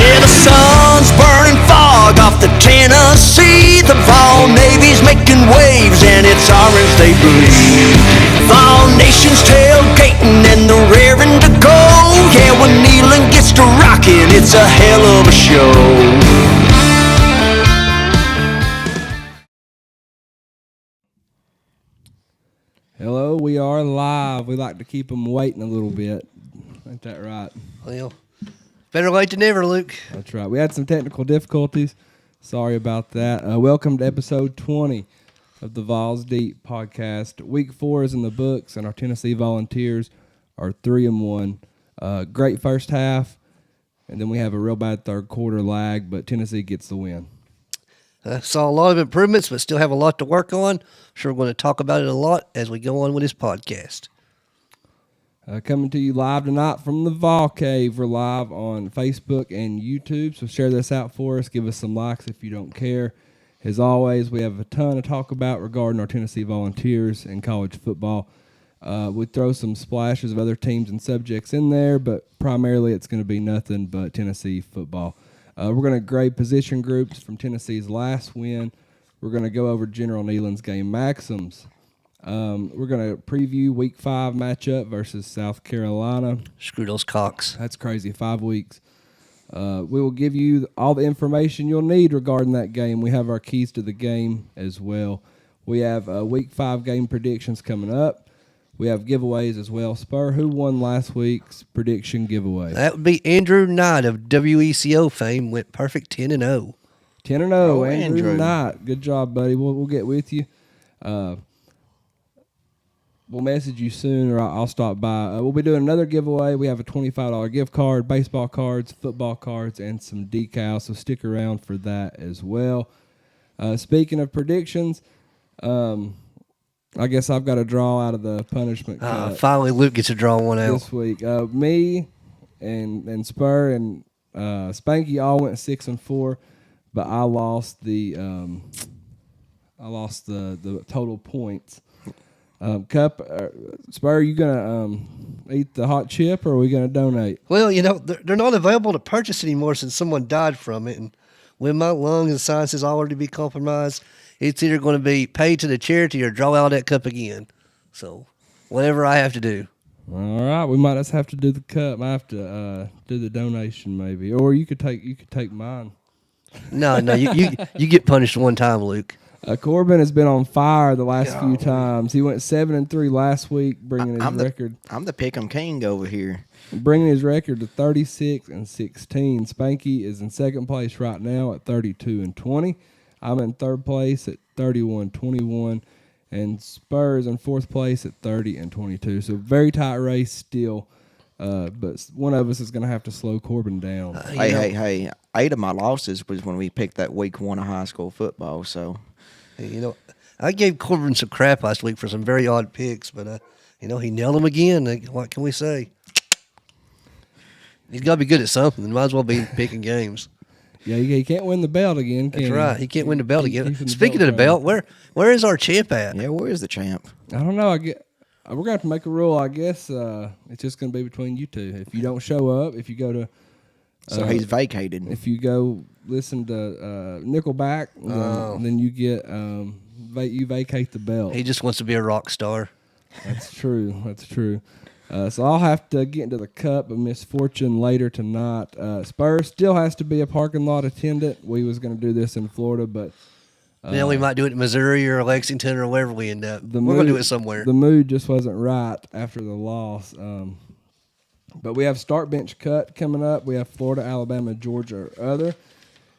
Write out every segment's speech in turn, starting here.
Yeah, the sun's burning fog off the Tennessee. The Vol Navy's making waves and it's orange they believe. Vol Nation's tailgating and they're raring to go. Yeah, when Neyland gets to rocking, it's a hell of a show. Hello, we are live. We like to keep them waiting a little bit. Ain't that right? Well, better late than never, Luke. That's right. We had some technical difficulties. Sorry about that. Welcome to episode 20 of the Vawls Deep podcast. Week 4 is in the books, and our Tennessee Volunteers are 3-1. Great first half, and then we have a real bad third quarter lag, but Tennessee gets the win. Saw a lot of improvements, but still have a lot to work on. Sure, we're going to talk about it a lot as we go on with this podcast. Coming to you live tonight from the Vol Cave. We're live on Facebook and YouTube, so share this out for us. Give us some likes if you don't care. As always, we have a ton to talk about regarding our Tennessee Volunteers and college football. We throw some splashes of other teams and subjects in there, but primarily it's going to be nothing but Tennessee football. We're going to grade position groups from Tennessee's last win. We're going to go over General Neyland's game maxims. We're going to preview Week 5 matchup versus South Carolina. Screw those Cocks. That's crazy, 5 weeks. We will give you all the information you'll need regarding that game. We have our keys to the game as well. We have Week 5 game predictions coming up. We have giveaways as well. Spur, who won last week's prediction giveaway? That would be Andrew Knight of WECO fame. Went perfect 10-0. 10-0, Andrew Knight. Good job, buddy. We'll get with you. We'll message you soon, or I'll stop by. We'll be doing another giveaway. We have a $25 gift card, baseball cards, football cards, and some decals, so stick around for that as well. Speaking of predictions, I guess I've got a draw out of the punishment cut. Finally, Luke gets to draw one out. This week. Me and Spur and Spanky all went 6-4, but I lost the total points. Cup, Spur, you gonna eat the hot chip, or are we gonna donate? Well, you know, they're not available to purchase anymore since someone died from it. And when my lung and sinus is already be compromised, it's either going to be paid to the charity or draw out that cup again. So, whatever I have to do. All right, we might just have to do the cup. I have to do the donation maybe, or you could take mine. No, you get punished one time, Luke. Corbin has been on fire the last few times. He went 7-3 last week, bringing his record. I'm the pick'em king over here. Bringing his record to 36-16. Spanky is in second place right now at 32-20. I'm in third place at 31-21, and Spurs in fourth place at 30-22. So very tight race still, but one of us is going to have to slow Corbin down. Hey! 8 of my losses was when we picked that week 1 of high school football. So, you know, I gave Corbin some crap last week for some very odd picks, but he nailed them again. What can we say? He's got to be good at something. Might as well be picking games. Yeah, he can't win the belt again, can That's right. He can't win the belt again. Speaking of the belt, where is our champ at? yeah, where is the champ? I don't know. We're going to have to make a rule, I guess. It's just going to be between you two. If you don't show up, if you go to... So he's vacated. If you go listen to Nickelback, then you get you vacate the belt. He just wants to be a rock star. That's true. So I'll have to get into the cup of misfortune later tonight. Spurs still has to be a parking lot attendant. We was going to do this in Florida, but Now we might do it in Missouri or Lexington or wherever we end up. We're going to do it somewhere. The mood just wasn't right after the loss. But we have start bench cut coming up. We have Florida, Alabama, Georgia, or other.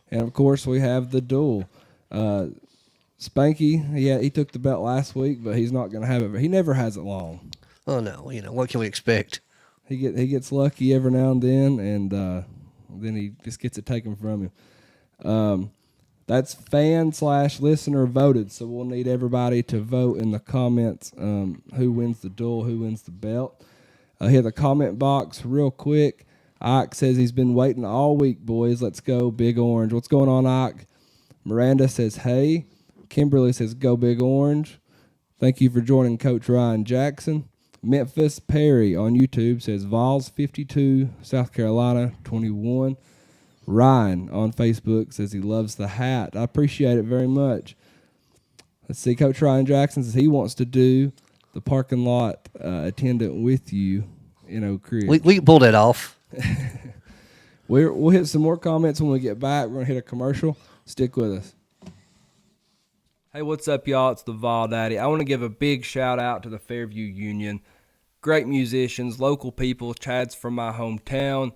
And, of course, we have the duel. Spanky, he took the belt last week, but he's not going to have it. He never has it long. Oh, no. What can we expect? He gets lucky every now and then he just gets it taken from him. That's fan/listener voted, so we'll need everybody to vote in the comments who wins the duel, who wins the belt. Hit the comment box real quick. Ike says he's been waiting all week, boys. Let's go, Big Orange. What's going on, Ike? Miranda says, hey. Kimberly says, go, Big Orange. Thank you for joining Coach Ryan Jackson. Memphis Perry on YouTube says, Vawls 52, South Carolina 21. Ryan on Facebook says he loves the hat. I appreciate it very much. Let's see, Coach Ryan Jackson says he wants to do the parking lot attendant with you in Oak Ridge. We can pull that off. We'll hit some more comments when we get back. We're going to hit a commercial. Stick with us. Hey, what's up, y'all? It's the Vol Daddy. I want to give a big shout out to the Fairview Union. Great musicians, local people. Chad's from my hometown.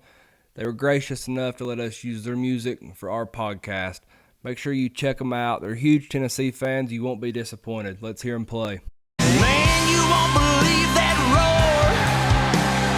They were gracious enough to let us use their music for our podcast. Make sure you check them out. They're huge Tennessee fans. You won't be disappointed. Let's hear them play. Man, you won't believe that roar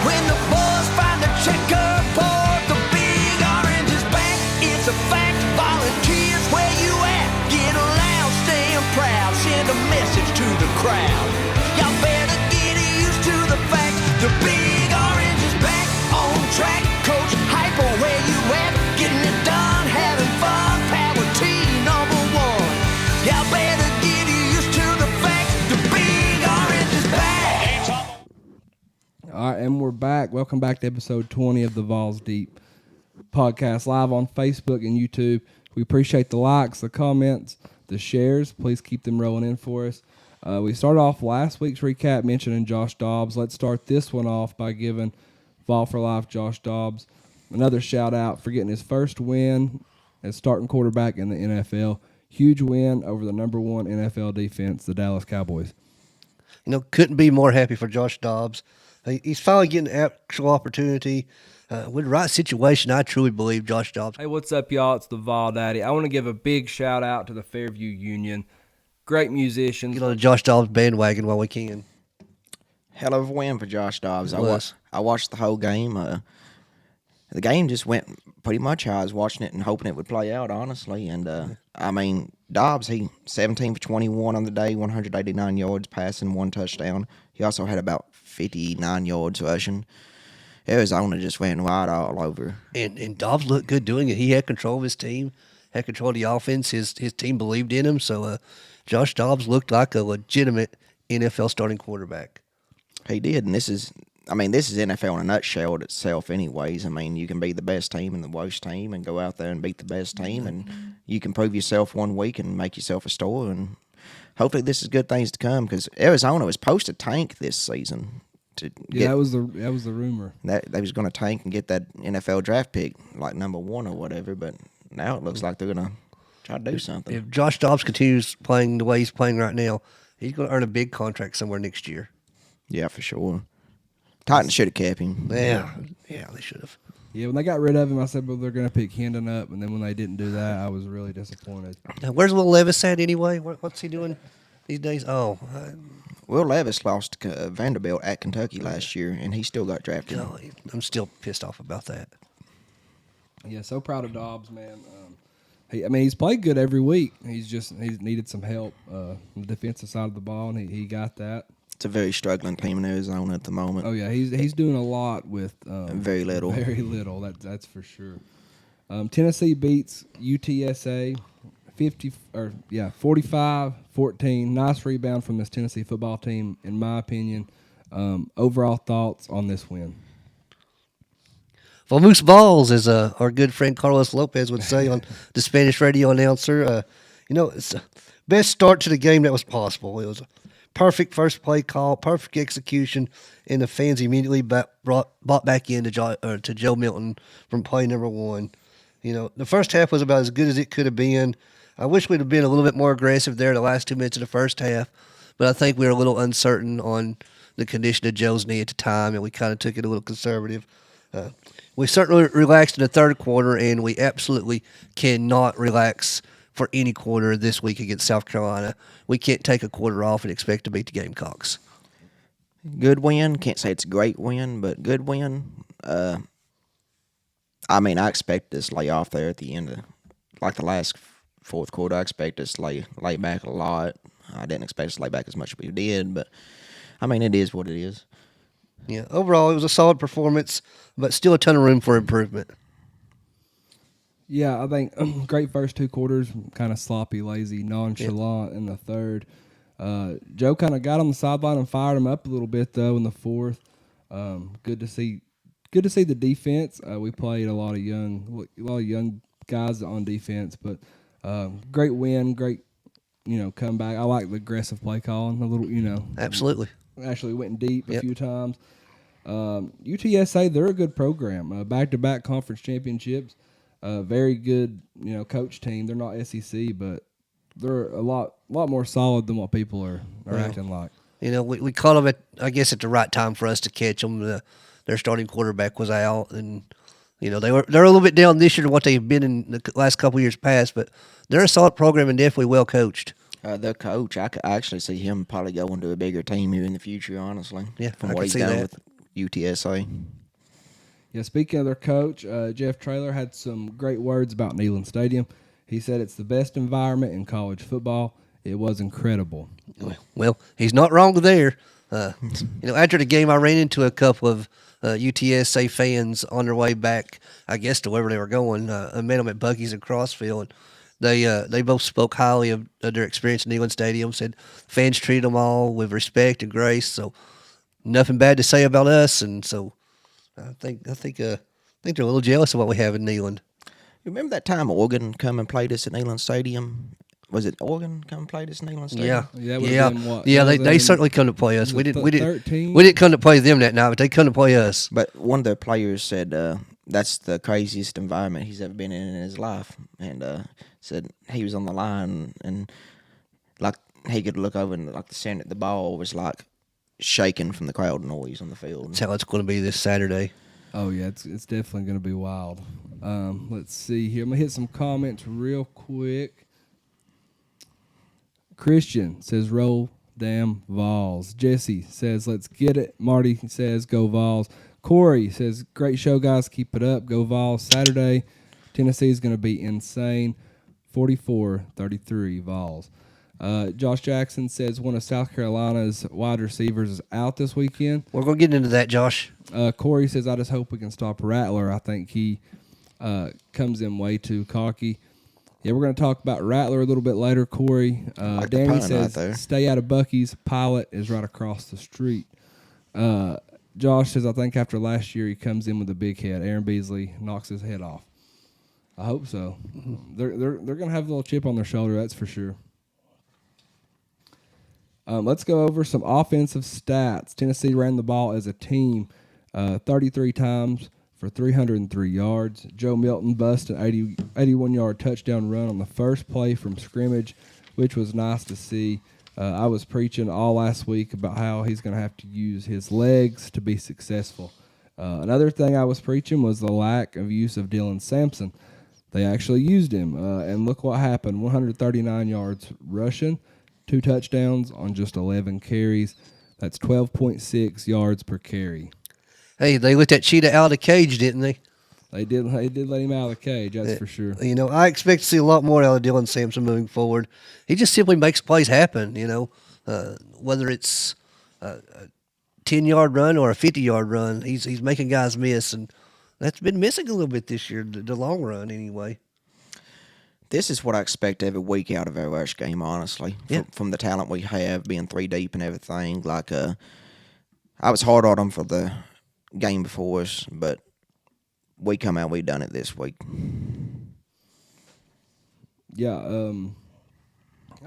when the boys find the checkerboard. The big orange is back. It's a fact. Volunteers, where you at? Get loud, staying proud. Send a message to the crowd. Y'all better get used to the fact. The big orange is back on track. Coach Hyper, where you at? Getting it done, having fun. Power team number one. Y'all better get used to the fact. The big orange is back. All right, and we're back. Welcome back to episode 20 of the Vawls Deep podcast, live on Facebook and YouTube. We appreciate the likes, the comments, the shares. Please keep them rolling in for us. We started off last week's recap mentioning Josh Dobbs. Let's start this one off by giving Vol for Life Josh Dobbs another shout out for getting his first win as starting quarterback in the NFL. Huge win over the number one NFL defense, the Dallas Cowboys. You know, couldn't be more happy for Josh Dobbs. He's finally getting an actual opportunity. With the right situation, I truly believe Josh Dobbs. Hey, what's up, y'all? It's the Vol Daddy. I want to give a big shout out to the Fairview Union. Great musicians. Get on the Josh Dobbs bandwagon while we can. Hell of a win for Josh Dobbs. It was. I watched the whole game. The game just went pretty much how I was watching it and hoping it would play out, honestly. And, I mean, Dobbs, he 17 for 21 on the day, 189 yards passing, 1 touchdown. He also had about 59 yards rushing. Arizona just went wide all over. And Dobbs looked good doing it. He had control of his team, had control of the offense. His team believed in him. So Josh Dobbs looked like a legitimate NFL starting quarterback. He did, and this is NFL in a nutshell itself anyways. I mean, you can be the best team and the worst team and go out there and beat the best team, and you can prove yourself one week and make yourself a star, and hopefully this is good things to come because Arizona was supposed to tank this season. That was the rumor. That they was going to tank and get that NFL draft pick, like number 1 or whatever, but now it looks like they're going to try to do something. If Josh Dobbs continues playing the way he's playing right now, he's going to earn a big contract somewhere next year. Yeah, for sure. Titans should have kept him. Yeah, they should have. Yeah, when they got rid of him, I said, well, they're going to pick Hendon up, and then when they didn't do that, I was really disappointed. Now, where's Will Levis at anyway? What's he doing these days? Oh, Will Levis lost Vanderbilt at Kentucky last year, and he still got drafted. no, I'm still pissed off about that. Yeah, so proud of Dobbs, man. He's played good every week. He's needed some help on the defensive side of the ball, and he got that. It's a very struggling team in Arizona at the moment. Oh yeah, he's doing a lot with very little. Very little. That's for sure. Tennessee beats UTSA 45-14. Nice rebound from this Tennessee football team, in my opinion. Overall thoughts on this win? Vamos Vawls, as our good friend Carlos Lopez would say on the Spanish radio announcer. It's the best start to the game that was possible. It was a perfect first play call, perfect execution, and the fans immediately bought back in to Joe Milton from play number 1. The first half was about as good as it could have been. I wish we'd have been a little bit more aggressive there the last 2 minutes of the first half, but I think we were a little uncertain on the condition of Joe's knee at the time, and we kind of took it a little conservative. We certainly relaxed in the third quarter, and we absolutely cannot relax for any quarter this week against South Carolina. We can't take a quarter off and expect to beat the Gamecocks. Good win. Can't say it's a great win, but good win. I expect us to lay off there at the end of, like the last fourth quarter. I expect us to lay back a lot. I didn't expect us to lay back as much as we did, but, it is what it is. Yeah, overall, it was a solid performance, but still a ton of room for improvement. Yeah, I think great first 2 quarters, kind of sloppy, lazy, nonchalant in the third. Joe kind of got on the sideline and fired him up a little bit, though, in the fourth. Good to see good to see the defense. We played a lot of young guys on defense, but great win, great comeback. I like the aggressive play calling. A little Absolutely. actually went deep a few times. UTSA, they're a good program. Back-to-back conference championships. Very good, coach team. They're not SEC, but they're a lot more solid than what people are acting like. We caught them at the right time for us to catch them. Their starting quarterback was out, and they're a little bit down this year to what they've been in the last couple years past, but they're a solid program and definitely well coached. The coach, I could actually see him probably going to a bigger team here in the future, honestly. Yeah, from I what can he's see done that. with UTSA. Yeah, speaking of their coach, Jeff Traylor had some great words about Neyland Stadium. He said it's the best environment in college football. It was incredible. Well, he's not wrong there. After the game, I ran into a couple of UTSA fans on their way back, I guess, to wherever they were going. I met them at Buc-ee's in Crossville. They both spoke highly of their experience in Neyland Stadium, said fans treat them all with respect and grace, so nothing bad to say about us. And so I think they're a little jealous of what we have in Neyland. You remember that time Oregon come and played us at Neyland Stadium? Was it Oregon come and played us at Neyland Stadium? They certainly come to play us. We didn't 13? we didn't come to play them that night, but they come to play us. But one of their players said that's the craziest environment he's ever been in his life, and said he was on the line and like he could look over and like the ball was like shaking from the crowd noise on the field. That's how it's going to be this Saturday. Oh yeah, it's definitely going to be wild. Let's see here. I'm gonna hit some comments real quick. Christian says, "Roll damn Vols." Jesse says, "Let's get it." Marty says, "Go Vols." Corey says, "Great show, guys. Keep it up. Go Vols." Saturday, Tennessee is going to be insane. 44-33 Vols. Josh Jackson says one of South Carolina's wide receivers is out this weekend. We're going to get into that, Josh. Corey says, "I just hope we can stop Rattler." I think he comes in way too cocky. Yeah, we're going to talk about Rattler a little bit later, Corey. Like the Danny pun says, right there. "Stay out of Buc-ee's. Pilot is right across the street." Josh says, "I think after last year he comes in with a big head. Aaron Beasley knocks his head off." I hope so. They're going to have a little chip on their shoulder, that's for sure. Let's go over some offensive stats. Tennessee ran the ball as a team 33 times for 303 yards. Joe Milton busted an 81-yard touchdown run on the first play from scrimmage, which was nice to see. I was preaching all last week about how he's going to have to use his legs to be successful. Another thing I was preaching was the lack of use of Dylan Sampson. They actually used him, and look what happened. 139 yards rushing, 2 touchdowns on just 11 carries. That's 12.6 yards per carry. Hey, they let that cheetah out of the cage, didn't they? They did let him out of the cage, that's for sure. I expect to see a lot more out of Dylan Sampson moving forward. He just simply makes plays happen, whether it's a 10-yard run or a 50-yard run, he's making guys miss, and that's been missing a little bit this year, the long run anyway. This is what I expect every week out of our rush game, honestly. Yeah. From the talent we have, being 3 deep and everything. Like, I was hard on them for the game before us, but we come out, we done it this week. Yeah, I don't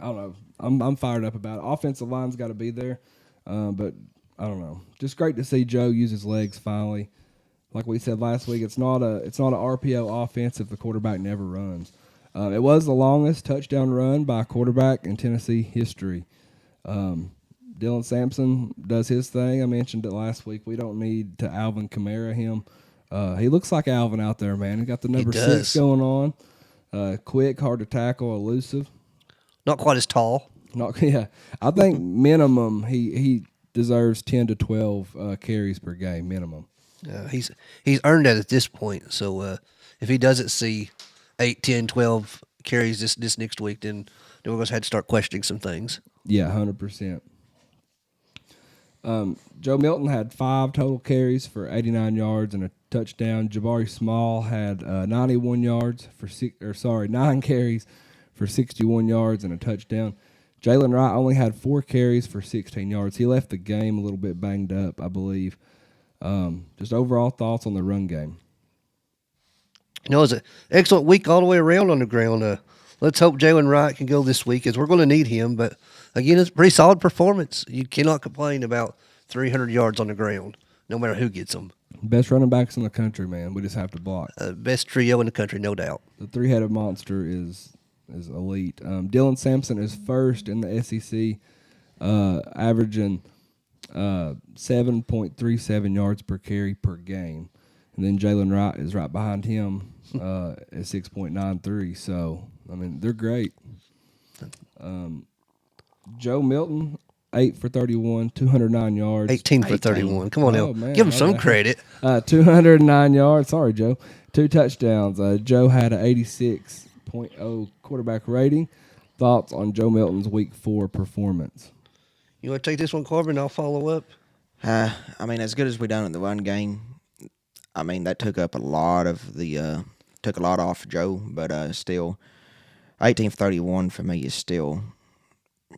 know. I'm fired up about it. Offensive line's got to be there, but I don't know. Just great to see Joe use his legs finally. Like we said last week, it's not a RPO offense if the quarterback never runs. It was the longest touchdown run by a quarterback in Tennessee history. Dylan Sampson does his thing. I mentioned it last week. We don't need to Alvin Kamara him. He looks like Alvin out there, man. He got the number 6 going on. Quick, hard to tackle, elusive. Not quite as tall. I think minimum he deserves 10 to 12 carries per game minimum. He's earned that at this point. So if he doesn't see 8, 10, 12 carries this next week, then we're going to have to start questioning some things. Yeah, 100%. Joe Milton had 5 total carries for 89 yards and a touchdown. Jabari Small had 9 carries for 61 yards and a touchdown. Jalen Wright only had 4 carries for 16 yards. He left the game a little bit banged up, I believe. Just overall thoughts on the run game. You know, it was an excellent week all the way around on the ground. Let's hope Jalen Wright can go this week, as we're going to need him. But again, it's a pretty solid performance. You cannot complain about 300 yards on the ground, no matter who gets them. Best running backs in the country, man. We just have to block. Best trio in the country, no doubt. The three-headed monster is elite. Dylan Sampson is first in the SEC, averaging 7.37 yards per carry per game. And then Jalen Wright is right behind him at 6.93. So, I mean, they're great. Joe Milton, 8 for 31, 209 yards. 18 for 31. Come on now. Man, Give him some credit. 209 yards. Sorry, Joe. 2 touchdowns. Joe had an 86.0 quarterback rating. Thoughts on Joe Milton's Week 4 performance? You want to take this one, Corbin? I'll follow up. I mean, as good as we done in the run game, I mean that took up a lot of the took a lot off Joe, but still, 18 for 31 for me is still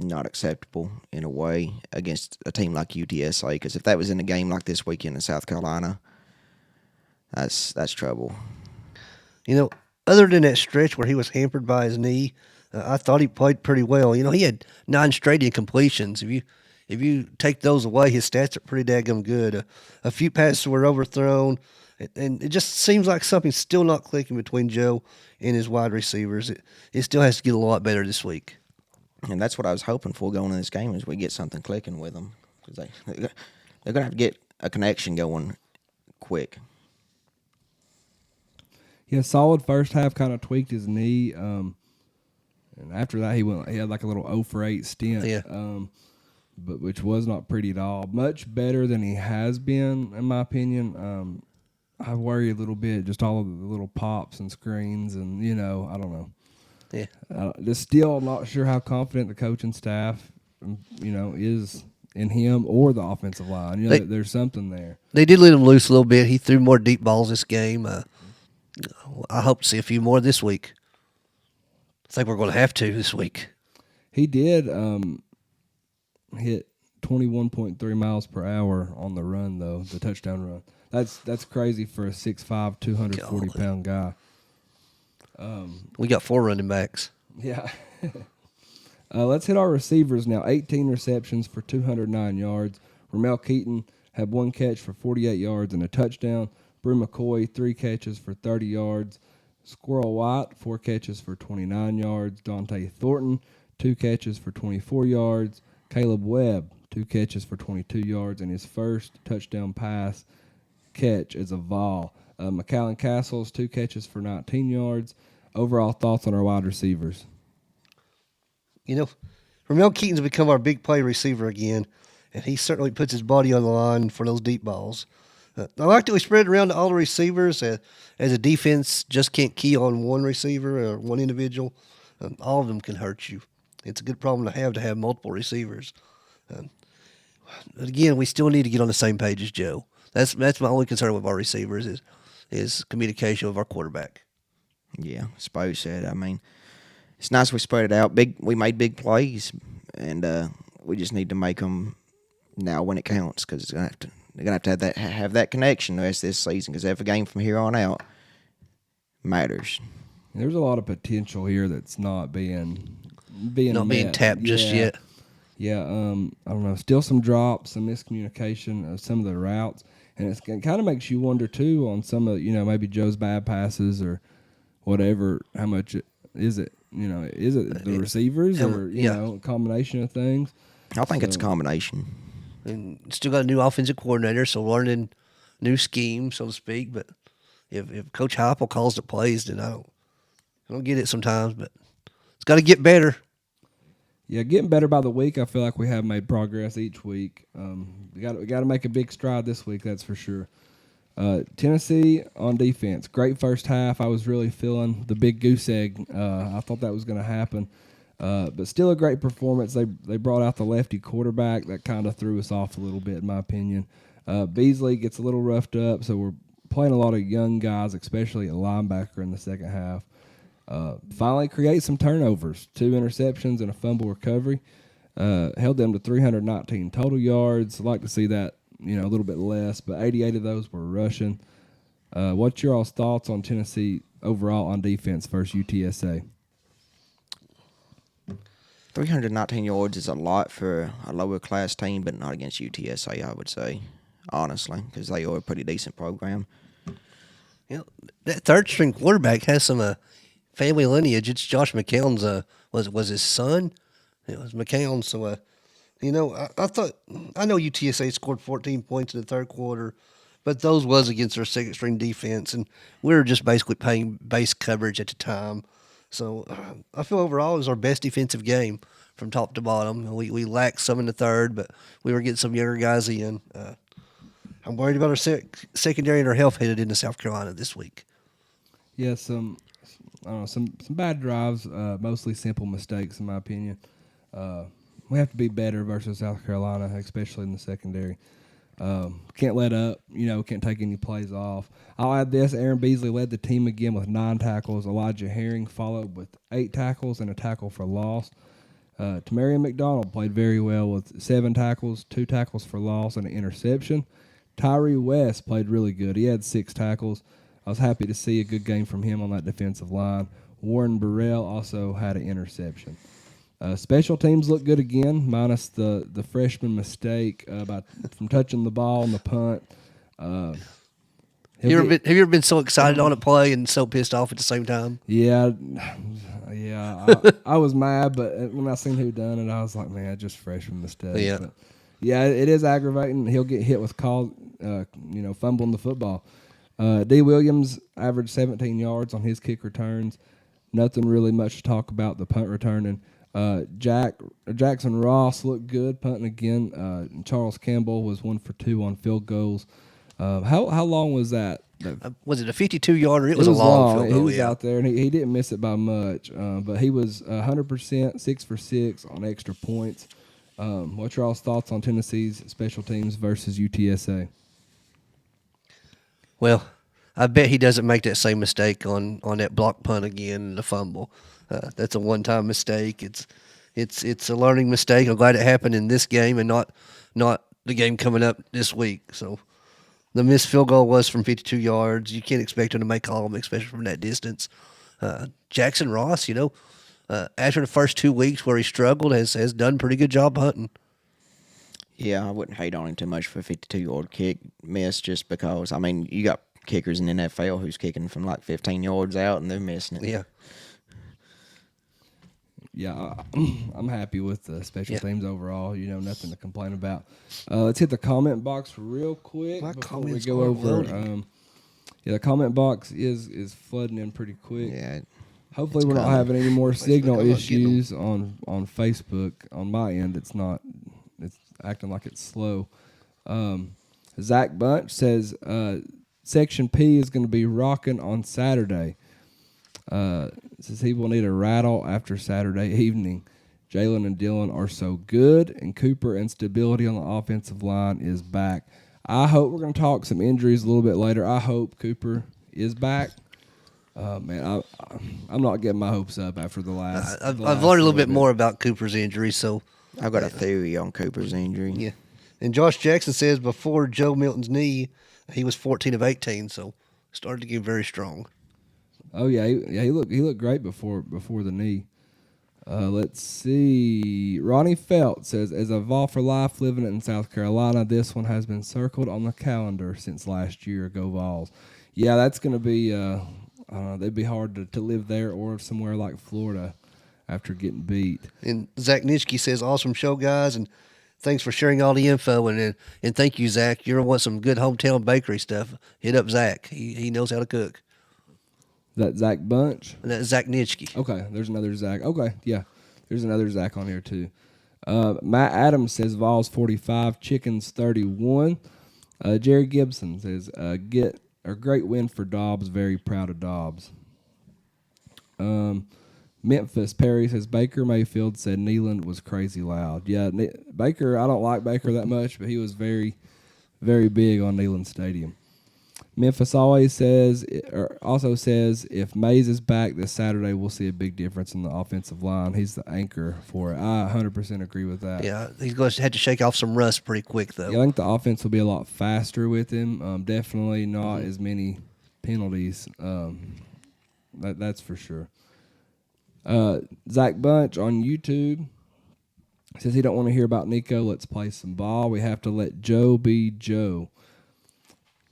not acceptable in a way against a team like UTSA. Because if that was in a game like this weekend in South Carolina, that's trouble. You know, other than that stretch where he was hampered by his knee, I thought he played pretty well. You know, he had 9 straight incompletions. If you take those away, his stats are pretty daggum good. A few passes were overthrown, and it just seems like something's still not clicking between Joe and his wide receivers. It still has to get a lot better this week. And that's what I was hoping for going in this game, is we get something clicking with them. Because they're going to have to get a connection going quick. Yeah, solid first half, kind of tweaked his knee. And after that, he had like a little 0 for 8 stint. Yeah. But which was not pretty at all. Much better than he has been, in my opinion. I worry a little bit, just all of the little pops and screens, and I don't know. Yeah. Just still not sure how confident the coaching staff, is in him or the offensive line. There's something there. They did let him loose a little bit. He threw more deep balls this game. I hope to see a few more this week. I think we're going to have to this week. He did hit 21.3 miles per hour on the run, though, the touchdown run. That's crazy for a 6'5", 240-pound guy. We got 4 running backs. Yeah. Let's hit our receivers now. 18 receptions for 209 yards. Ramel Keaton had 1 catch for 48 yards and a touchdown. Brew McCoy, 3 catches for 30 yards. Squirrel White, 4 catches for 29 yards. Dante Thornton, 2 catches for 24 yards. Caleb Webb, 2 catches for 22 yards, and his first touchdown pass catch as a Vol. McAllen Castles, 2 catches for 19 yards. Overall thoughts on our wide receivers? You know, Ramel Keaton's become our big play receiver again, and he certainly puts his body on the line for those deep balls. I like that we spread it around to all the receivers. As a defense, just can't key on one receiver or one individual. All of them can hurt you. It's a good problem to have multiple receivers. Again, we still need to get on the same page as Joe. That's my only concern with our receivers is communication with our quarterback. Yeah, Spo said. I mean, it's nice we spread it out. We made big plays, and we just need to make them now when it counts, because they're gonna have to have that connection the rest of this season, because every game from here on out matters. There's a lot of potential here that's not being tapped just yet. Yeah, I don't know. Still some drops, some miscommunication of some of the routes, and it kind of makes you wonder too on some of maybe Joe's bad passes or whatever. How much is it? Is it the receivers or a combination of things? I think it's a combination. And still got a new offensive coordinator, so learning new scheme, so to speak. But if Coach Heupel calls the plays, then I don't get it sometimes. But it's got to get better. Yeah, getting better by the week. I feel like we have made progress each week. We got to make a big stride this week, that's for sure. Tennessee on defense, great first half. I was really feeling the big goose egg. I thought that was going to happen, but still a great performance. They brought out the lefty quarterback that kind of threw us off a little bit, in my opinion. Beasley gets a little roughed up, so we're playing a lot of young guys, especially at linebacker in the second half. Finally create some turnovers, 2 interceptions and a fumble recovery. Held them to 319 total yards. I'd like to see that a little bit less, but 88 of those were rushing. What's your all's thoughts on Tennessee overall on defense versus UTSA? 319 yards is a lot for a lower class team, but not against UTSA, I would say, honestly, because they are a pretty decent program. That third string quarterback has some family lineage. It's Josh McCown's was his son. It was McCown. So I know UTSA scored 14 points in the third quarter, but those was against their second string defense, and we were just basically playing base coverage at the time. So I feel overall it was our best defensive game from top to bottom. We lacked some in the third, but we were getting some younger guys in. I'm worried about our secondary and our health headed into South Carolina this week. Yeah, some bad drives, mostly simple mistakes in my opinion. We have to be better versus South Carolina, especially in the secondary. Can't let up, can't take any plays off. I'll add this, Aaron Beasley led the team again with 9 tackles. Elijah Herring followed with 8 tackles and a tackle for loss. Tamarion McDonald played very well with 7 tackles, 2 tackles for loss, and an interception. Tyree West played really good. He had 6 tackles. I was happy to see a good game from him on that defensive line. Warren Burrell also had an interception. Special teams look good again, minus the freshman mistake from touching the ball on the punt. Have you ever been so excited on a play and so pissed off at the same time? Yeah. I was mad, but when I seen who done it, I was like, man, just freshman mistake. Yeah. But yeah, it is aggravating. He'll get hit with fumbling the football. D. Williams averaged 17 yards on his kick returns. Nothing really much to talk about the punt returning. Jackson Ross looked good punting again. Charles Campbell was 1 for 2 on field goals. How long was that? Was it a 52-yarder? It was a long field goal. He was out there, and he didn't miss it by much. But he was 100%, 6 for 6 on extra points. What's your all's thoughts on Tennessee's special teams versus UTSA? Well, I bet he doesn't make that same mistake on that block punt again and the fumble. That's a one-time mistake. It's a learning mistake. I'm glad it happened in this game and not the game coming up this week. So the missed field goal was from 52 yards. You can't expect him to make all of them, especially from that distance. Jackson Ross, after the first 2 weeks where he struggled, has done a pretty good job hunting. Yeah, I wouldn't hate on him too much for a 52-yard kick miss just because, you got kickers in the NFL who's kicking from like 15 yards out and they're missing it. Yeah. Yeah, I'm happy with the special teams overall. Nothing to complain about. Let's hit the comment box real quick before we go over. The comment box is flooding in pretty quick. Yeah. Hopefully we're not having any more signal issues on Facebook. On my end, it's not. It's acting like it's slow. Zach Bunch says Section P is going to be rocking on Saturday. Says he will need a rattle after Saturday evening. Jalen and Dylan are so good, and Cooper and stability on the offensive line is back. I hope we're going to talk some injuries a little bit later. I hope Cooper is back. Man, I'm not getting my hopes up after the last. I've learned a little bit more about Cooper's injury, so I've got a theory on Cooper's injury. Yeah, and Josh Jackson says before Joe Milton's knee, he was 14 of 18, so started to get very strong. Oh yeah, he looked great before the knee. Let's see. Ronnie Felt says, as a Vol for life living in South Carolina, this one has been circled on the calendar since last year. Go Vols. Yeah, that's going to be. They'd be hard to live there or somewhere like Florida after getting beat. And Zach Nitschke says, awesome show, guys, and thanks for sharing all the info. And thank you, Zach. You want some good hometown bakery stuff, hit up Zach. He knows how to cook. That Zach Bunch? And that's Zach Nitschke. Okay, there's another Zach. Okay, yeah. There's another Zach on here, too. Matt Adams says Vols 45, Chickens 31. Jerry Gibson says, get a great win for Dobbs. Very proud of Dobbs. Memphis Perry says Baker Mayfield said Neyland was crazy loud. Yeah, Baker, I don't like Baker that much, but he was very, very big on Neyland Stadium. Memphis always says, or also says, if Mays is back this Saturday, we'll see a big difference in the offensive line. He's the anchor for it. I 100% agree with that. Yeah, he's going to have to shake off some rust pretty quick, though. Yeah, I think the offense will be a lot faster with him. Definitely not as many penalties. That's for sure. Zach Bunch on YouTube says he don't want to hear about Nico. Let's play some ball. We have to let Joe be Joe.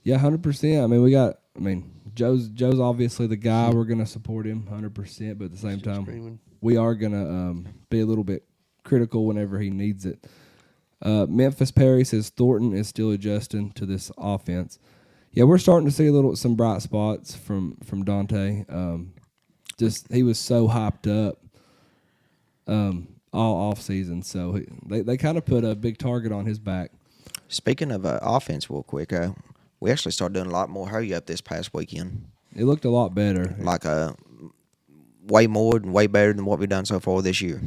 Yeah, 100%. I mean, Joe's obviously the guy. We're gonna support him 100%, but at the same time, we are gonna be a little bit critical whenever he needs it. Memphis Perry says Thornton is still adjusting to this offense. Yeah, we're starting to see some bright spots from Dante. Just he was so hyped up all off season, so they kind of put a big target on his back. Speaking of offense, real quick, we actually started doing a lot more hurry up this past weekend. It looked a lot better. Like way more and way better than what we've done so far this year.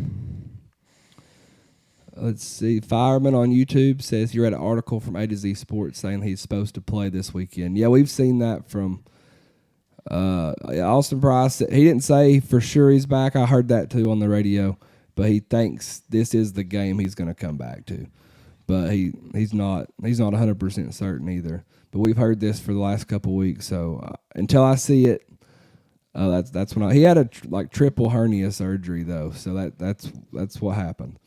Let's see. Fireman on YouTube says he read an article from A to Z Sports saying he's supposed to play this weekend. Yeah, we've seen that from Austin Price. He didn't say for sure he's back. I heard that too on the radio, but he thinks this is the game he's going to come back to. But he's not 100% certain either. But we've heard this for the last couple of weeks, so until I see it, that's when he had a triple hernia surgery though, so that's what happened.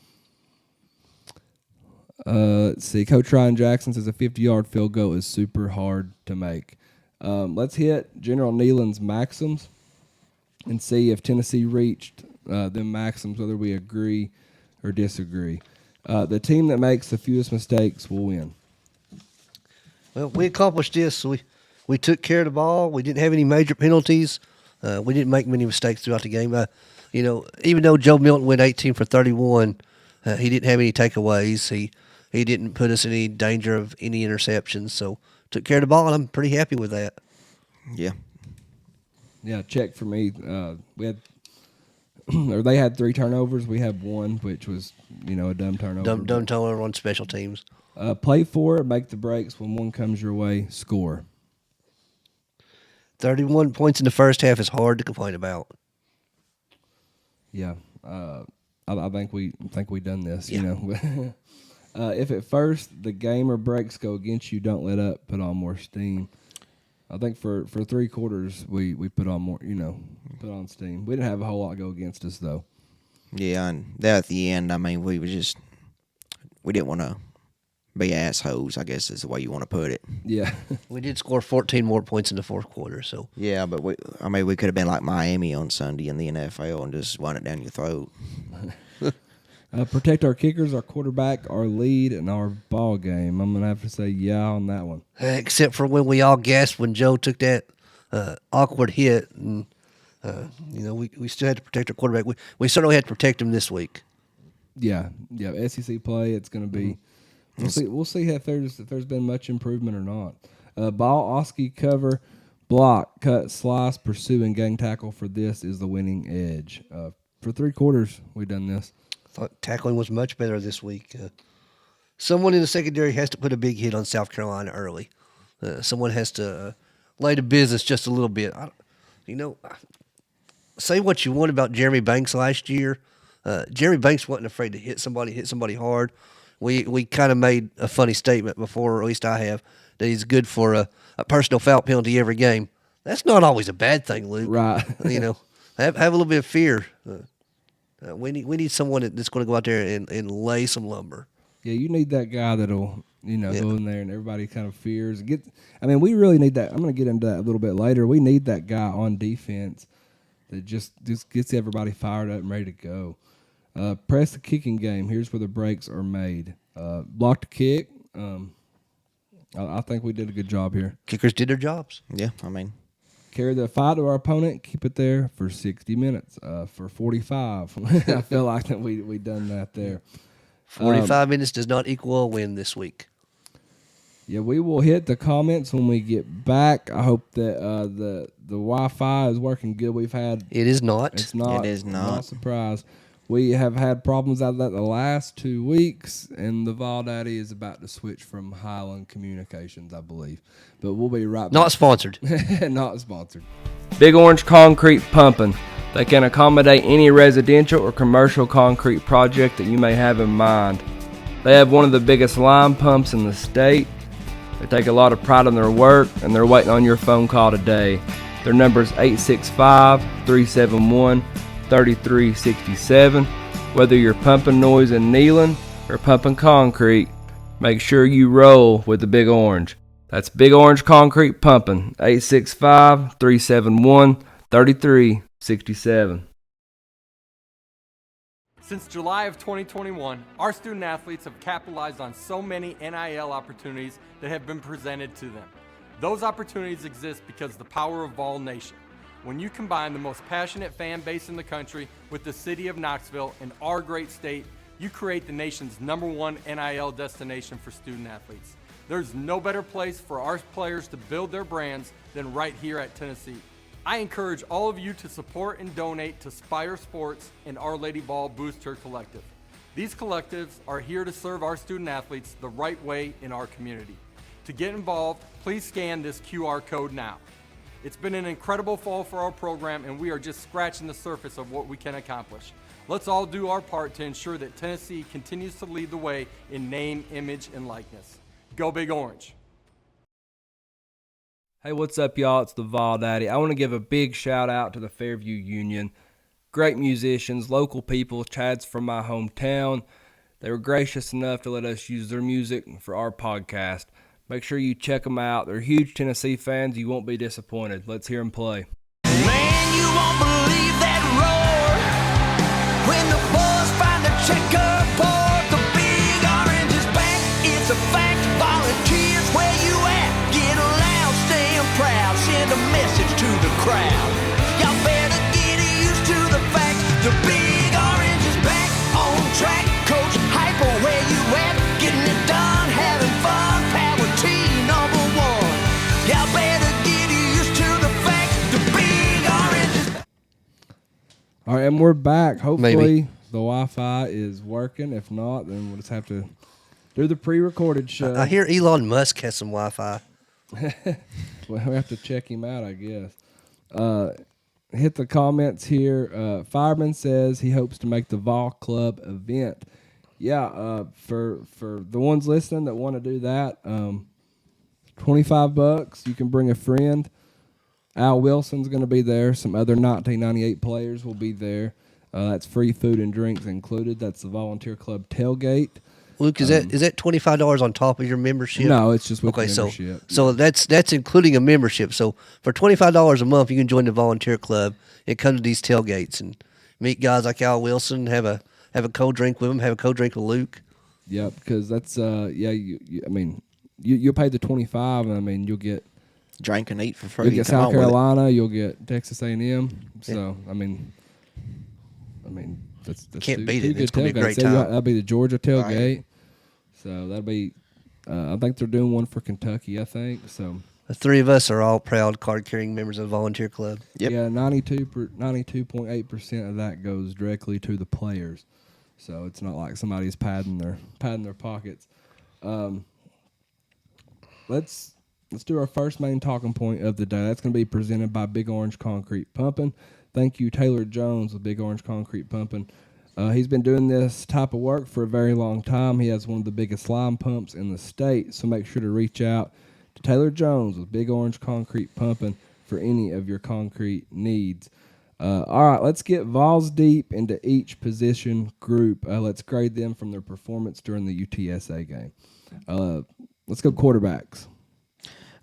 Let's see. Coach Ryan Jackson says a 50-yard field goal is super hard to make. Let's hit General Nealon's maxims and see if Tennessee reached them maxims, whether we agree or disagree. The team that makes the fewest mistakes will win. Well, we accomplished this. We took care of the ball. We didn't have any major penalties. We didn't make many mistakes throughout the game. Even though Joe Milton went 18 for 31, he didn't have any takeaways. He didn't put us in any danger of any interceptions. So took care of the ball, and I'm pretty happy with that. Yeah. Yeah, check for me. We had, or they had 3 turnovers. We had 1, which was a dumb turnover. Dumb turnover on special teams. Play for it, make the breaks. When one comes your way, score. 31 points in the first half is hard to complain about. Yeah, I think we done this. Yeah. If at first the game or breaks go against you, don't let up. Put on more steam. I think for 3 quarters we put on more. Put on steam. We didn't have a whole lot go against us though. Yeah, and there at the end, we didn't want to be assholes, I guess is the way you want to put it. Yeah. We did score 14 more points in the fourth quarter. So Yeah, but we could have been like Miami on Sunday in the NFL and just run it down your throat. Protect our kickers, our quarterback, our lead, and our ball game. I'm going to have to say yeah on that one. except for when we all gasped when Joe took that awkward hit. And, we still had to protect our quarterback. We certainly had to protect him this week. Yeah. SEC play, it's going to be we'll see if there's been much improvement or not. Ball, Oski, cover, block, cut, slice, pursue, and gang tackle for this is the winning edge. For 3 quarters, we've done this. I thought tackling was much better this week. Someone in the secondary has to put a big hit on South Carolina early. Someone has to lay to business just a little bit. Say what you want about Jeremy Banks last year. Jeremy Banks wasn't afraid to hit somebody hard. We kind of made a funny statement before, or at least I have, that he's good for a personal foul penalty every game. That's not always a bad thing, Luke. Right. Have a little bit of fear. We need someone that's going to go out there and lay some lumber. Yeah, you need that guy that'll go in there and everybody kind of fears. We really need that. I'm going to get into that a little bit later. We need that guy on defense that just gets everybody fired up and ready to go. Press the kicking game. Here's where the breaks are made. Block the kick. I think we did a good job here. Kickers did their jobs. Yeah, Carry the fight to our opponent. Keep it there for 60 minutes. For 45. I feel like that we done that there. 45 minutes does not equal a win this week. Yeah, we will hit the comments when we get back. I hope that the Wi-Fi is working good. It is not. It is not. Not surprised. We have had problems out of that the last 2 weeks, and the Vol Daddy is about to switch from Highland Communications, I believe. But we'll be right back. Not sponsored. Not sponsored. Big Orange Concrete Pumping. They can accommodate any residential or commercial concrete project that you may have in mind. They have one of the biggest line pumps in the state. They take a lot of pride in their work, and they're waiting on your phone call today. Their number is 865-371-3367. Whether you're pumping noise and kneeling or pumping concrete, make sure you roll with the Big Orange. That's Big Orange Concrete Pumping, 865-371-3367. Since July of 2021, our student athletes have capitalized on so many NIL opportunities that have been presented to them. Those opportunities exist because of the power of Vol Nation. When you combine the most passionate fan base in the country with the city of Knoxville and our great state, you create the nation's #1 NIL destination for student athletes. There's no better place for our players to build their brands than right here at Tennessee. I encourage all of you to support and donate to Spire Sports and Our Lady Vol Booster Collective. These collectives are here to serve our student athletes the right way in our community. To get involved, please scan this QR code now. It's been an incredible fall for our program, and we are just scratching the surface of what we can accomplish. Let's all do our part to ensure that Tennessee continues to lead the way in name, image, and likeness. Go Big Orange. Hey, what's up, y'all? It's the Vol Daddy. I want to give a big shout out to the Fairview Union. Great musicians, local people. Chad's from my hometown. They were gracious enough to let us use their music for our podcast. Make sure you check them out. They're huge Tennessee fans. You won't be disappointed. Let's hear them play. Man, you won't believe that roar when the boys find the checkerboard. The Big Orange is back. It's a fact. Volunteers, where you at? Get loud, staying proud. Send a message to the crowd. Y'all better get used to the fact. The Big Orange is back on track. Coach Hyper, where you at? Getting it done, having fun. Power team #1. Y'all better get used to the fact. The Big Orange is back. All right, and we're back. Hopefully Maybe. the Wi-Fi is working. If not, then we'll just have to do the pre-recorded show. I hear Elon Musk has some Wi-Fi. Well, we have to check him out, I guess. Hit the comments here. Fireman says he hopes to make the Vol Club event. Yeah, for the ones listening that want to do that, $25. You can bring a friend. Al Wilson's going to be there. Some other 1998 players will be there. That's free food and drinks included. That's the Volunteer Club tailgate. Luke, is that $25 on top of your membership? No, it's just with Okay, the membership. so that's including a membership. So for $25 a month, you can join the volunteer club and come to these tailgates and meet guys like Al Wilson. Have a cold drink with him. Have a cold drink with Luke. Yeah, because that's I mean, you'll pay the $25, and I mean you'll get Drink and eat for free. you'll get Come South on with it. Carolina, you'll get Texas A&M. So I mean that's Can't two- beat two it. It's good gonna be a great tailgates. So time. that'll be the Georgia tailgate. Right. So that'll be. I think they're doing one for Kentucky. I think so. The three of us are all proud card-carrying members of the volunteer club. Yep. Yeah, 92.8% of that goes directly to the players. So it's not like somebody's padding their pockets. Let's do our first main talking point of the day. That's going to be presented by Big Orange Concrete Pumping. Thank you, Taylor Jones with Big Orange Concrete Pumping. He's been doing this type of work for a very long time. He has one of the biggest line pumps in the state, so make sure to reach out to Taylor Jones with Big Orange Concrete Pumping for any of your concrete needs. All right, let's get Vawls deep into each position group. Let's grade them from their performance during the UTSA game. Let's go quarterbacks.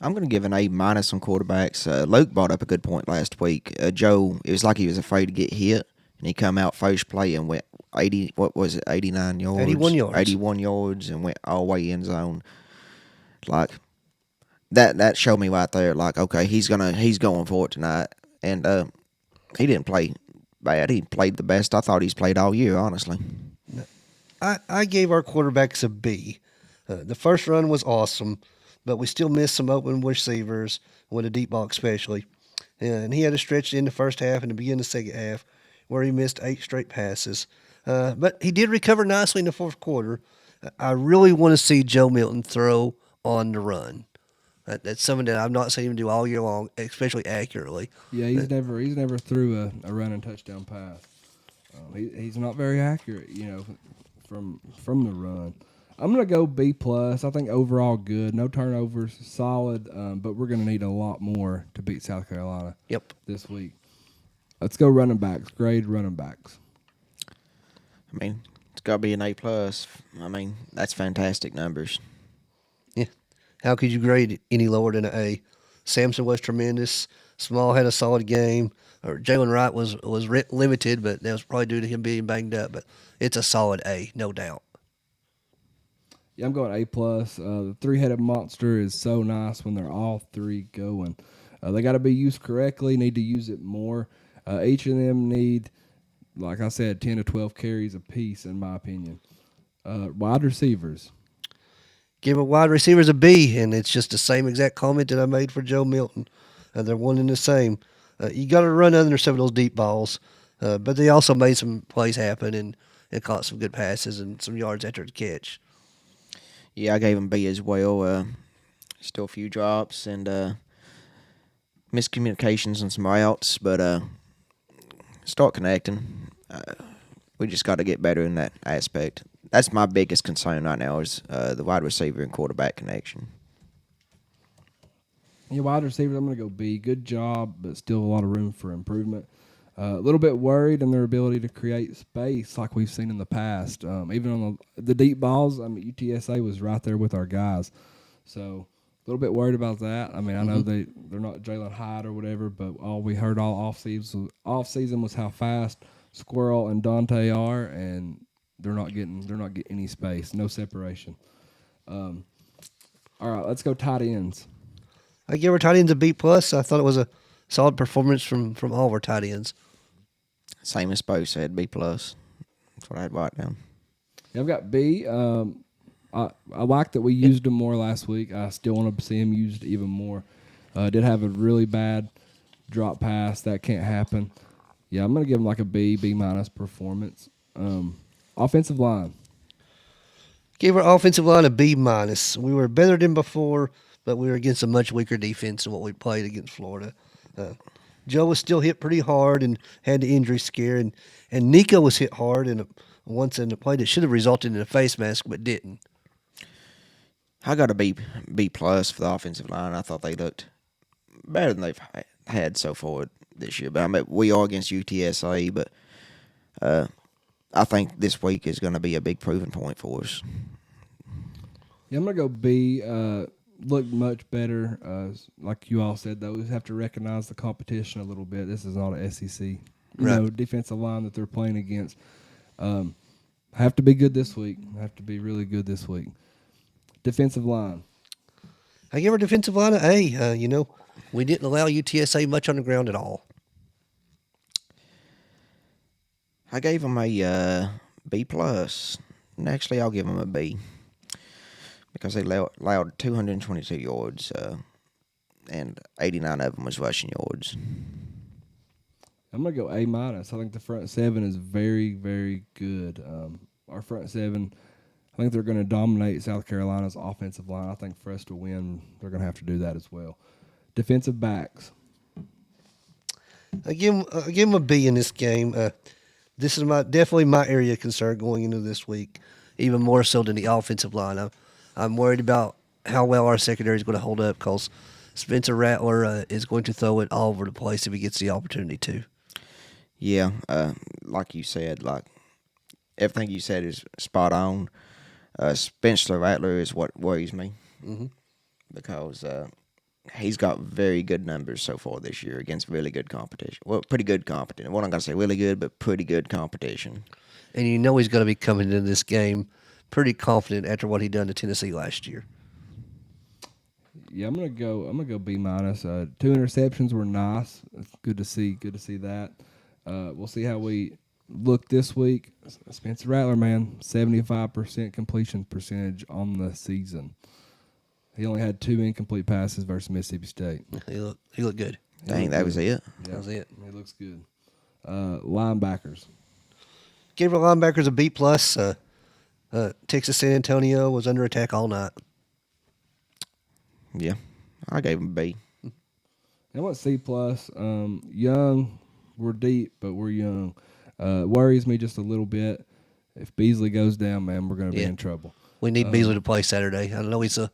I'm going to give an A- on quarterbacks. Luke brought up a good point last week. Joe, it was like he was afraid to get hit, and he come out first play and went 89 yards? 81 yards. 81 yards and went all the way end zone. Like, that showed me right there, like, okay, he's going for it tonight. And he didn't play bad. He played the best I thought he's played all year, honestly. I gave our quarterbacks a B. The first run was awesome, but we still missed some open receivers with a deep ball especially. And he had a stretch in the first half and the beginning of the second half where he missed 8 straight passes. But he did recover nicely in the fourth quarter. I really want to see Joe Milton throw on the run. That's something that I've not seen him do all year long, especially accurately. Yeah, he's never threw a running touchdown pass. He's not very accurate, from the run. I'm gonna go B plus. I think overall good, no turnovers, solid. But we're gonna need a lot more to beat South Carolina. Yep. This week. Let's go running backs. Grade running backs. I mean, it's got to be an A plus. I mean, that's fantastic numbers. Yeah. How could you grade it any lower than an A? Sampson was tremendous. Small had a solid game. Or Jalen Wright was limited, but that was probably due to him being banged up. But it's a solid A, no doubt. Yeah, I'm going A plus. The three-headed monster is so nice when they're all three going. They got to be used correctly. Need to use it more. Each of them need, like I said, 10 to 12 carries apiece, in my opinion. Wide receivers. Give a wide receivers a B, and it's just the same exact comment that I made for Joe Milton. They're one and the same. You got to run under some of those deep balls, but they also made some plays happen and caught some good passes and some yards after the catch. Yeah, I gave him B as well. Still a few drops and miscommunications on some routes, but start connecting. We just got to get better in that aspect. That's my biggest concern right now is the wide receiver and quarterback connection. Yeah, wide receivers, I'm going to go B. Good job, but still a lot of room for improvement. A little bit worried in their ability to create space like we've seen in the past. Even on the deep balls, UTSA was right there with our guys. So a little bit worried about that. I mean, I know they're not Jalen Hyde or whatever, but all we heard all offseason was how fast Squirrel and Dante are, and they're not getting any space, no separation. All right, let's go tight ends. I give our tight ends a B plus. I thought it was a solid performance from all of our tight ends. Same as Bo said, B plus. That's what I had write down. Yeah, I've got B. I like that we used him more last week. I still want to see him used even more. Did have a really bad drop pass. That can't happen. Yeah, I'm going to give him like a B minus performance. Offensive line. Gave our offensive line a B minus. We were better than before, but we were against a much weaker defense than what we played against Florida. Joe was still hit pretty hard and had the injury scare, and Nico was hit hard once in a play that should have resulted in a face mask but didn't. I got a B plus for the offensive line. I thought they looked better than they've had so far this year. But I mean, we are against UTSA, but I think this week is going to be a big proving point for us. Yeah, I'm going to go B. Looked much better. Like you all said, though, we have to recognize the competition a little bit. This is not an SEC defensive line that they're playing against. Have to be good this week. Have to be really good this week. Defensive line. I give our defensive line an A. We didn't allow UTSA much on the ground at all. I gave them a B plus. And actually, I'll give them a B because they allowed 222 yards, and 89 of them was rushing yards. I'm going to go A minus. I think the front seven is very, very good. Our front seven, I think they're going to dominate South Carolina's offensive line. I think for us to win, they're going to have to do that as well. Defensive backs. I give them a B in this game. This is definitely my area of concern going into this week, even more so than the offensive line. I'm worried about how well our secondary is going to hold up because Spencer Rattler is going to throw it all over the place if he gets the opportunity to. Yeah, like you said, like everything you said is spot on. Spencer Rattler is what worries me because he's got very good numbers so far this year against really good competition. Well, pretty good competition. Well, I'm going to say really good, but pretty good competition. And he's going to be coming into this game pretty confident after what he done to Tennessee last year. Yeah, I'm gonna go B minus. 2 interceptions were nice. It's good to see that. We'll see how we look this week. Spencer Rattler, man, 75% completion percentage on the season. He only had 2 incomplete passes versus Mississippi State. He looked good. Dang, that was it. That was it. He looks good. Linebackers. Gave our linebackers a B plus. Texas San Antonio was under attack all night. Yeah, I gave him a B. I went C plus. Young, we're deep, but we're young. Worries me just a little bit. If Beasley goes down, man, we're going to be in trouble. We need Beasley to play Saturday. I know he's a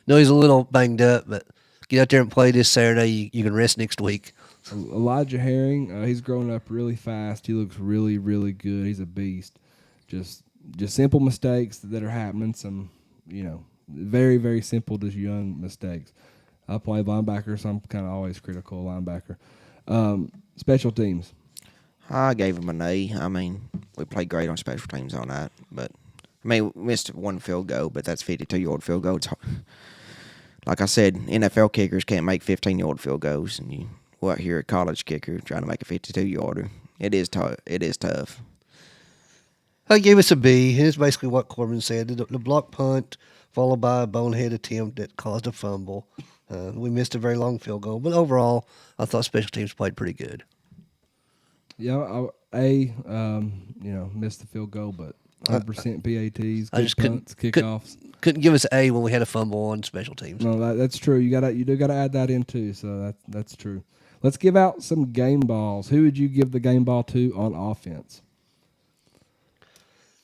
little banged up, but get out there and play this Saturday. You can rest next week. Elijah Herring, he's growing up really fast. He looks really, really good. He's a beast. Just simple mistakes that are happening. Some, very, very simple, just young mistakes. I play linebacker, so I'm kind of always critical of linebacker. Special teams. I gave him an A. I mean, we played great on special teams all night, but we missed one field goal, but that's 52-yard field goal. Like I said, NFL kickers can't make 15-yard field goals, and you out here a college kicker trying to make a 52-yarder. It is tough. It is tough. I gave us a B. It's basically what Corbin said. The block punt followed by a bonehead attempt that caused a fumble. We missed a very long field goal, but overall, I thought special teams played pretty good. Yeah, missed the field goal, but 100% PATs, I just punts, kickoffs. Couldn't give us A when we had a fumble on special teams. No, that's true. You do gotta add that in too. So that's true. Let's give out some game balls. Who would you give the game ball to on offense?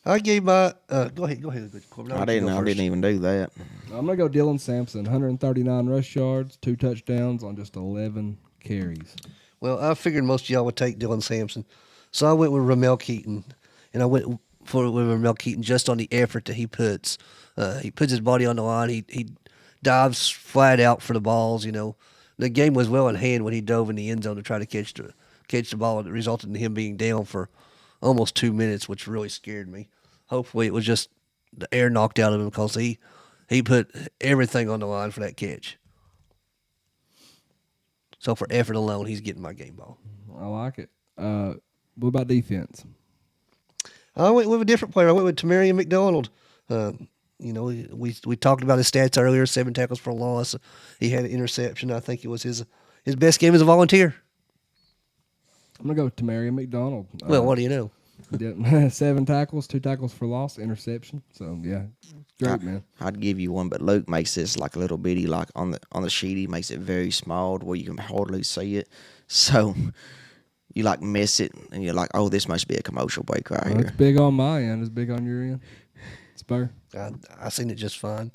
I gave my go ahead, Corbin. I didn't even do that. I'm gonna go Dylan Sampson, 139 rush yards, 2 touchdowns on just 11 carries. Well, I figured most of y'all would take Dylan Sampson, so I went with Ramel Keaton, and I went with Ramel Keaton just on the effort that he puts. He puts his body on the line. He dives flat out for the balls. The game was well in hand when he dove in the end zone to try to catch the ball. It resulted in him being down for almost 2 minutes, which really scared me. Hopefully, it was just the air knocked out of him because he put everything on the line for that catch. So for effort alone, he's getting my game ball. I like it. What about defense? I went with a different player. I went with Tamarian McDonald. We talked about his stats earlier, 7 tackles for a loss. He had an interception. I think it was his best game as a volunteer. I'm going to go with Tamarian McDonald. Well, what do you know? 7 tackles, 2 tackles for loss, interception. So, yeah, great, man. I'd give you one, but Luke makes this like a little bitty, like on the sheet. He makes it very small where you can hardly see it. So you like miss it, and you're like, oh, this must be a commercial break right here. It's big on my end. It's big on your end. Spur. I seen it just fine.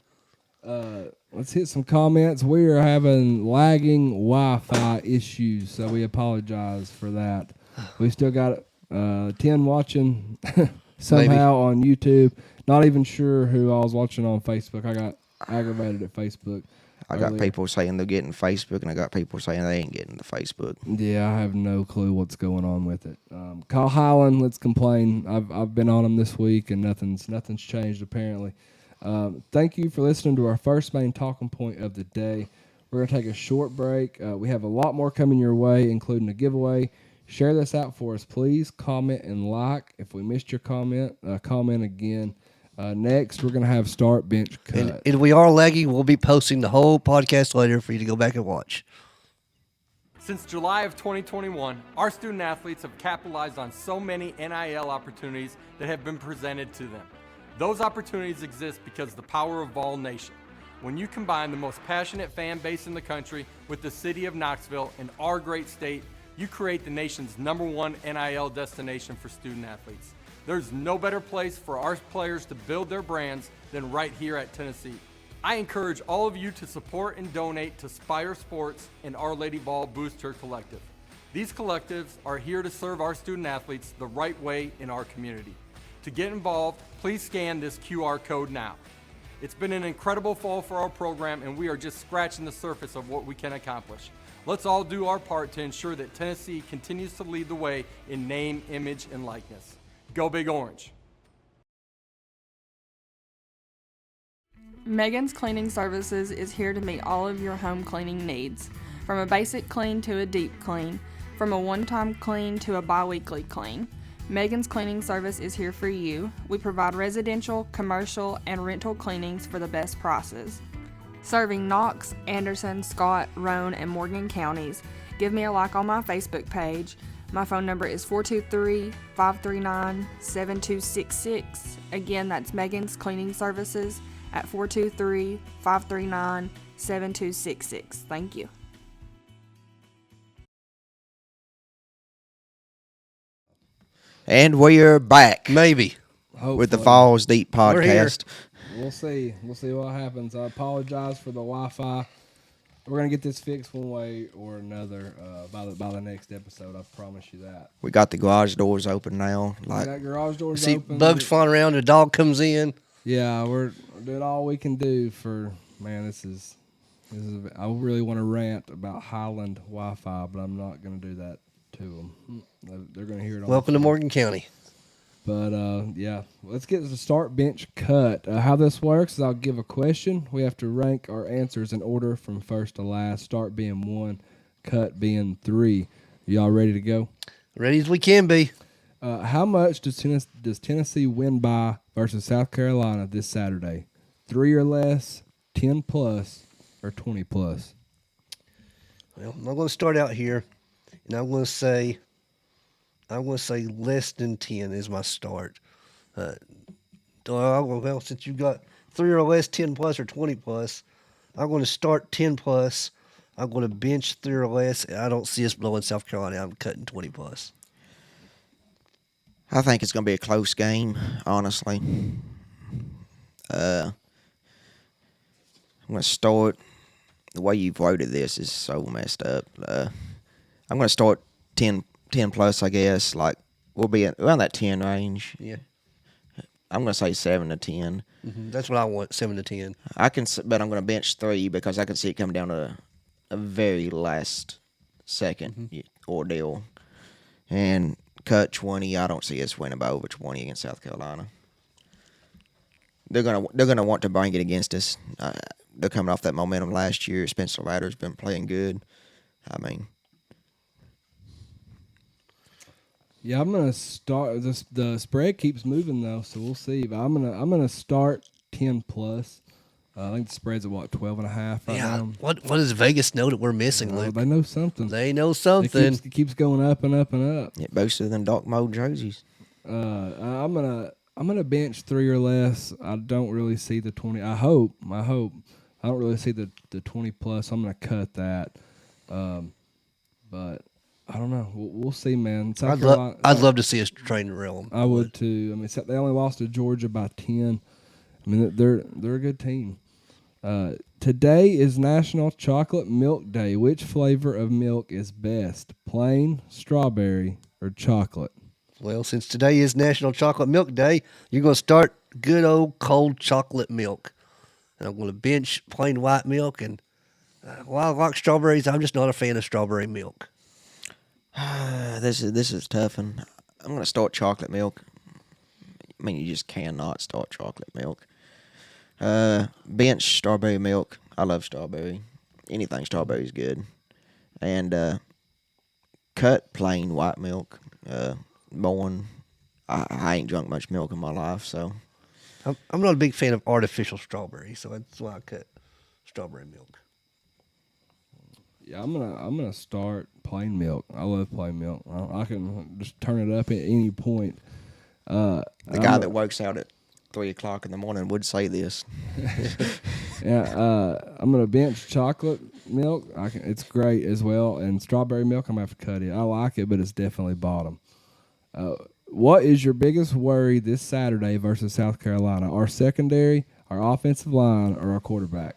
Let's hit some comments. We are having lagging Wi-Fi issues, so we apologize for that. We still got 10 watching somehow on YouTube. Not even sure who I was watching on Facebook. I got aggravated at Facebook. I got people saying they're getting Facebook, and I got people saying they ain't getting the Facebook. Yeah, I have no clue what's going on with it. Kyle Highland, let's complain. I've been on him this week, and nothing's changed apparently. Thank you for listening to our first main talking point of the day. We're going to take a short break. We have a lot more coming your way, including a giveaway. Share this out for us, please. Comment and like. If we missed your comment, comment again. Next, we're going to have Start Bench Cut. And if we are laggy, we'll be posting the whole podcast later for you to go back and watch. Since July of 2021, our student athletes have capitalized on so many NIL opportunities that have been presented to them. Those opportunities exist because of the power of Vols Nation. When you combine the most passionate fan base in the country with the city of Knoxville and our great state, you create the nation's #1 NIL destination for student athletes. There's no better place for our players to build their brands than right here at Tennessee. I encourage all of you to support and donate to Spire Sports and Our Lady Ball Booster Collective. These collectives are here to serve our student athletes the right way in our community. To get involved, please scan this QR code now. It's been an incredible fall for our program, and we are just scratching the surface of what we can accomplish. Let's all do our part to ensure that Tennessee continues to lead the way in name, image, and likeness. Go Big Orange. Megan's Cleaning Services is here to meet all of your home cleaning needs. From a basic clean to a deep clean, from a one-time clean to a bi-weekly clean. Megan's Cleaning Service is here for you. We provide residential, commercial, and rental cleanings for the best prices. Serving Knox, Anderson, Scott, Roane, and Morgan counties. Give me a like on my Facebook page. My phone number is 423-539-7266. Again, that's Megan's Cleaning Services at 423-539-7266. Thank you. And we're back Maybe. with the Hopefully. Vawls Deep We're here. podcast. We'll see. We'll see what happens. I apologize for the Wi-Fi. We're gonna get this fixed one way or another by the next episode. I promise you that. We got the garage doors open now. Like, that garage door's See open. bugs flying around, the dog comes in. Yeah, we're doing all we can do for. Man, this is. I really want to rant about Highland Wi-Fi, but I'm not gonna do that to them. They're gonna hear it. Welcome to Morgan County. But yeah, let's get to the start bench cut. How this works is I'll give a question. We have to rank our answers in order from first to last. Start being 1, cut being 3. Y'all ready to go? Ready as we can be. How much does Tennessee win by versus South Carolina this Saturday? 3 or less, 10 plus, or 20 plus? Well, I'm going to start out here, and I'm going to say less than 10 is my start. Well, since you got 3 or less, 10 plus, or 20 plus, I'm going to start 10 plus. I'm going to bench 3 or less. And I don't see us blowing South Carolina. I'm cutting 20 plus. I think it's going to be a close game, honestly. I'm going to start. The way you've worded this is so messed up. I'm going to start 10 plus, I guess. Like, we'll be around that 10 range. Yeah. I'm going to say 7 to 10. That's what I want, 7 to 10. But I'm going to bench 3 because I can see it coming down to a very last second ordeal. And cut 20. I don't see us winning by over 20 against South Carolina. They're gonna want to bring it against us. They're coming off that momentum last year. Spencer Rattler's been playing good. I mean, Yeah, I'm gonna start. The spread keeps moving though, so we'll see. But I'm gonna start 10 plus. I think the spread's at 12.5 right Yeah. now. What does Vegas know that we're missing, Luke? They know something. They know something. It keeps going up and up and up. it boosted them dark mode jerseys. I'm gonna bench 3 or less. I don't really see the 20. I hope. I don't really see the 20 plus. I'm gonna cut that. But I don't know. We'll see, man. I'd love to see us train the realm. I would too. I mean, they only lost to Georgia by 10. I mean, they're a good team. Today is National Chocolate Milk Day. Which flavor of milk is best? Plain, strawberry, or chocolate? Well, since today is National Chocolate Milk Day, you're going to start good old cold chocolate milk. And I'm going to bench plain white milk. And while I like strawberries, I'm just not a fan of strawberry milk. This is tough, and I'm going to start chocolate milk. I mean, you just cannot start chocolate milk. Bench strawberry milk. I love strawberry. Anything strawberry is good. And cut plain white milk. Born. I ain't drunk much milk in my life, so. I'm not a big fan of artificial strawberry, so that's why I cut strawberry milk. Yeah, I'm gonna start plain milk. I love plain milk. I can just turn it up at any point. The guy that works out at 3 o'clock in the morning would say this. Yeah, I'm gonna bench chocolate milk. It's great as well, and strawberry milk. I'm gonna have to cut it. I like it, but it's definitely bottom. What is your biggest worry this Saturday versus South Carolina? Our secondary, our offensive line, or our quarterback?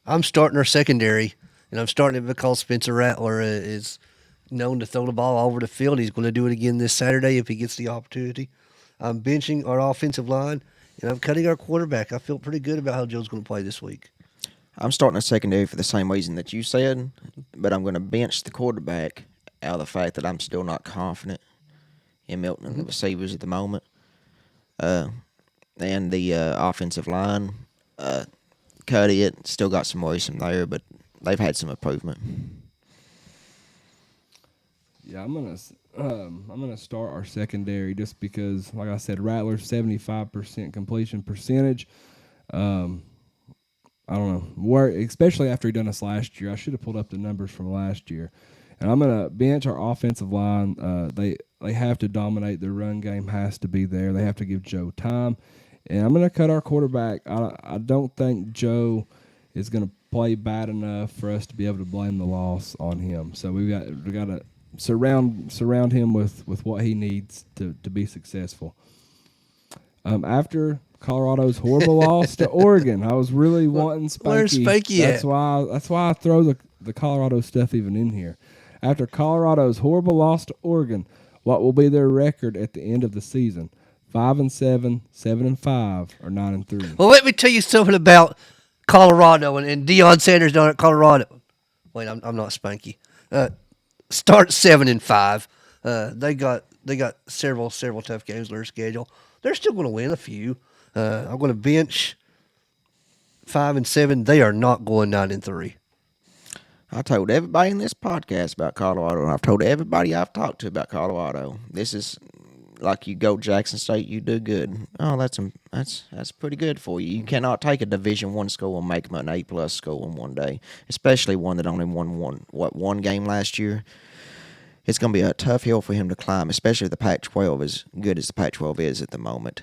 I'm starting our secondary, and I'm starting it because Spencer Rattler is known to throw the ball all over the field. He's going to do it again this Saturday if he gets the opportunity. I'm benching our offensive line, and I'm cutting our quarterback. I feel pretty good about how Joe's going to play this week. I'm starting a secondary for the same reason that you said, but I'm going to bench the quarterback out of the fact that I'm still not confident in Milton and the receivers at the moment. And the offensive line, cut it. Still got some worries from there, but they've had some improvement. Yeah, I'm gonna start our secondary just because, like I said, Rattler's 75% completion percentage. I don't know, especially after he done us last year. I should have pulled up the numbers from last year. And I'm gonna bench our offensive line. They have to dominate. Their run game has to be there. They have to give Joe time. And I'm gonna cut our quarterback. I don't think Joe is gonna play bad enough for us to be able to blame the loss on him. So we got to surround him with what he needs to be successful. After Colorado's horrible loss to Oregon, I was really wanting Spanky. Where's Spanky at? That's why I throw the Colorado stuff even in here. After Colorado's horrible loss to Oregon, what will be their record at the end of the season? 5-7, 7-5, or 9-3? Well, let me tell you something about Colorado and Deion Sanders down at Colorado. Wait, I'm not Spanky. Start 7-5. They got several tough games on their schedule. They're still going to win a few. I'm going to bench 5-7. They are not going 9-3. I told everybody in this podcast about Colorado, and I've told everybody I've talked to about Colorado. This is like you go Jackson State, you do good. Oh, that's pretty good for you. You cannot take a Division I school and make them an A+ school in one day, especially one that only won one game last year. It's going to be a tough hill for him to climb, especially if the Pac-12 as good as the Pac-12 is at the moment.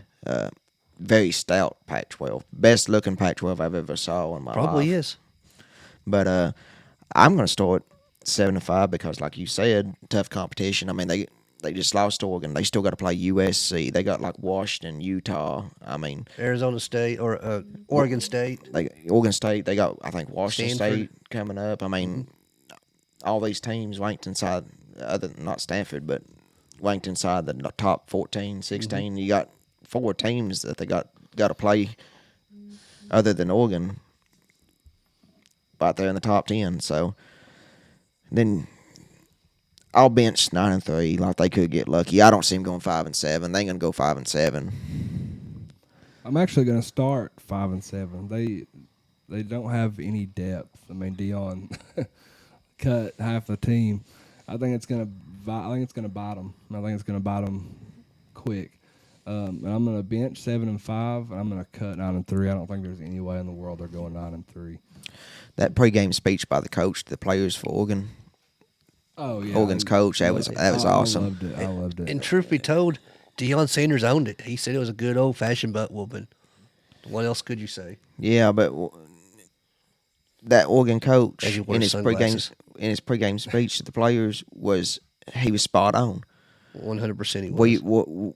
Very stout Pac-12, best looking Pac-12 I've ever saw in my life. Probably is. But I'm going to start 7-5 because, like you said, tough competition. I mean, they just lost to Oregon. They still got to play USC. They got like Washington, Utah. I mean, Arizona State or Oregon State. Oregon State. They got, I think, Washington Stanford. State coming up. I mean, all these teams ranked inside, not Stanford, but ranked inside the top 14, 16. You got 4 teams that they got to play other than Oregon right there in the top 10. So then I'll bench 9-3. Like they could get lucky. I don't see them going 5-7. They ain't gonna go 5-7. I'm actually gonna start 5-7. They don't have any depth. I mean, Deion cut half the team. I think it's gonna bite them. I think it's gonna bite them quick. And I'm gonna bench 7-5, and I'm gonna cut 9-3. I don't think there's any way in the world they're going 9-3. That pregame speech by the coach to the players for Oregon. Oh yeah, Oregon's coach. That was awesome. I loved it. And truth be told, Deion Sanders owned it. He said it was a good old-fashioned butt whooping. What else could you say? Yeah, but that Oregon coach As he in wears his pregame speech to the players he was spot on. 100% he was.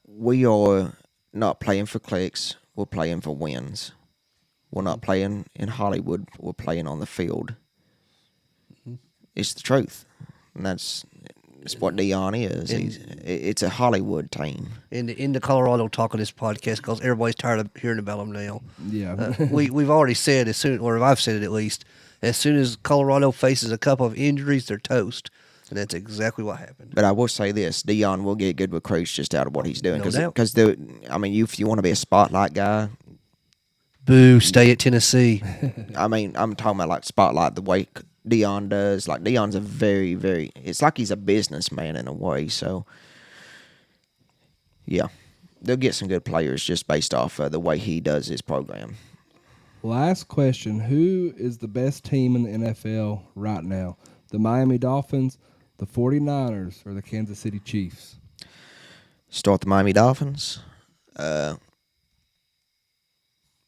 We are not playing for clicks. We're playing for wins. We're not playing in Hollywood. We're playing on the field. It's the truth, and that's what Deion is. It's a Hollywood team. In the Colorado talk on this podcast, because everybody's tired of hearing about them now. Yeah, we've already said I've said it at least. As soon as Colorado faces a couple of injuries, they're toast, and that's exactly what happened. But I will say this: Deion will get good recruits just out of what he's doing. No doubt. Because if you want to be a spotlight guy, Boo! Stay at Tennessee. I mean, I'm talking about like spotlight the way Deion does. Like Deion's a very, very. It's like he's a businessman in a way. So, yeah, they'll get some good players just based off the way he does his program. Last question: who is the best team in the NFL right now? The Miami Dolphins, the 49ers, or the Kansas City Chiefs? Start the Miami Dolphins.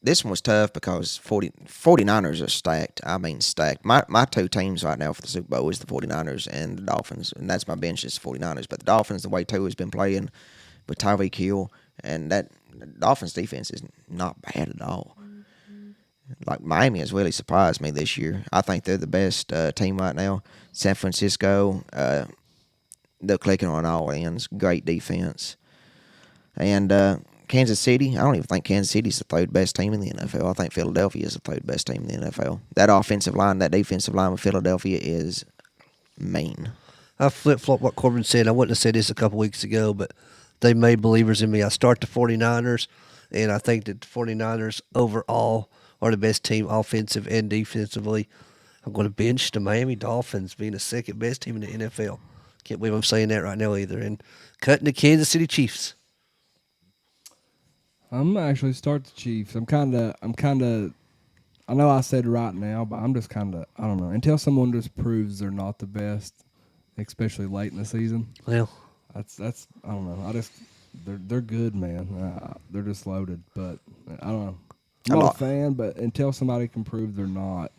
This one was tough because 49ers are stacked. I mean, stacked. My 2 teams right now for the Super Bowl is the 49ers and the Dolphins, and that's my bench is the 49ers. But the Dolphins, the way Tua has been playing with Tyreek Hill, and that Dolphins defense is not bad at all. Like, Miami has really surprised me this year. I think they're the best team right now. San Francisco, they're clicking on all ends. Great defense. And Kansas City, I don't even think Kansas City's the 3rd best team in the NFL. I think Philadelphia is the 3rd best team in the NFL. That offensive line, that defensive line with Philadelphia is mean. I flip-flopped what Corbin said. I wouldn't have said this a couple weeks ago, but they made believers in me. I start the 49ers, and I think that the 49ers overall are the best team offensive and defensively. I'm going to bench the Miami Dolphins being the 2nd best team in the NFL. Can't believe I'm saying that right now either. And cutting the Kansas City Chiefs. I'm actually start the Chiefs. I'm kind of. I know I said right now, but I'm just kind of. I don't know. Until someone just proves they're not the best, especially late in the season. Well, That's I don't know. They're good, man. They're just loaded, but I don't know. I'm not a fan, but until somebody can prove they're not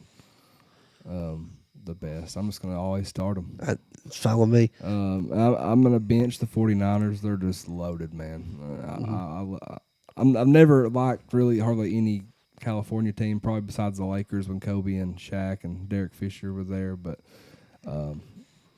the best, I'm just gonna always start them. it's fine with me. I'm gonna bench the 49ers. They're just loaded, man. I've never liked really hardly any California team, probably besides the Lakers when Kobe and Shaq and Derek Fisher were there. But I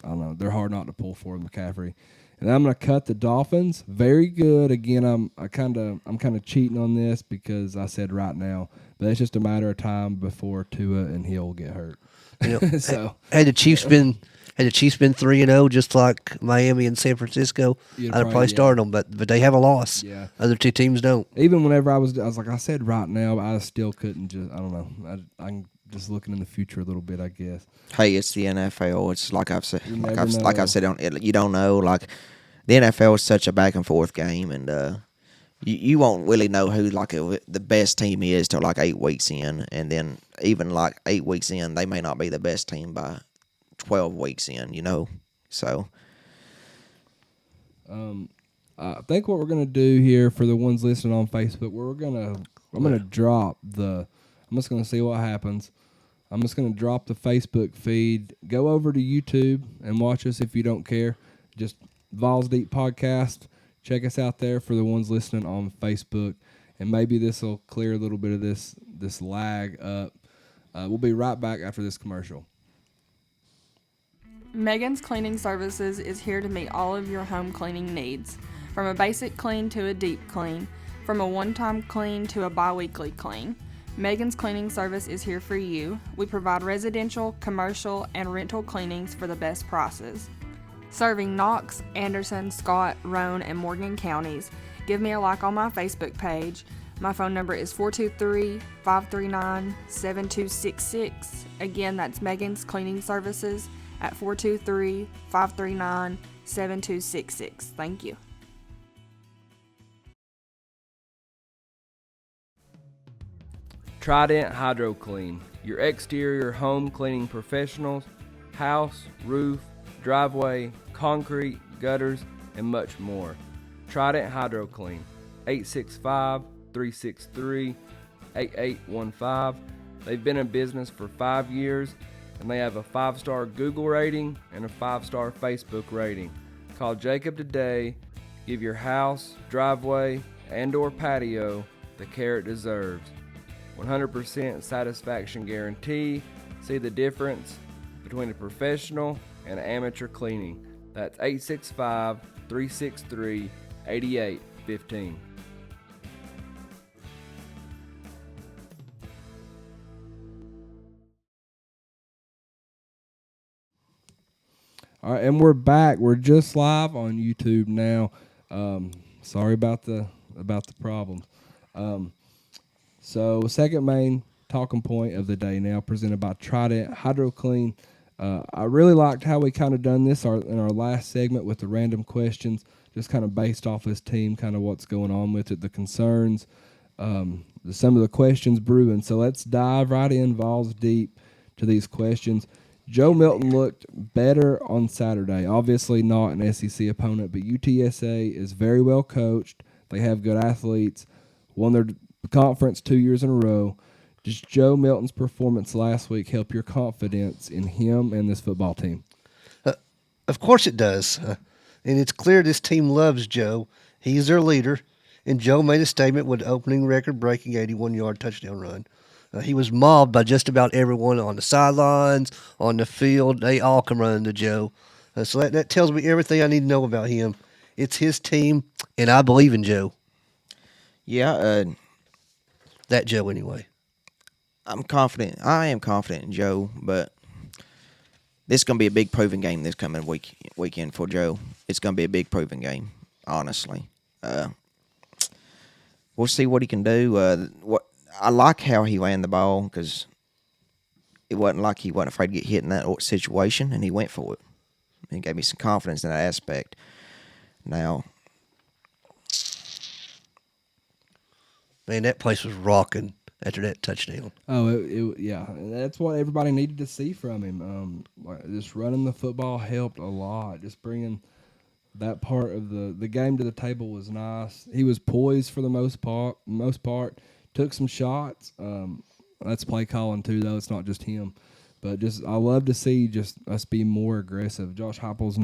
don't know. They're hard not to pull for McCaffrey. And I'm gonna cut the Dolphins. Very good. Again, I'm kind of cheating on this because I said right now, but it's just a matter of time before Tua and Hill get hurt. You know, So had the Chiefs been 3-0, just like Miami and San Francisco, You'd I'd probably start them. But they have a loss. Yeah. Other two teams don't. even whenever I was like I said right now, I still couldn't just I don't know. I'm just looking in the future a little bit, I guess. Hey, it's the NFL. It's like I've said, You like never I've know. said, you don't know. Like the NFL is such a back and forth game, and you won't really know who the best team is till like 8 weeks in, and then even like 8 weeks in, they may not be the best team by 12 weeks in. You know, so. I think what we're gonna do here for the ones listening on Facebook, I'm gonna drop the. I'm just gonna see what happens. I'm just gonna drop the Facebook feed. Go over to YouTube and watch us if you don't care. Just Vols Deep Podcast. Check us out there for the ones listening on Facebook, and maybe this will clear a little bit of this lag up. We'll be right back after this commercial. Megan's Cleaning Services is here to meet all of your home cleaning needs. From a basic clean to a deep clean, from a one-time clean to a bi-weekly clean, Megan's Cleaning Service is here for you. We provide residential, commercial, and rental cleanings for the best prices. Serving Knox, Anderson, Scott, Roane, and Morgan counties. Give me a like on my Facebook page. My phone number is 423-539-7266. Again, that's Megan's Cleaning Services at 423-539-7266. Thank you. Trident Hydro Clean, your exterior home cleaning professionals, house, roof, driveway, concrete, gutters, and much more. Trident Hydro Clean, 865-363-8815. They've been in business for 5 years, and they have a 5-star Google rating and a 5-star Facebook rating. Call Jacob today. Give your house, driveway, and or patio the care it deserves. 100% satisfaction guarantee. See the difference between a professional and amateur cleaning. That's 865-363-8815. All right, and we're back. We're just live on YouTube now. Sorry about the problem. So, second main talking point of the day now, presented by Trident Hydro Clean. I really liked how we kind of done this in our last segment with the random questions, just kind of based off this team, kind of what's going on with it, the concerns, some of the questions brewing. So let's dive right in, Vols deep, to these questions. Joe Milton looked better on Saturday. Obviously not an SEC opponent, but UTSA is very well coached. They have good athletes, won their conference 2 years in a row. Does Joe Milton's performance last week help your confidence in him and this football team? Of course it does. And it's clear this team loves Joe. He's their leader. And Joe made a statement with the opening record-breaking 81-yard touchdown run. He was mobbed by just about everyone on the sidelines, on the field. They all come running to Joe. So that tells me everything I need to know about him. It's his team, and I believe in Joe. Yeah, That Joe, anyway. I'm confident. I am confident in Joe, but this is going to be a big proving game this coming weekend for Joe. It's going to be a big proving game, honestly. We'll see what he can do. I like how he ran the ball because it wasn't like he wasn't afraid to get hit in that situation, and he went for it. He gave me some confidence in that aspect. Now, Man, that place was rocking. after that touchdown. Oh, yeah, and that's what everybody needed to see from him. Like, just running the football helped a lot. Just bringing that part of the game to the table was nice. He was poised for the most part. Took some shots. That's play calling too, though. It's not just him, but just I love to see just us be more aggressive. Josh Heupel's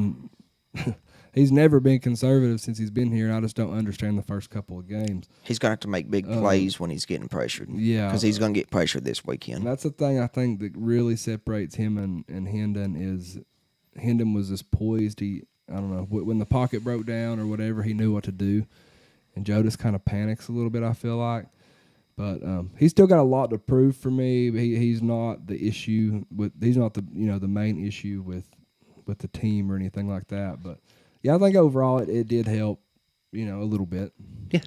he's never been conservative since he's been here, and I just don't understand the first couple of games. He's going to have to make big plays when he's getting pressured. Yeah. Because he's going to get pressured this And weekend. that's the thing I think that really separates him and Hendon is Hendon was just poised. I don't know, when the pocket broke down or whatever, he knew what to do. And Joe just kind of panics a little bit, I feel like. But he's still got a lot to prove for me. He's not the issue he's not the the main issue with the team or anything like that. But yeah, I think overall it did help, a little bit. Yeah.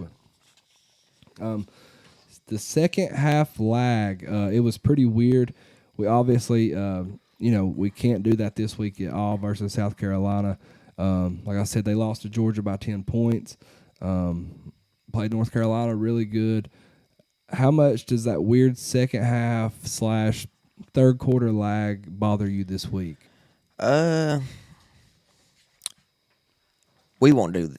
The second half lag, it was pretty weird. We obviously, we can't do that this week at all versus South Carolina. Like I said, they lost to Georgia by 10 points. Played North Carolina really good. How much does that weird second half / third quarter lag bother you this week? We won't do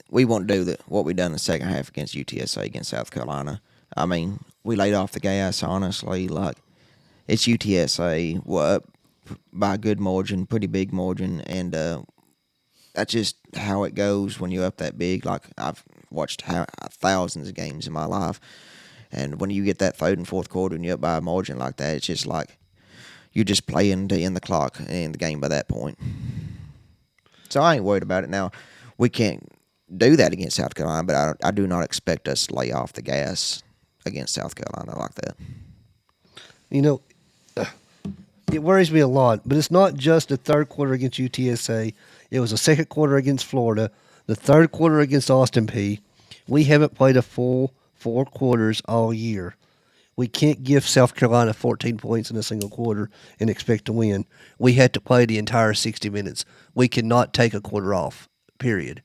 what we done in the second half against UTSA against South Carolina. I mean, we laid off the gas, honestly. Like, it's UTSA. We're up by a good margin, pretty big margin, and that's just how it goes when you're up that big. Like, I've watched thousands of games in my life, and when you get that third and fourth quarter and you're up by a margin like that, it's just like you're just playing to end the clock and the game by that point. So I ain't worried about it now. We can't do that against South Carolina, but I do not expect us to lay off the gas against South Carolina like that. It worries me a lot, but it's not just the third quarter against UTSA. It was the second quarter against Florida, the third quarter against Austin Peay. We haven't played a full 4 quarters all year. We can't give South Carolina 14 points in a single quarter and expect to win. We had to play the entire 60 minutes. We cannot take a quarter off, period.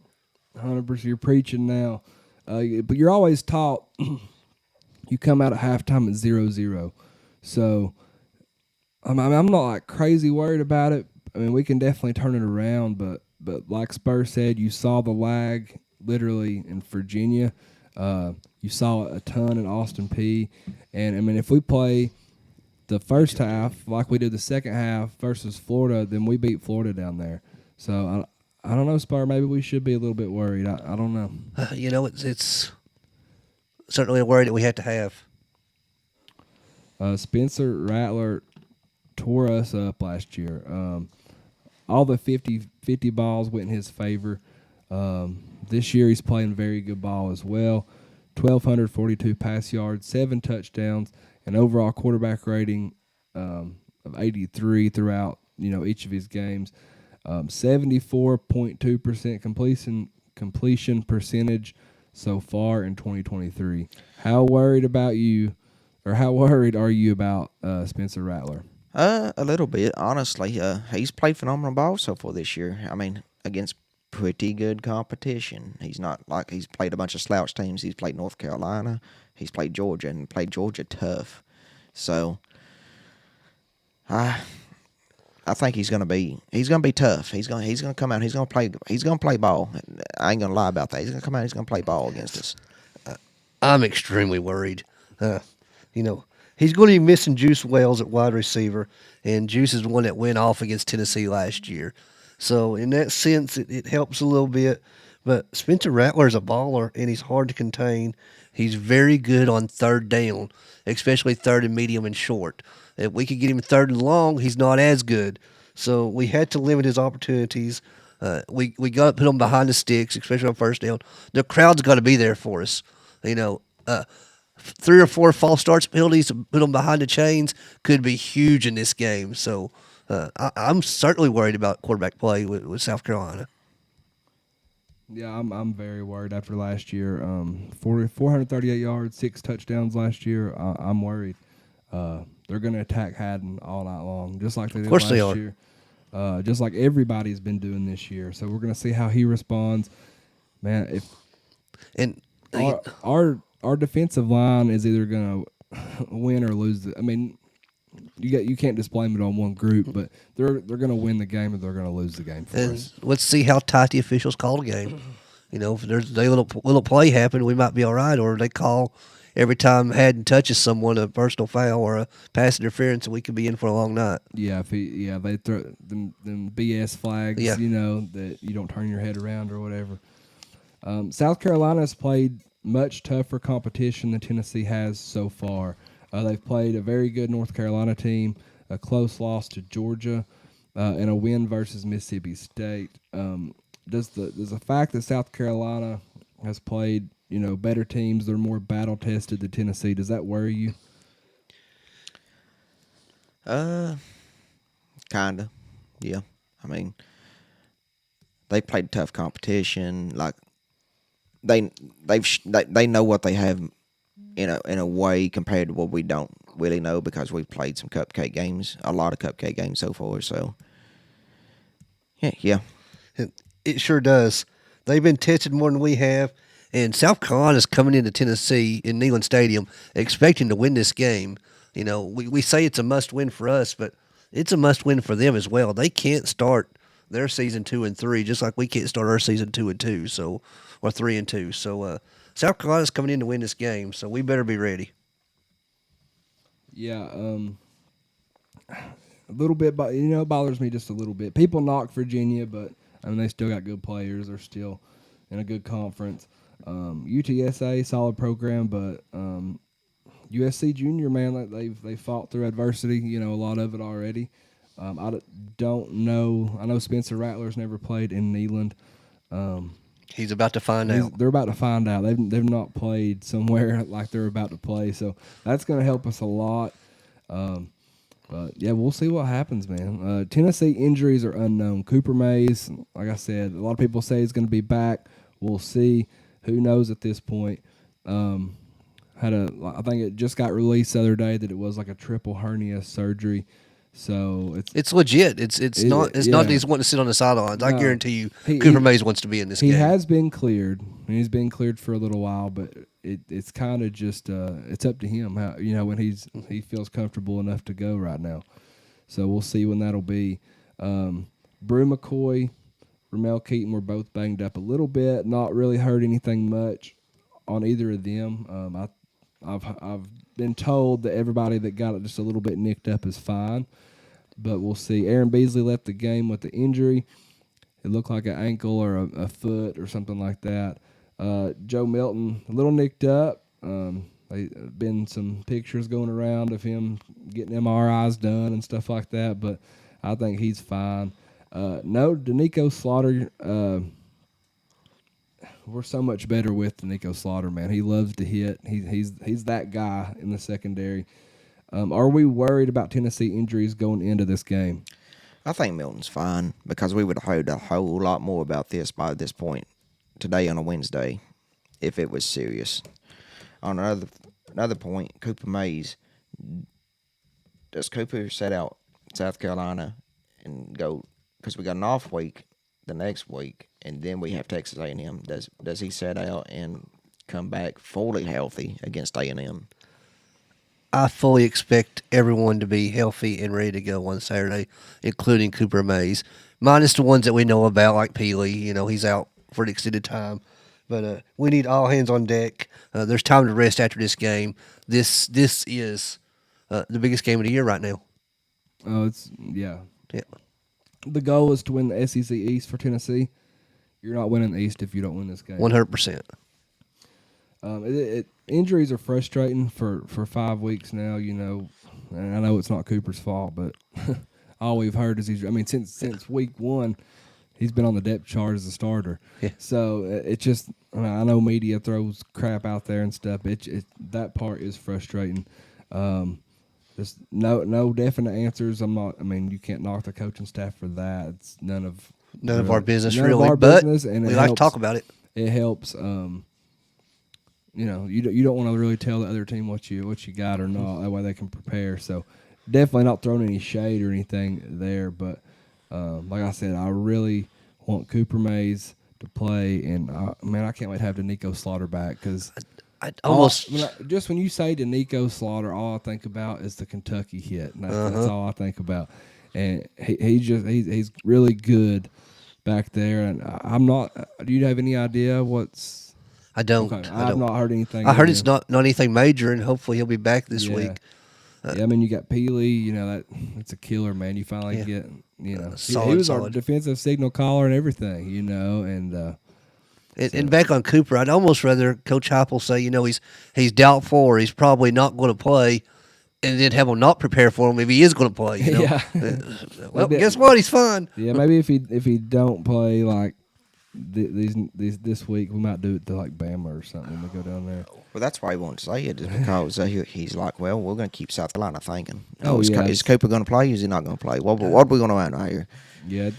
100%. You're preaching now. But you're always taught you come out at halftime at 0-0. So I'm not like crazy worried about it. I mean, we can definitely turn it around, but like Spurs said, you saw the lag literally in Virginia. You saw it a ton in Austin Peay. And, I mean, if we play the first half like we did the second half versus Florida, then we beat Florida down there. So, I don't know, Spur. Maybe we should be a little bit worried. I don't know. It's certainly a worry that we have to have. Spencer Rattler tore us up last year. All the 50 balls went in his favor. This year he's playing very good ball as well. 1,242 pass yards, 7 touchdowns, an overall quarterback rating of 83 throughout each of his games. 74.2% completion percentage so far in 2023. How worried are you about Spencer Rattler? A little bit, honestly. He's played phenomenal ball so far this year. I mean, against pretty good competition. He's not like he's played a bunch of slouch teams. He's played North Carolina. He's played Georgia and played Georgia tough. So, I think he's gonna be tough. He's gonna come out. He's gonna play ball. I ain't gonna lie about that. He's gonna come out. He's gonna play ball against us. I'm extremely worried. He's going to be missing Juice Wells at wide receiver, and Juice is the one that went off against Tennessee last year. So in that sense, it helps a little bit. But Spencer Rattler is a baller, and he's hard to contain. He's very good on third down, especially third and medium and short. If we could get him third and long, he's not as good. So we had to limit his opportunities. We got to put him behind the sticks, especially on first down. The crowd's got to be there for us. 3 or 4 false starts penalties to put them behind the chains could be huge in this game. So I'm certainly worried about quarterback play with South Carolina. Yeah, I'm very worried after last year. 438 yards, 6 touchdowns last year. I'm worried. They're going to attack Haddon all night long, just like they did last year. Just like everybody's been doing this year. So we're going to see how he responds. Man, our defensive line is either going to win or lose. I mean, you can't just blame it on one group, but they're going to win the game or they're going to lose the game for And us. let's see how tight the officials call the game. If there's a little play happen, we might be all right. Or they call every time Haddon touches someone a personal foul or a pass interference, and we could be in for a long night. Yeah, they throw them BS flags, Yeah. that you don't turn your head around or whatever. South Carolina has played much tougher competition than Tennessee has so far. They've played a very good North Carolina team, a close loss to Georgia, and a win versus Mississippi State. Does the fact that South Carolina has played better teams, they're more battle tested than Tennessee, does that worry you? Kinda, yeah. I mean, they played tough competition. Like they know what they have in a way compared to what we don't really know because we've played some cupcake games, a lot of cupcake games so far. So yeah. It sure does. They've been tested more than we have. And South Carolina's coming into Tennessee in Neyland Stadium expecting to win this game. We say it's a must-win for us, but it's a must-win for them as well. They can't start their season 2-3 just like we can't start our season 2-2, or 3-2. So South Carolina's coming in to win this game, so we better be ready. Yeah, a little bit, but it bothers me just a little bit. People knock Virginia, but they still got good players. They're still in a good conference. UTSA, solid program, but USC Junior, man, like they fought through adversity. A lot of it already. I don't know. I know Spencer Rattler's never played in Neyland. He's about to find out. They're about to find out. They've not played somewhere like they're about to play, so that's going to help us a lot. But yeah, we'll see what happens, man. Tennessee injuries are unknown. Cooper Mays, like I said, a lot of people say he's going to be back. We'll see. Who knows at this point? I think it just got released the other day that it was like a triple hernia surgery. So it's legit. It's not that he's wanting to sit on the sidelines. I guarantee you, Cooper Mays wants to be in this game. He has been cleared. He's been cleared for a little while, but it's kind of just it's up to him how when he feels comfortable enough to go right now. So we'll see when that'll be. Brew McCoy, Ramel Keaton were both banged up a little bit. Not really heard anything much on either of them. I've been told that everybody that got it just a little bit nicked up is fine, but we'll see. Aaron Beasley left the game with the injury. It looked like an ankle or a foot or something like that. Joe Milton, a little nicked up. There's been some pictures going around of him getting MRIs done and stuff like that, but I think he's fine. No, Danico Slaughter, we're so much better with Danico Slaughter, man. He loves to hit. He's that guy in the secondary. Are we worried about Tennessee injuries going into this game? I think Milton's fine because we would have heard a whole lot more about this by this point today on a Wednesday if it was serious. On another point, Cooper Mays. Does Cooper set out South Carolina and go because we got an off week the next week, and then we have Texas A&M. Does he set out and come back fully healthy against A&M? I fully expect everyone to be healthy and ready to go on Saturday, including Cooper Mays, minus the ones that we know about, like Peely. He's out for an extended time. But we need all hands on deck. There's time to rest after this game. This is the biggest game of the year right now. Oh, yeah. The goal is to win the SEC East for Tennessee. You're not winning the East if you don't win this game. 100%. Injuries are frustrating for 5 weeks now, and I know it's not Cooper's fault, but all we've heard is since week 1, he's been on the depth chart as a starter. Yeah. So it just, I know media throws crap out there and stuff. That part is frustrating. There's no definite answers. You can't knock the coaching staff for that. It's none of our business, none really. Of our but business, and we like to talk about it. It helps. You don't want to really tell the other team what you got or not. That way they can prepare. So definitely not throwing any shade or anything there. But like I said, I really want Cooper Mays to play, and I can't wait to have Danico Slaughter back because I almost Just when you say Danico Slaughter, all I think about is the Kentucky hit. And that's all I think about. And he's really good back there. And I'm not. Do you have any idea what's? I don't. Okay, I I've don't. not heard anything. I heard it's not anything major, and hopefully he'll be back this week. Yeah, I mean, you got Peely. You know that's a killer, man. You finally get. You know, he was our defensive signal caller and everything. You know, and back on Cooper, I'd almost rather Coach Heupel say, he's doubtful or he's probably not going to play, and then have him not prepare for him if he is going to play. Yeah. Well, guess what? He's fine. Yeah, maybe if he don't play like this week, we might do it to like Bama or something when we go down there. Well, that's why he won't say it, is because he's like, well, we're going to keep South Carolina thinking. Yeah. Is Cooper going to play? Is he not going to play? What are we going to run right here? Yeah,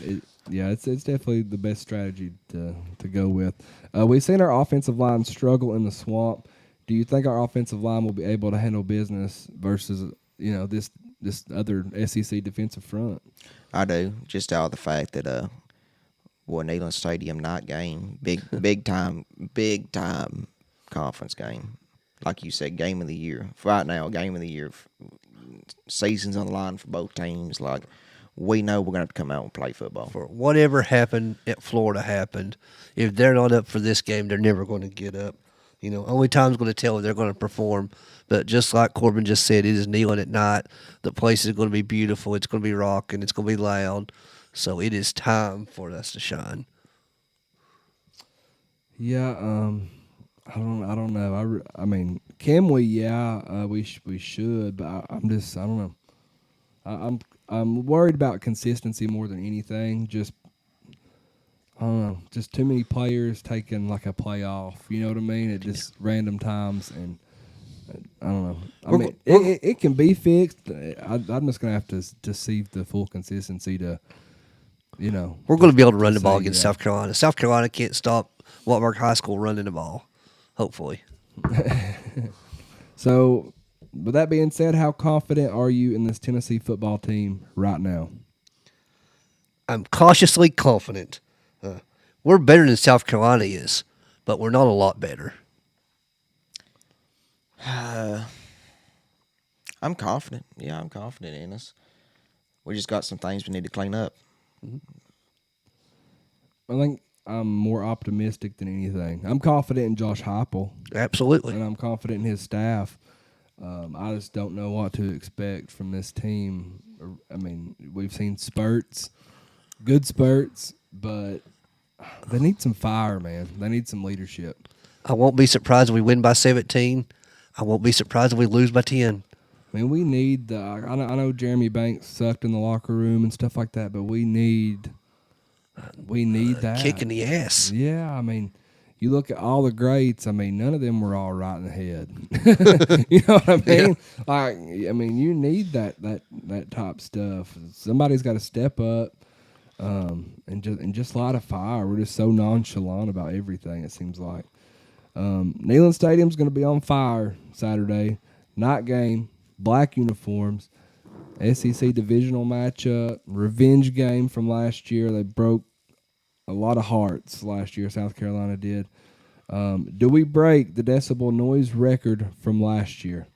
it's definitely the best strategy to go with. We've seen our offensive line struggle in the swamp. Do you think our offensive line will be able to handle business versus this other SEC defensive front? I do, just out of the fact that Neyland Stadium night game, big time conference game, like you said, game of the year. Right now, game of the year, season's on the line for both teams. Like, we know we're going to have to come out and play football. For whatever happened at Florida happened. If they're not up for this game, they're never going to get up. Only time's going to tell if they're going to perform. But just like Corbin just said, it is Neyland at night. The place is going to be beautiful. It's going to be rocking. It's going to be loud. So it is time for us to shine. Yeah, I don't know. I mean, can we? Yeah, we should. But I don't know. I'm worried about consistency more than anything. Just I don't know. Just too many players taking like a playoff. You know what I mean? At just random times, and I don't know. I mean, it can be fixed. I'm just gonna have to see the full consistency to. We're going to be able to run the ball against South Carolina. South Carolina can't stop Walmart High School running the ball, hopefully. So, with that being said, how confident are you in this Tennessee football team right now? I'm cautiously confident. We're better than South Carolina is, but we're not a lot better. I'm confident. Yeah, I'm confident in us. We just got some things we need to clean up. I think I'm more optimistic than anything. I'm confident in Josh Heupel. Absolutely. And I'm confident in his staff. I just don't know what to expect from this team. I mean, we've seen spurts, good spurts, but they need some fire, man. They need some leadership. I won't be surprised if we win by 17. I won't be surprised if we lose by 10. I mean, we need I know Jeremy Banks sucked in the locker room and stuff like that, but we need that kick in the ass. Yeah, I mean, you look at all the greats. I mean, none of them were all right in the head. You know what I mean? Yeah. Like, I mean, you need that top stuff. Somebody's got to step up and just light a fire. We're just so nonchalant about everything. It seems like Neyland Stadium's going to be on fire Saturday night game. Black uniforms, SEC divisional matchup, revenge game from last year. They broke a lot of hearts last year, South Carolina did. Do we break the decibel noise record from last year?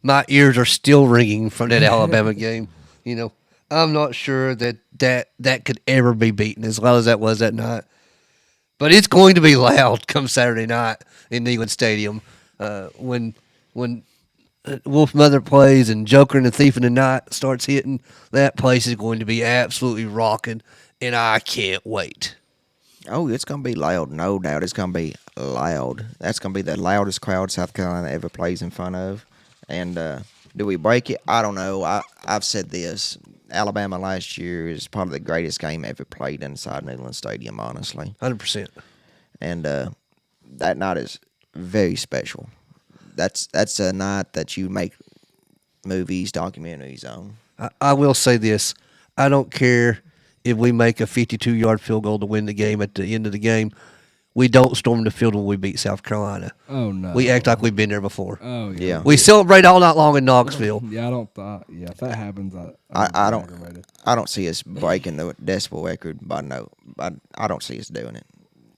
My ears are still ringing from that Alabama game. I'm not sure that could ever be beaten as loud as that was that night. But it's going to be loud come Saturday night in Neyland Stadium when Wolf Mother plays and Joker and the Thief in the Night starts hitting. That place is going to be absolutely rocking, and I can't wait. Oh, it's going to be loud, no doubt. It's going to be loud. That's going to be the loudest crowd South Carolina ever plays in front of. And do we break it? I don't know. I've said this. Alabama last year is probably the greatest game ever played inside Neyland Stadium, honestly. 100%. And that night is very special. That's a night that you make movies, documentaries on. I will say this. I don't care if we make a 52-yard field goal to win the game at the end of the game. We don't storm the field when we beat South Carolina. Oh, no. We act like we've been there before. Oh, yeah. We celebrate all night long in Knoxville. Yeah, if that happens, I don't see us breaking the decibel record, but I don't see us doing it.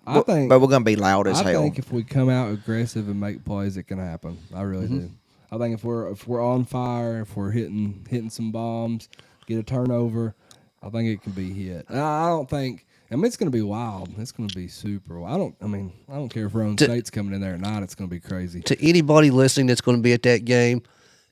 I think, but we're gonna be loud as I hell. think if we come out aggressive and make plays, it can happen. I really do. I think if we're on fire, if we're hitting some bombs, get a turnover, I think it can be hit. And I don't think. I mean, it's going to be wild. It's going to be super wild. I don't care if our own state's coming in there or not. It's going to be crazy. To anybody listening that's going to be at that game,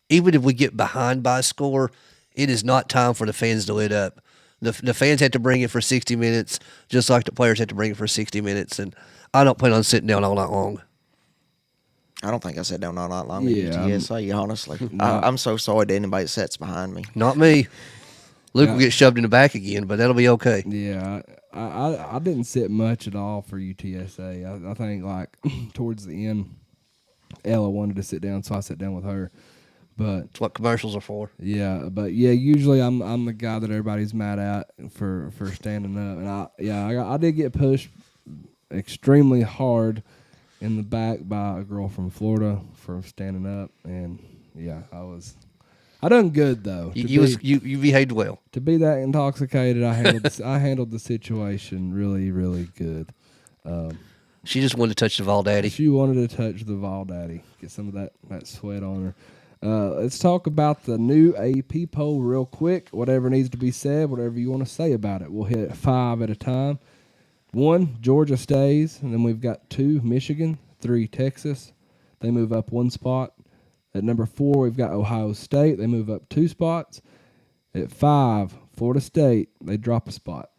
even if we get behind by a score, it is not time for the fans to lit up. The fans have to bring it for 60 minutes, just like the players have to bring it for 60 minutes. And I don't plan on sitting down all night long. I don't think I sat down all night long at Yeah, UTSA, honestly. I'm so sorry to anybody that sits behind me. Not me. Luke will get shoved in the back again, but that'll be okay. Yeah, I didn't sit much at all for UTSA. I think like towards the end, Ella wanted to sit down, so I sat down with her. But That's what commercials are for. yeah, usually I'm the guy that everybody's mad at for standing up, and I did get pushed extremely hard in the back by a girl from Florida for standing up, and yeah, I done good though. You behaved well. To be that intoxicated, I handled the situation really, really good. She just wanted to touch the Vol Daddy. She wanted to touch the Vol Daddy, get some of that sweat on her. Let's talk about the new AP poll real quick. Whatever needs to be said, whatever you want to say about it. We'll hit 5 at a time. 1, Georgia stays, and then we've got 2, Michigan, 3, Texas. They move up 1 spot. At number 4, we've got Ohio State. They move up 2 spots. At 5, Florida State. They drop a spot.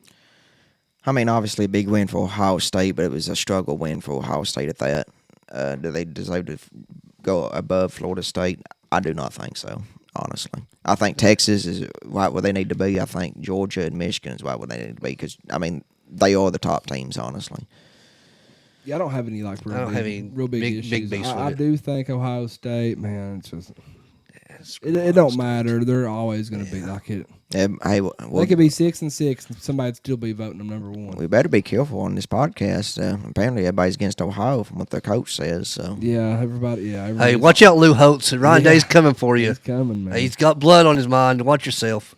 I mean, obviously a big win for Ohio State, but it was a struggle win for Ohio State at that. Do they deserve to go above Florida State? I do not think so, honestly. I think Texas is right where they need to be. I think Georgia and Michigan is right where they need to be because, I mean, they are the top teams, honestly. Yeah, I don't have any real big issues. Big beefs with I it. do think Ohio State, man, it's just it don't matter. They're always going to be like it. Hey, They could be 6-6, and somebody'd still be voting them number 1. we better be careful on this podcast. Apparently, everybody's against Ohio from what their coach says. So Yeah, everybody. Hey, watch out, Lou Holtz. Ryan Day's coming for you. He's coming, man. Hey, he's got blood on his mind. Watch yourself.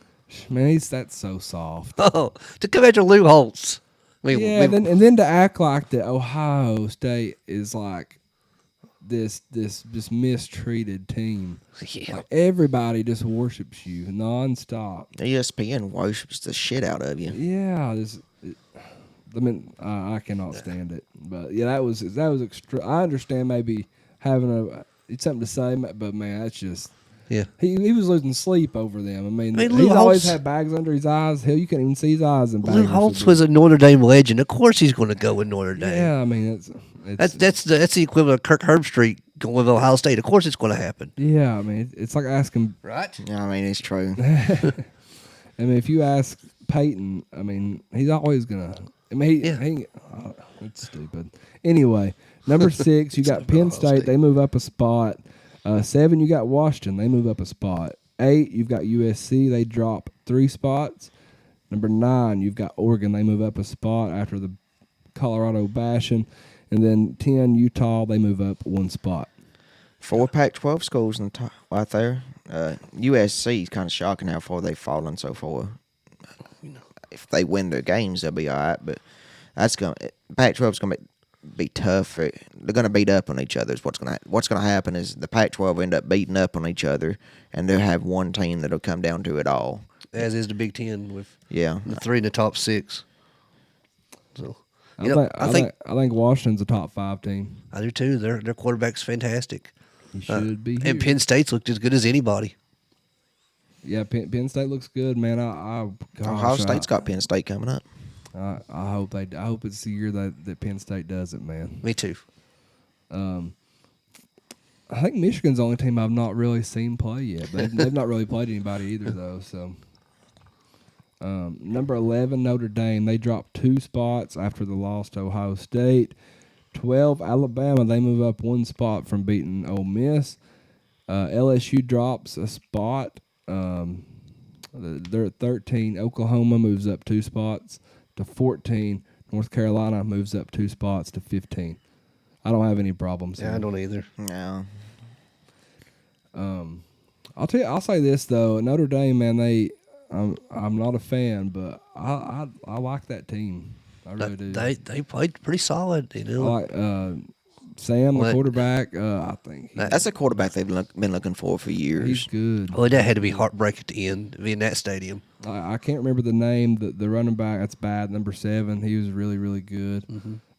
Man, that's so soft. Oh, to come after Lou Holtz. I mean, Yeah, then to act like that Ohio State is like this mistreated team. yeah. Like everybody just worships you nonstop. ESPN worships the shit out of you. Yeah, I cannot stand it. But yeah, that was extra. I understand maybe having it's something to say, but man, that's just. Yeah. He was losing sleep over them. I mean Lou he's always Holtz- had bags under his eyes. Hell, you can't even see his eyes in bags. Lou Holtz was a Notre Dame legend. Of course, he's going to go with Notre Dame. Yeah, I mean That's the equivalent of Kirk Herbstreit going with Ohio State. Of course, it's going to happen. yeah. I mean it's like asking. Right? Yeah, I mean, it's true. I mean, if you ask Peyton, I mean he's always gonna. I mean, it's stupid. Anyway, number 6, you got Penn State. They move up a spot. 7, you got Washington. They move up a spot. 8, you've got USC. They drop 3 spots. Number 9, you've got Oregon. They move up a spot after the Colorado bashing. And then 10, Utah. They move up 1 spot. 4 Pac-12 schools in the top right there. USC is kind of shocking how far they've fallen so far. If they win their games, they'll be all right. But Pac-12 is going to be tough. They're going to beat up on each other. What's going to happen is the Pac-12 will end up beating up on each other, and they'll have one team that'll come down to it all. As is the Big Ten with Yeah, the 3 in the top 6. So I think Washington's a top 5 team. I do too. Their quarterback's fantastic. He should be. And here. Penn State's looked as good as anybody. Yeah, Penn State looks good, man. Ohio State's got Penn State coming up. I hope I hope it's the year that Penn State does it, man. Me too. I think Michigan's the only team I've not really seen play yet. They've not really played anybody either, though. So, number 11, Notre Dame. They dropped 2 spots after the loss to Ohio State. 12, Alabama. They move up 1 spot from beating Ole Miss. LSU drops a spot. They're at 13. Oklahoma moves up 2 spots to 14. North Carolina moves up 2 spots to 15. I don't have any problems. Yeah, I don't either. No. I'll say this though, Notre Dame, man, I'm not a fan, but I like that team. I really do. They played pretty solid. You know, I like Sam, the What? quarterback. I think That's a quarterback they've been looking for years. he's good. well, that had to be heartbreak at the end, to be in that stadium. I can't remember the name. The running back that's bad, number 7. He was really really good.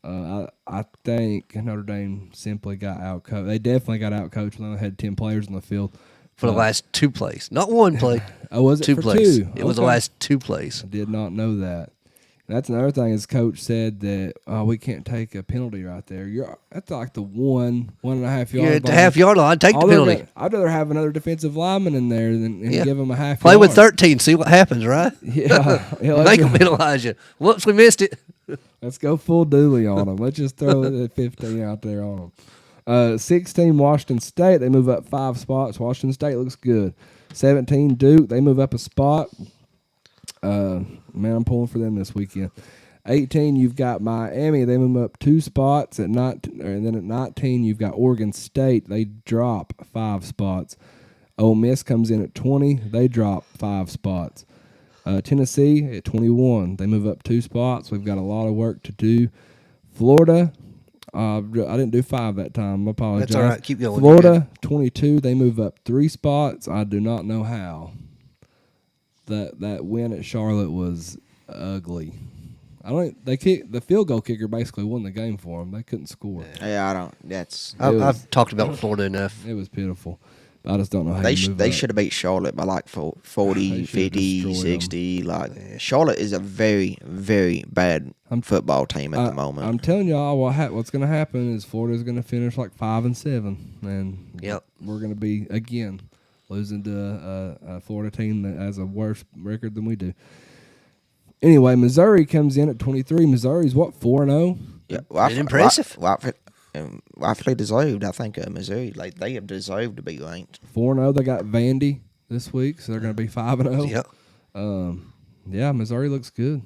I think Notre Dame simply got outcoached. They definitely got outcoached when they had 10 players on the field For the last 2 plays, not one play. Oh, was it 2 for plays. 2? It was the Okay. last 2 plays. I did not know that. That's another thing. His coach said that we can't take a penalty right there. That's like the 1.5 yard. You're at the line. half-yard line. Take the All they're penalty. gonna- I'd rather have another defensive lineman in there than and Yeah. give him a half. Play with yard. 13. See what happens, right? Yeah, yeah, Make them penalize you. Whoops, we missed it. let's go full dually on them. Let's just throw it at 15 out there on them. 16 Washington State. They move up 5 spots. Washington State looks good. 17 Duke. They move up a spot. Man, I'm pulling for them this weekend. 18, you've got Miami. They move up 2 spots and then at 19, you've got Oregon State. They drop 5 spots. Ole Miss comes in at 20. They drop 5 spots. Tennessee at 21. They move up 2 spots. We've got a lot of work to do. Florida, I didn't do 5 that time. I apologize. That's all right. Keep going. Florida 22. They move up 3 spots. I do not know how. That win at Charlotte was ugly. The field goal kicker basically won the game for them. They couldn't score. Yeah, I don't. That's I've talked about Florida enough. It was pitiful. I just don't know how they you move they up. should have beat Charlotte by like 40, They should've 50, destroyed 60. Like Charlotte is a very, very bad football team at the moment. I'm telling y'all what's going to happen is Florida's going to finish like 5-7, and Yep. we're going to be again losing to a Florida team that has a worse record than we do. Anyway, Missouri comes in at 23. Missouri's what, 4-0? Yeah, well, Impressive. Rightfully deserved. I think Missouri, like they have deserved to be ranked. 4-0. They got Vandy this week, so they're going to be 5-0. Yep. Yeah, Missouri looks good.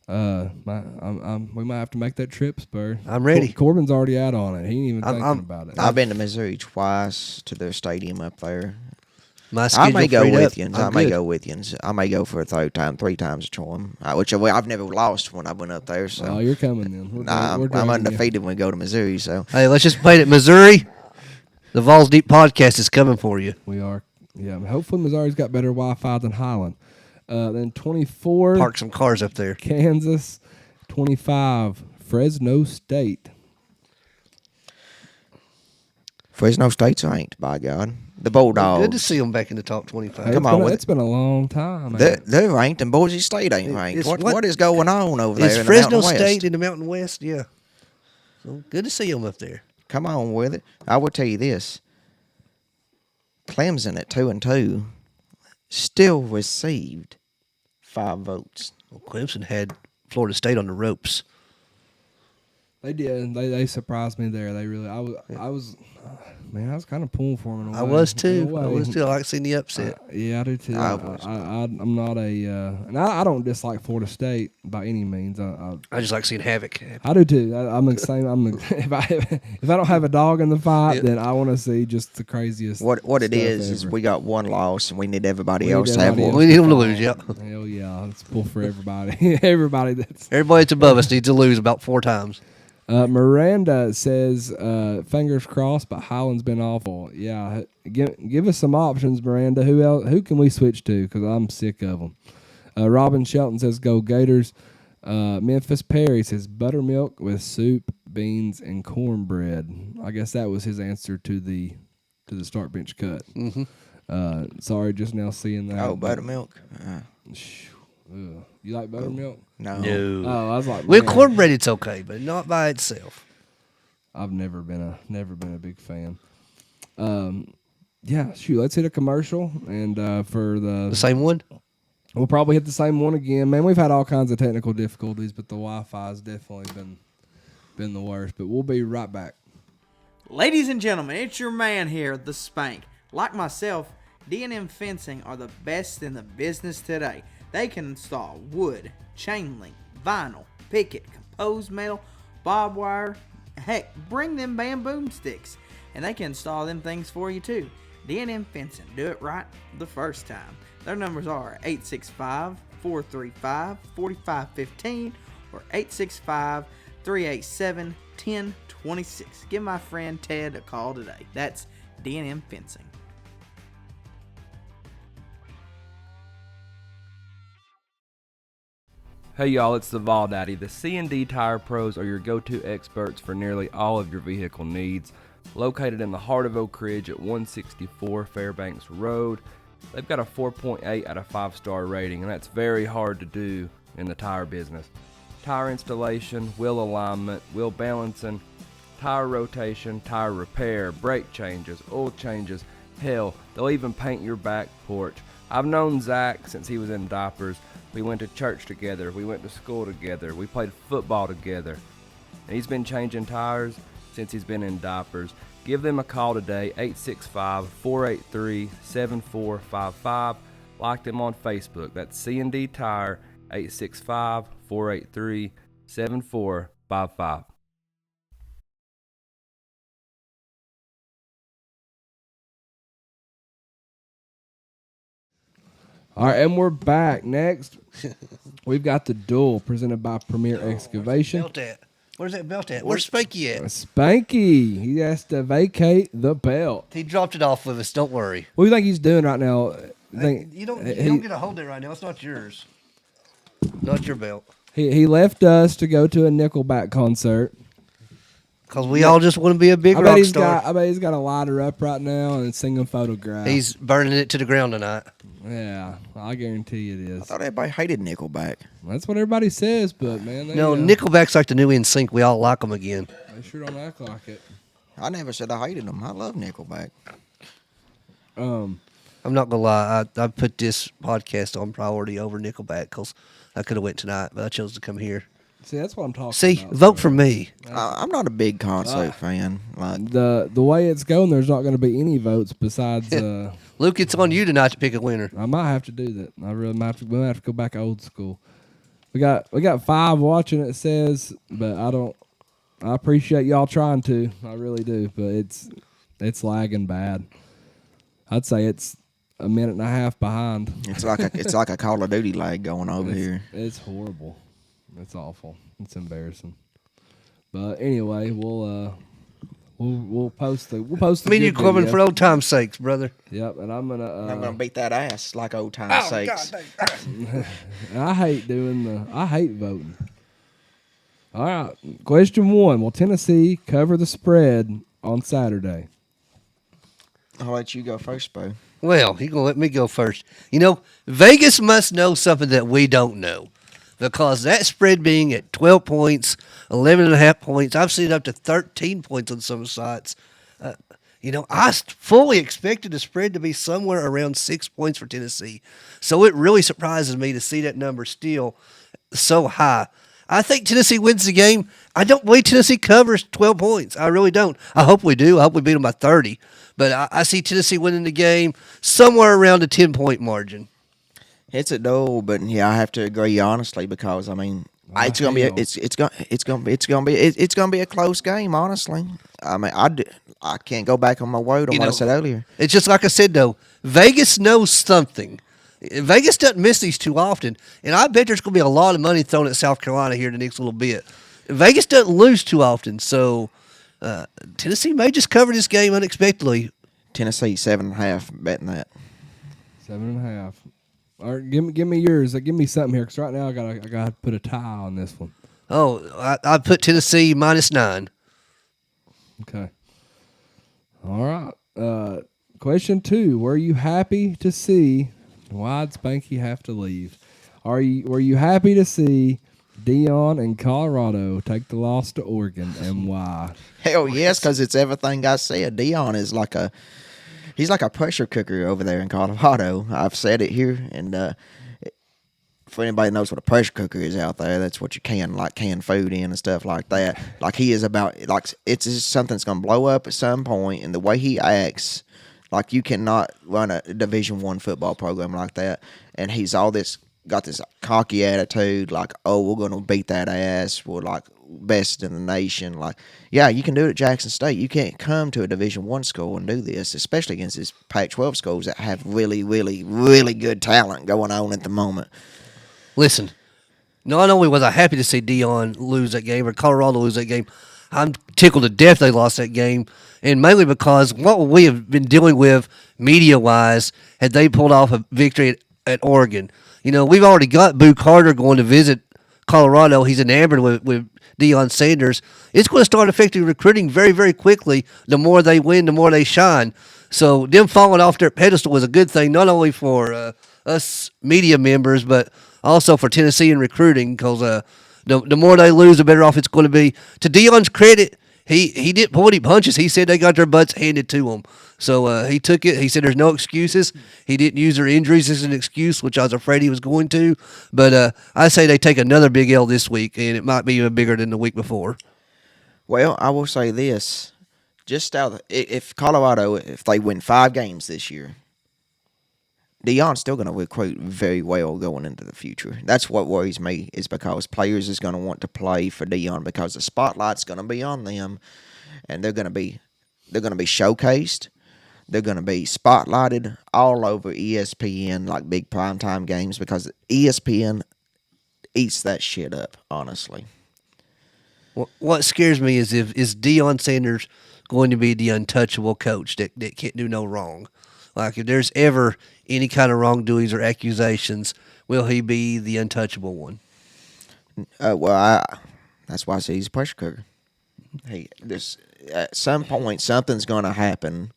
We might have to make that trip, Spur. I'm ready. Corbin's already out on it. He ain't even thinking about it. I've been to Missouri twice to their stadium up there. My I schedule may go freed with up. you. I'm I may good. go with you. I may go for a 3 times a charm, which I've never lost when I went up there. So Oh, you're coming then. We're I'm dragging you. undefeated when we go to Missouri. So Hey, let's just play it. Missouri, the Vols Deep podcast is coming for you. We are. Yeah, hopefully Missouri's got better Wi-Fi than Highland. Then 24, Park some cars up there. Kansas. 25, Fresno State. Fresno State's ranked, by God. The Bulldogs. Good to see them back in the top 25. Hey, Come it's on been, with it's been a long time. They're ranked, and Boise State ain't ranked. It's What is going on over there It's in Fresno the Mountain State West? in the Mountain West, yeah. So good to see them up there. Come on with it. I will tell you this. Clemson at 2-2 still received 5 votes. Well, Clemson had Florida State on the ropes. They did. They surprised me there. They really. I was man. I was kind of pulling for them. In a I way. was In too. a I way. was too. I like seeing the upset. Yeah, I do too. I was. I'm not a, and I don't dislike Florida State by any means. I just like seeing havoc. I do too. I'm the same. if I don't have a dog in the fight, Yeah. then I want to see just the craziest. What it stuff is ever. we got one loss, and we need everybody We else need to have everybody one. We need them to lose, yeah. Hell yeah, let's pull for everybody. Everybody that's. Everybody that's above us needs to lose about 4 times. Miranda says, fingers crossed, but Highland's been awful. Yeah, give us some options, Miranda. Who else? Who can we switch to? Because I'm sick of them. Robin Shelton says, go Gators. Memphis Perry says, buttermilk with soup, beans, and cornbread. I guess that was his answer to the start bench cut. Mm-hmm. Sorry, just now seeing that. Oh, buttermilk? Ugh. You like buttermilk? No. No. Oh, I was like, With man. cornbread, it's okay, but not by itself. I've never been a big fan. Yeah, shoot, let's hit a commercial, and for The same one? we'll probably hit the same one again. Man, we've had all kinds of technical difficulties, but the Wi-Fi has definitely been the worst. But we'll be right back. Ladies and gentlemen, it's your man here, the Spank. Like myself, D&M Fencing are the best in the business today. They can install wood, chain link, vinyl, picket, composed metal, barbed wire, heck, bring them bamboo sticks, and they can install them things for you too. D&M Fencing, do it right the first time. Their numbers are 865-435-4515 or 865-387-1026. Give my friend Ted a call today. That's D&M Fencing. Hey y'all, it's the Vol Daddy. The C&D Tire Pros are your go-to experts for nearly all of your vehicle needs. Located in the heart of Oak Ridge at 164 Fairbanks Road, they've got a 4.8 out of 5-star rating, and that's very hard to do in the tire business. Tire installation, wheel alignment, wheel balancing, tire rotation, tire repair, brake changes, oil changes, hell, they'll even paint your back porch. I've known Zach since he was in diapers. We went to church together, we went to school together, we played football together. And he's been changing tires since he's been in diapers. Give them a call today, 865-483-7455. Like them on Facebook. That's C&D Tire, 865-483-7455. All right, and we're back. Next, we've got the duel presented by Premier Excavation. Belt at? Where's that belt at? Where's Spanky at? Spanky, he has to vacate the belt. He dropped it off with us. Don't worry. What do you think he's doing right now? You don't get to hold it right now. It's not yours. Not your belt. He left us to go to a Nickelback concert. Because we all just want to be a big rock star. I bet he's got a lighter up right now and singing Photograph. He's burning it to the ground tonight. Yeah, I guarantee you it I is. thought everybody hated Nickelback. That's what everybody says, but man, No, Nickelback's like the new NSYNC. We all like them again. They sure don't act like it. I never said I hated them. I love Nickelback. I'm not gonna lie. I put this podcast on priority over Nickelback because I could have went tonight, but I chose to come here. See, that's what I'm talking See, about. vote for me. I'm not a big concert fan. Like, The way it's going, there's not going to be any votes besides. Luke, it's on you tonight to pick a winner. I might have to do that. I really might have to. We'll have to go back old school. We got 5 watching. It says, but I don't. I appreciate y'all trying to. I really do, but it's lagging bad. I'd say it's a minute and a half behind. it's like a Call of Duty lag going over here. It's horrible. It's awful. It's embarrassing. But anyway, we'll post the I mean, you're good coming video. for old time's sakes, brother. Yep, and I'm gonna beat that ass like old time's sakes. I hate voting. All right, question 1: will Tennessee cover the spread on Saturday? I'll let you go first, Bo. Well, he's going to let me go first. You know, Vegas must know something that we don't know. Because that spread being at 12 points, 11.5 points, I've seen it up to 13 points on some sites. I fully expected the spread to be somewhere around 6 points for Tennessee. So it really surprises me to see that number still so high. I think Tennessee wins the game. I don't believe Tennessee covers 12 points. I really don't. I hope we do. I hope we beat them by 30. But I see Tennessee winning the game somewhere around a 10-point margin. It's a duel, but yeah, I have to agree honestly because I mean it's gonna be a close game. Honestly, I mean I can't go back on my word on what I said earlier. It's just like I said though. Vegas knows something. Vegas doesn't miss these too often, and I bet there's gonna be a lot of money thrown at South Carolina here in the next little bit. Vegas doesn't lose too often, so Tennessee may just cover this game unexpectedly. Tennessee 7.5, betting that. 7.5. All right, give me yours. Give me something here, because right now I gotta put a tie on this one. Oh, I put Tennessee -9. Okay. All right. Question 2: were you happy to see? Why'd Spanky have to leave? Were you happy to see Dion and Colorado take the loss to Oregon, and why? Hell yes, because it's everything I said. Dion is he's like a pressure cooker over there in Colorado. I've said it here, and for anybody that knows what a pressure cooker is out there, that's what you can food in and stuff like that. Like he is it's just something that's gonna blow up at some point, and the way he acts, like you cannot run a Division I football program like that. And he's got this cocky attitude, like, oh, we're gonna beat that ass. We're like best in the nation. Like, yeah, you can do it at Jackson State. You can't come to a Division I school and do this, especially against these Pac-12 schools that have really, really, really good talent going on at the moment. Listen, not only was I happy to see Dion lose that game or Colorado lose that game, I'm tickled to death they lost that game, and mainly because what we have been dealing with media-wise had they pulled off a victory at Oregon. We've already got Boo Carter going to visit Colorado. He's enamored with Deion Sanders. It's going to start affecting recruiting very, very quickly. The more they win, the more they shine. So them falling off their pedestal was a good thing, not only for us media members, but also for Tennessee in recruiting, because the more they lose, the better off it's going to be. To Deion's credit, he didn't pull any punches. He said they got their butts handed to him. So he took it. He said there's no excuses. He didn't use their injuries as an excuse, which I was afraid he was going to. But I say they take another big L this week, and it might be even bigger than the week before. Well, I will say this. Just if Colorado, if they win 5 games this year, Deion's still going to recruit very well going into the future. That's what worries me, is because players is going to want to play for Deion because the spotlight's going to be on them, and they're going to be showcased. They're going to be spotlighted all over ESPN, like big primetime games, because ESPN eats that shit up, honestly. What scares me is is Deion Sanders going to be the untouchable coach that can't do no wrong? Like, if there's ever any kind of wrongdoings or accusations, will he be the untouchable one? That's why I say he's a pressure cooker. At some point, something's going to happen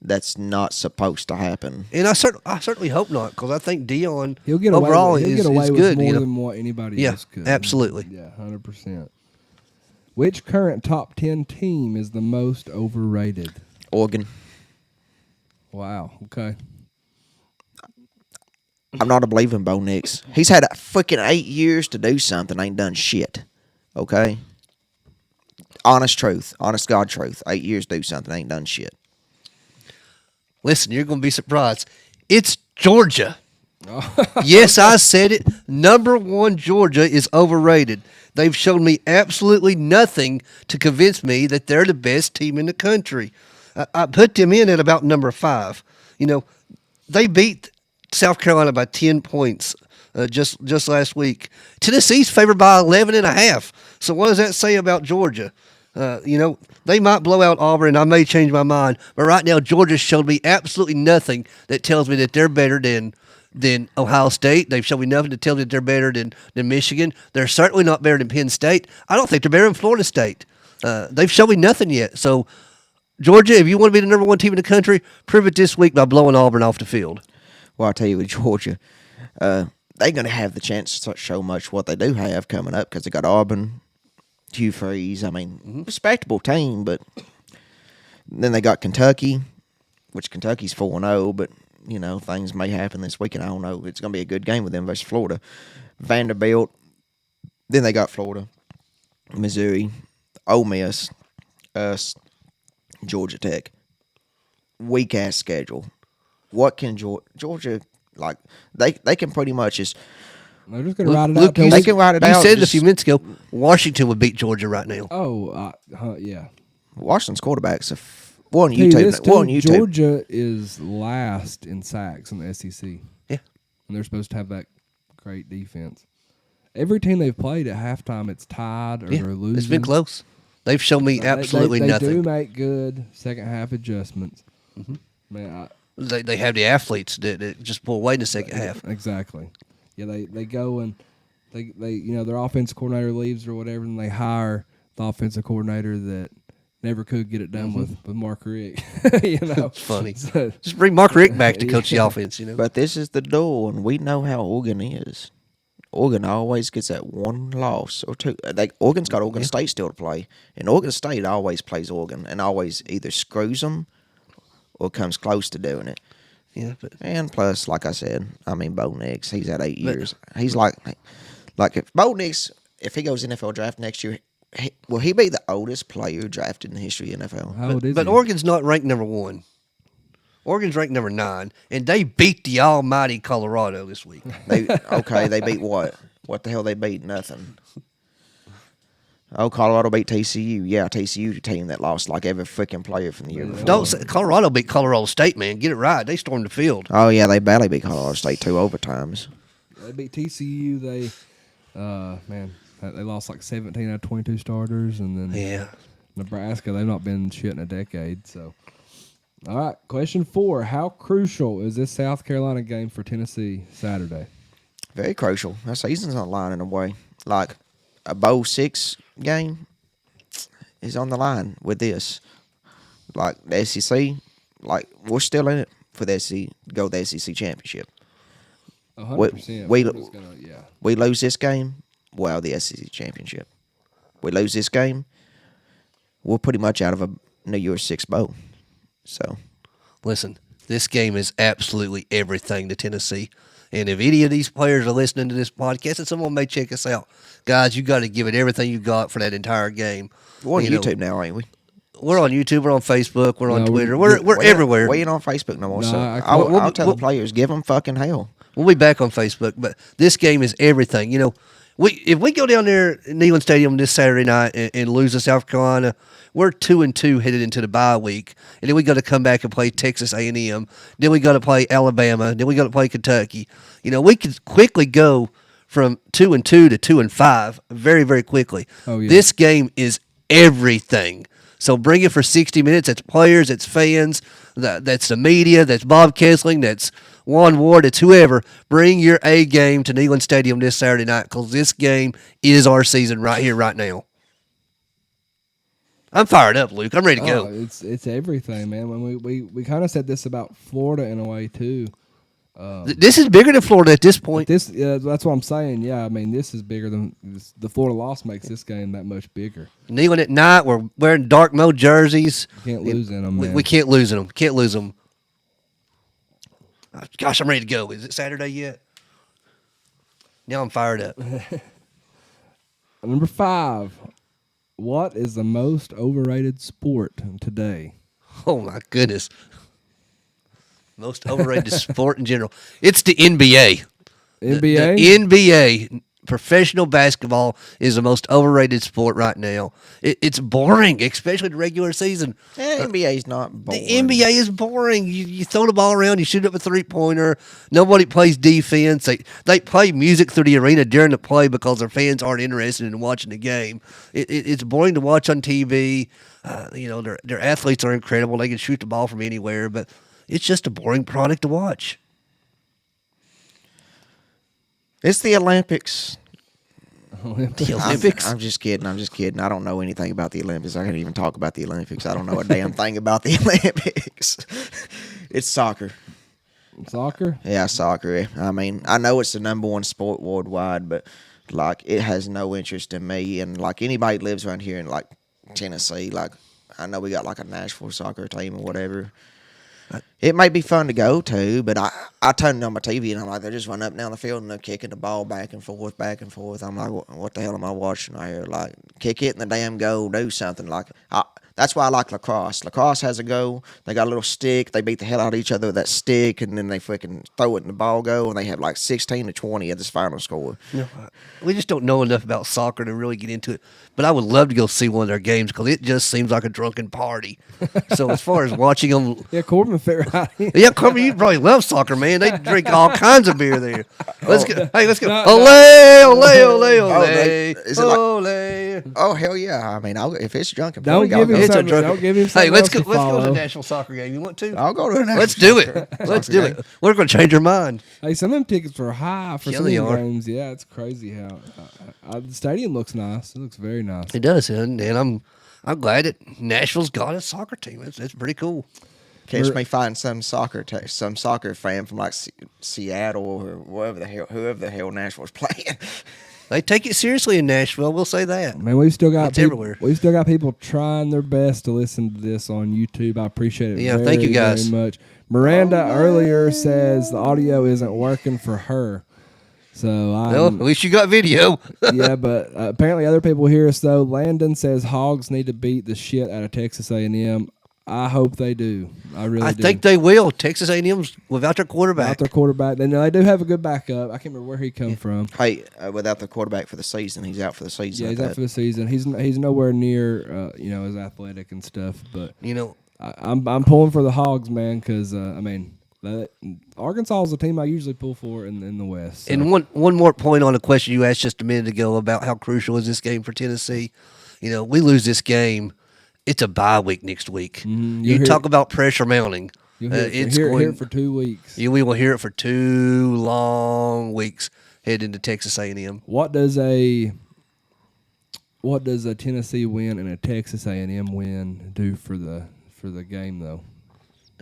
that's not supposed to happen. And I certainly hope not, because I think Deion He'll get overall away with, is with good. more than what anybody else could. Absolutely. Yeah, 100%. Which current top 10 team is the most overrated? Oregon. Wow. Okay. I'm not a believer in Bo Nix. He's had freaking 8 years to do something, ain't done shit. Okay? Honest truth. Honest God truth. 8 years to do something, ain't done shit. Listen, you're going to be surprised. It's Georgia. Yes, I said it. Number 1, Georgia is overrated. They've shown me absolutely nothing to convince me that they're the best team in the country. I put them in at about number 5. They beat South Carolina by 10 points just last week. Tennessee's favored by 11.5. So what does that say about Georgia? They might blow out Auburn, and I may change my mind. But right now, Georgia showed me absolutely nothing that tells me that they're better than Ohio State. They've shown me nothing to tell me that they're better than Michigan. They're certainly not better than Penn State. I don't think they're better than Florida State. They've shown me nothing yet. So, Georgia, if you want to be the number 1 team in the country, prove it this week by blowing Auburn off the field. Well, I'll tell you with Georgia, they're going to have the chance to show much what they do have coming up, because they got Auburn, Hugh Freeze. I mean, respectable team, but then they got Kentucky, which Kentucky's 4-0, but things may happen this weekend. I don't know. It's going to be a good game with them versus Florida. Vanderbilt. Then they got Florida, Missouri, Ole Miss, us, Georgia Tech. Weak-ass schedule. What can Georgia, like, they can pretty much just... They're just going to ride it Luke, out. They can ride it out. You said it a few minutes ago, Washington would beat Georgia right now. Oh, yeah. Washington's quarterback's on Hey, YouTube. Georgia is last in sacks in the SEC. Yeah. And they're supposed to have that great defense. Every team they've played at halftime, it's tied or they're losing. It's been close. They've shown me absolutely nothing. They do make good second half adjustments. Mm-hmm. Man, They have the athletes that just pull away in the second half. Exactly. Yeah, they go and they their offensive coordinator leaves or whatever, and they hire the offensive coordinator that never could get it done with Mark Richt. It's funny. So, just bring Mark Richt back to coach the offense. But this is the duel, and we know how Oregon is. Oregon always gets that one loss or two. Oregon's got Oregon State still to play, and Oregon State always plays Oregon and always either screws them or comes close to doing it. Yeah, and plus, like I said, Bo Nix, he's had 8 years. He's like if Bo Nix, if he goes NFL draft next year, will he be the oldest player drafted in the history of NFL? How old is but he? Oregon's not ranked number 1. Oregon's ranked number 9, and they beat the almighty Colorado this week. They beat what? What the hell they beat? Nothing. Oh, Colorado beat TCU. Yeah, TCU, the team that lost like every freaking player from the year before. Don't say, Colorado beat Colorado State, man. Get it right. They stormed the field. Oh, yeah, they badly beat Colorado State 2 overtimes. They beat TCU. Man, they lost like 17 out of 22 starters, and then Yeah. Nebraska, they've not been shit in a decade. So, all right, question 4: how crucial is this South Carolina game for Tennessee Saturday? Very crucial. Our season's on the line in a way. Like a Bowl 6 game is on the line with this. Like the SEC, like we're still in it for the SEC, go the SEC championship. 100%. We- Florida's gonna, yeah. We lose this game, well, the SEC championship. We lose this game, we're pretty much out of a New Year's Six bowl. So, Listen, this game is absolutely everything to Tennessee. And if any of these players are listening to this podcast, and someone may check us out, guys, you got to give it everything you got for that entire game. we're on You know, YouTube now, ain't we? We're on YouTube. We're on Facebook. We're on No, Twitter. we're- We're everywhere. We ain't on Facebook no more. No, So I- I'll tell the players, give them fucking hell. We'll be back on Facebook, but this game is everything. You know, if we go down there at Neyland Stadium this Saturday night and lose to South Carolina, we're 2-2 headed into the bye week, and then we got to come back and play Texas A&M. Then we got to play Alabama. Then we got to play Kentucky. You know, we could quickly go from 2-2 to 2-5 very, very quickly. Oh, yeah. This game is everything. So bring it for 60 minutes. That's players, that's fans, that's the media, that's Bob Kessling, that's Juan Ward, it's whoever. Bring your A game to Neyland Stadium this Saturday night because this game is our season right here, right now. I'm fired up, Luke. I'm ready to go. It's everything, man. When we kind of said this about Florida in a way too. This is bigger than Florida at this point. This that's what I'm saying. Yeah, I mean this is bigger than the Florida loss makes this game that much bigger. Neyland at night, we're wearing dark mode jerseys. You can't lose in them, man. We can't lose in them. Can't lose them. Gosh, I'm ready to go. Is it Saturday yet? Now I'm fired up. Number 5. What is the most overrated sport today? Oh my goodness. Most overrated sport in general. It's the NBA. NBA? The NBA, professional basketball, is the most overrated sport right now. It's boring, especially the regular season. NBA's not boring. The NBA is boring. You throw the ball around, you shoot up a three-pointer. Nobody plays defense. They play music through the arena during the play because their fans aren't interested in watching the game. It's boring to watch on TV. You know, their athletes are incredible. They can shoot the ball from anywhere, but it's just a boring product to watch. It's the Olympics. The Olympics. I'm just kidding. I don't know anything about the Olympics. I can't even talk about the Olympics. I don't know a damn thing about the Olympics. It's soccer. Soccer? Yeah, soccer. I mean, I know it's the number one sport worldwide, but like it has no interest in me. And like anybody that lives around here in like Tennessee, like I know we got like a Nashville soccer team or whatever. It might be fun to go to, but I turn it on my TV and I'm like, they're just running up and down the field and they're kicking the ball back and forth, back and forth. I'm like, what the hell am I watching right here? Like, kick it in the damn goal, do something. Like, that's why I like lacrosse. Lacrosse has a goal. They got a little stick. They beat the hell out of each other with that stick, and then they freaking throw it in the ball goal, and they have like 16 to 20 at this final score. No, we just don't know enough about soccer to really get into it. But I would love to go see one of their games because it just seems like a drunken party. So as far as watching them, Yeah, Corbin fit right in. yeah, Corbin, you probably love soccer, man. They drink all kinds of beer there. Let's go. Hey, let's go. No, Ole, ole, ole, ole. Is it like- Ole. Oh, hell yeah. I mean, if it's drunken, Don't party, I'll give him go. It's a something. drunken- Don't give him Hey, something. let's else go. to Let's go to the follow. national soccer game. You want to? I'll go to the Let's do it. Let's do game. it. We're going to change our mind. Hey, some of them tickets are high for Yeah, some of they the are. games. Yeah, it's crazy how the stadium looks nice. It looks very nice. It does, and I'm glad that Nashville's got a soccer team. That's pretty cool. Catch me find some soccer fan from like Seattle or whoever the hell Nashville's playing. They take it seriously in Nashville. We'll say that. Man, we've still got It's everywhere. We've still got people trying their best to listen to this on YouTube. I appreciate it. Yeah, very, thank you, guys. very much. Miranda earlier says the audio isn't working for her. So Well, at least you got video. yeah, but apparently other people hear us though. Landon says Hogs need to beat the shit out of Texas A&M. I hope they do. I really I do. think they will. Texas A&M's without their quarterback. Without their quarterback. They do have a good backup. I can't remember where he come from. Hey, without the quarterback for the season, he's out for the season. Yeah, I he's out bet. for the season. He's nowhere near as athletic and stuff. But You know, I'm pulling for the Hogs, man, because I mean Arkansas is a team I usually pull for in the West. So. And one more point on a question you asked just a minute ago about how crucial is this game for Tennessee. We lose this game, it's a bye week next week. You talk about pressure mounting. You'll hear it for 2 weeks. We will hear it for 2 long weeks heading into Texas A&M. What does a Tennessee win and a Texas A&M win do for the game though?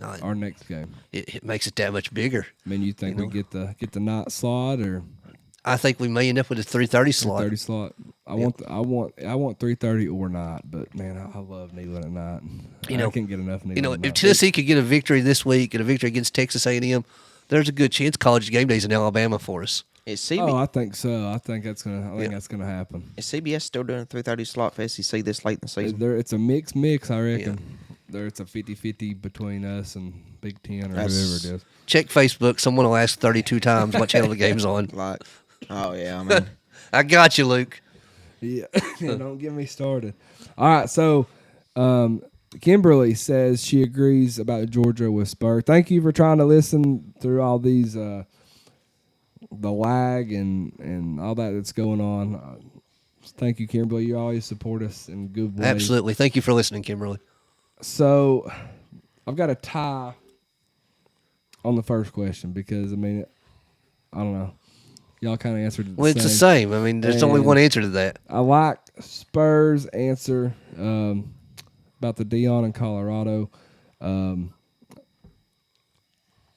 Our next game. It makes it that much bigger. I mean, you think we get the night slot or? I think we may end up with a 3:30 slot. 3:30 slot. I want 3:30 or not, but man, I love Neyland at night. I can't get enough Neyland. If Tennessee could get a victory this week and a victory against Texas A&M, there's a good chance College game days in Alabama for us. Oh, I think so. I think that's gonna happen. Is CBS still doing a 3:30 slot for SEC this late in the season? It's a mix. I reckon. It's a 50-50 between us and Big Ten or whoever it is. Check Facebook. Someone will ask 32 times what channel the game's on. Oh yeah, I mean, I got you, Luke. Yeah, don't get me started. All right, so Kimberly says she agrees about Georgia with Spur. Thank you for trying to listen through all these the lag and all that's going on. Thank you, Kimberly. You always support us in good ways. Absolutely. Thank you for listening, Kimberly. So I've got a tie on the first question because, I mean, I don't know. Y'all kind of answered it the same. It's the same. I mean, there's only one answer to that. I like Spurs' answer about the Dion in Colorado. I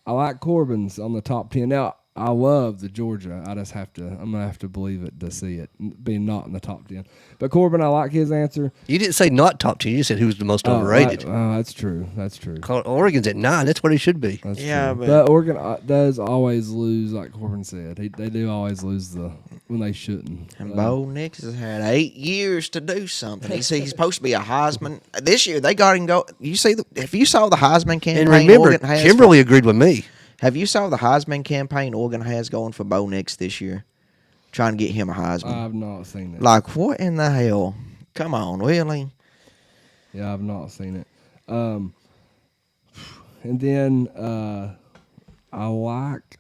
like Corbin's on the top 10. Now, I love the Georgia. I'm going to have to believe it to see it being not in the top 10. But Corbin, I like his answer. You didn't say not top 10. You said who's the most overrated. That's true. Oregon's at 9. That's where he should be. That's true. But Oregon does always lose, like Corbin said. They do always lose when they shouldn't. And Bo Nix has had 8 years to do something. He's supposed to be a Heisman. This year they got him go. If you saw the Heisman campaign, and remember, Oregon has Kimberly agreed with me. Have you saw the Heisman campaign Oregon has going for Bo Nix this year? Trying to get him a Heisman. I've not seen it. Like, what in the hell? Come on, really? Yeah, I've not seen it. And then I like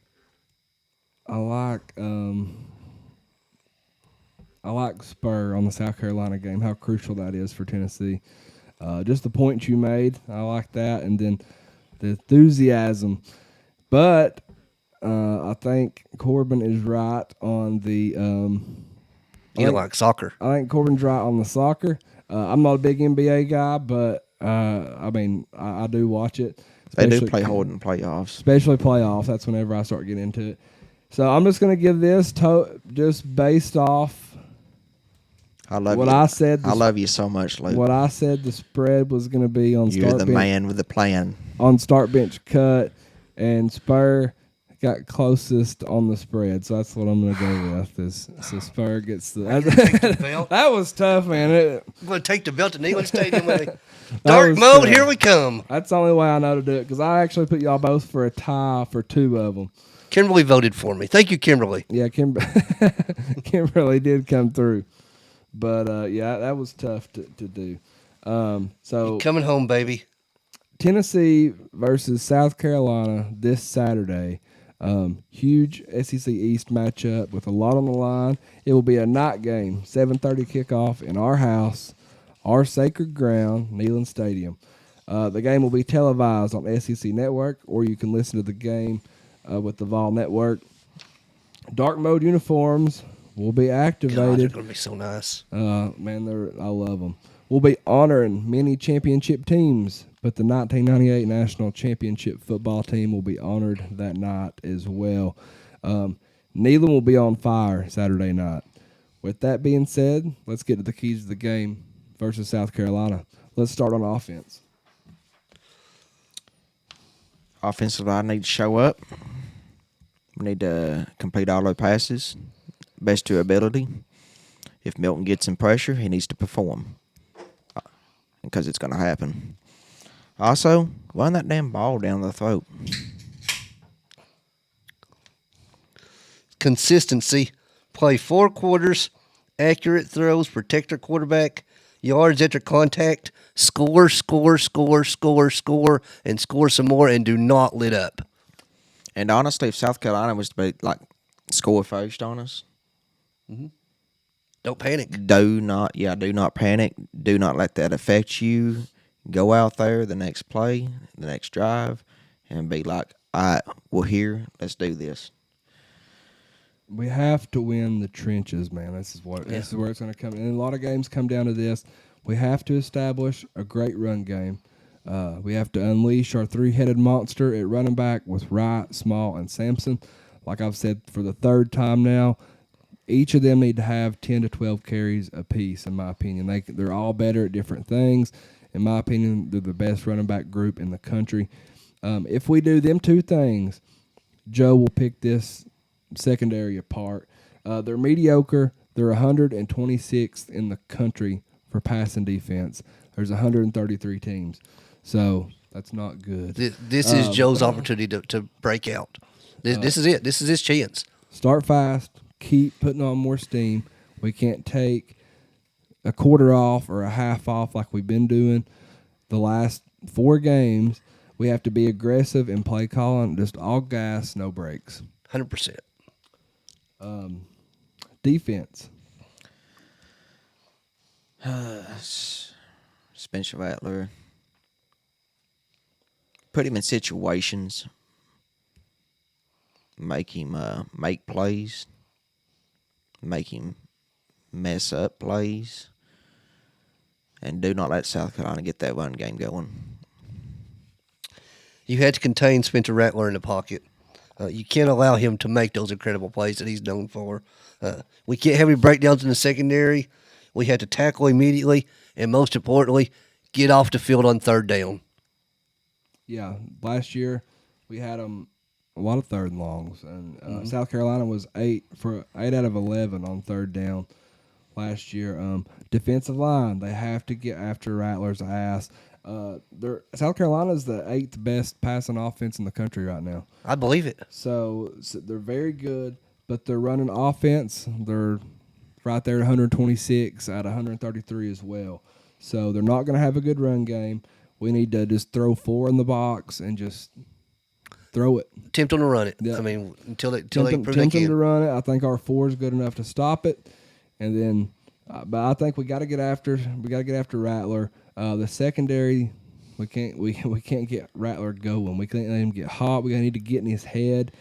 Spur on the South Carolina game, how crucial that is for Tennessee. Just the points you made, I like that. And then the enthusiasm. But I think Corbin is right on the. You like soccer? I think Corbin's right on the soccer. I'm not a big NBA guy, but I mean I do watch it. They do play hard in playoffs, especially playoffs. That's whenever I start getting into it. So I'm just going to give this just based off. I love what you. I said. I love you so much, Luke. What I said the spread was going to be on You're start the bench, man with the plan. On start bench cut, and Spur got closest on the spread, so that's what I'm going to go with. So Spur gets the that was tough, man. I'm going to take the belt to Neyland Stadium with a dark mode. Tough. Here we come. That's the only way I know to do it because I actually put y'all both for a tie for 2 of them. Kimberly voted for me. Thank you, Kimberly. Yeah, Kimberly did come through. But, yeah, that was tough to do. So you're coming home, baby. Tennessee versus South Carolina this Saturday. Huge SEC East matchup with a lot on the line. It will be a night game, 7:30 kickoff in our house, our sacred ground, Neyland Stadium. The game will be televised on SEC Network, or you can listen to the game with the Vawls Network. Dark mode uniforms will be activated. God, they're going to be so nice. Man, I love them. We'll be honoring many championship teams, but the 1998 National Championship football team will be honored that night as well. Neyland will be on fire Saturday night. With that being said, let's get to the keys of the game versus South Carolina. Let's start on offense. Offensive line need to show up. We need to complete all our passes, best to ability. If Milton gets in pressure, he needs to perform because it's going to happen. Also, run that damn ball down the throat. Consistency. Play 4 quarters, accurate throws, protect our quarterback, yards after contact, score, and score some more, and do not let up. And honestly, if South Carolina was to be like score first on us, Don't panic. do not panic. Do not let that affect you. Go out there the next play, the next drive, and be like, all right, we're here. Let's do this. We have to win the trenches, man. This is where it's going to come. And a lot of games come down to this. We have to establish a great run game. We have to unleash our three-headed monster at running back with Wright, Small, and Sampson. Like I've said for the third time now, each of them need to have 10 to 12 carries apiece, in my opinion. They're all better at different things. In my opinion, they're the best running back group in the country. If we do them two things, Joe will pick this secondary apart. They're mediocre. They're 126th in the country for passing defense. There's 133 teams. So that's not good. This is Joe's opportunity to break out. This is it. This is his chance. Start fast. Keep putting on more steam. We can't take a quarter off or a half off like we've been doing the last 4 games. We have to be aggressive and play calling, just all gas, no brakes. 100%. Defense. Spencer Rattler. Put him in situations. Make him make plays. Make him mess up plays. And do not let South Carolina get that run game going. You had to contain Spencer Rattler in the pocket. You can't allow him to make those incredible plays that he's known for. We can't have any breakdowns in the secondary. We had to tackle immediately, and most importantly, get off the field on third down. Yeah, last year we had them a lot of third and longs, and South Carolina was 8 out of 11 on third down last year. Defensive line, they have to get after Rattler's ass. South Carolina's the 8th best passing offense in the country right now. I believe it. So they're very good, but they're running offense. They're right there at 126 out of 133 as well. So they're not going to have a good run game. We need to just throw 4 in the box and just throw it. Tempt them to run it. Yeah. I mean, until they Tempt prove they them can. to run it. I think our 4 is good enough to stop it, and then, but I think we got to get after Rattler. The secondary, we can't get Rattler going. We can't let him get hot. We need to get in his head,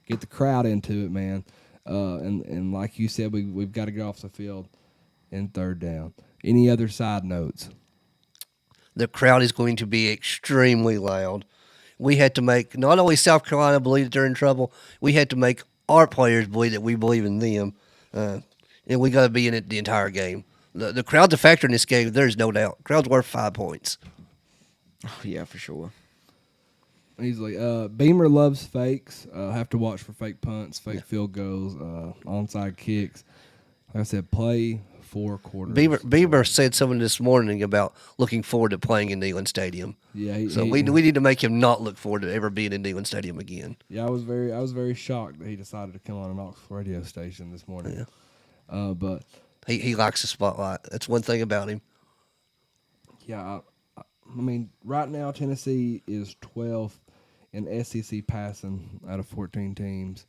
get the crowd into it, man. And like you said, we've got to get off the field in third down. Any other side notes? The crowd is going to be extremely loud. We had to make not only South Carolina believe that they're in trouble, we had to make our players believe that we believe in them. And we got to be in it the entire game. The crowd's a factor in this game. There's no doubt. Crowd's worth 5 points. Oh, yeah, for sure. Easily. Beamer loves fakes. Have to watch for fake punts, fake field goals, onside kicks. Like I said, play 4 quarters. Beamer said something this morning about looking forward to playing in Neyland Stadium. Yeah, we need to make him not look forward to ever being in Neyland Stadium again. Yeah, I was very shocked that he decided to come on an Oxford radio station this morning. Yeah. But he likes the spotlight. That's one thing about him. yeah, I mean, right now Tennessee is 12th in SEC passing out of 14 teams.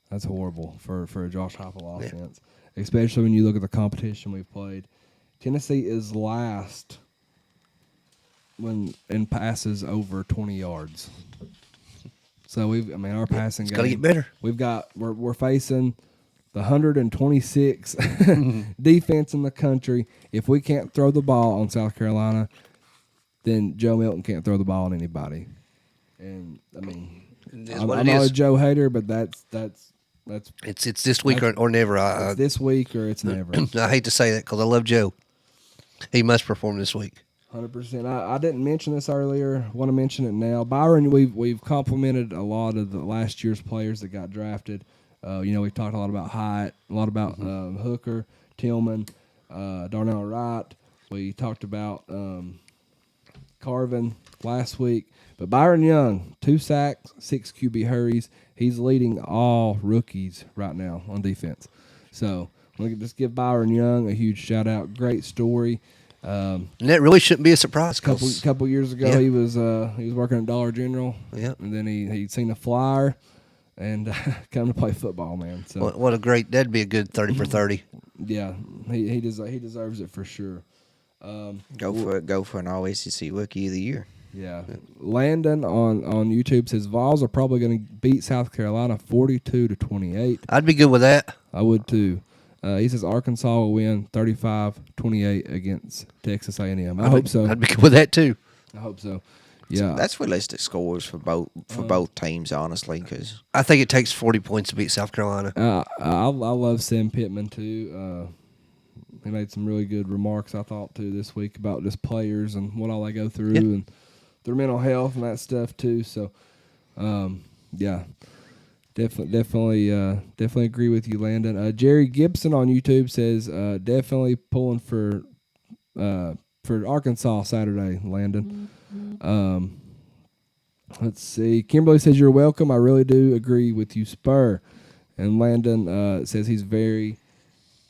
That's horrible for a Josh Heupel offense, especially when you look at the competition we've played. Tennessee is last in passes over 20 yards. So our passing game Got to get better. We're facing the 126 defense in the country. If we can't throw the ball on South Carolina, then Joe Milton can't throw the ball on anybody. And I mean, I'm not a Joe hater, but that's it's this week or never. it's this week or it's never. I hate to say that because I love Joe. He must perform this week. 100%. I didn't mention this earlier. Want to mention it now. Byron, we've complimented a lot of the last year's players that got drafted. We've talked a lot about Hyatt, a lot about Hooker, Tillman, Darnell Wright. We talked about Carvin last week. But Byron Young, 2 sacks, 6 QB hurries. He's leading all rookies right now on defense. So I'm going to just give Byron Young a huge shout-out. Great story. And that really shouldn't be a surprise. Couple years ago, Yeah. he was working at Dollar General. Yep. And then he'd seen a flyer and come to play football, man. So What a great, that'd be a good 30 for 30. yeah, he deserves it for sure. Go for an All SEC Rookie of the Year. Yeah. Landon on YouTube says Vols are probably going to beat South Carolina 42-28. I'd be good with that. I would too. He says Arkansas will win 35-28 against Texas A&M. I hope so. I'd be good with that too. I hope so. Yeah. That's realistic scores for both teams, honestly. Because I think it takes 40 points to beat South Carolina. I love Sam Pittman too. He made some really good remarks, I thought, too, this week about just players and what all they go through and their mental health and that stuff too. So, yeah, definitely agree with you, Landon. Jerry Gibson on YouTube says definitely pulling for Arkansas Saturday, Landon. Let's see. Kimberly says you're welcome. I really do agree with you, Spur. And Landon says he's very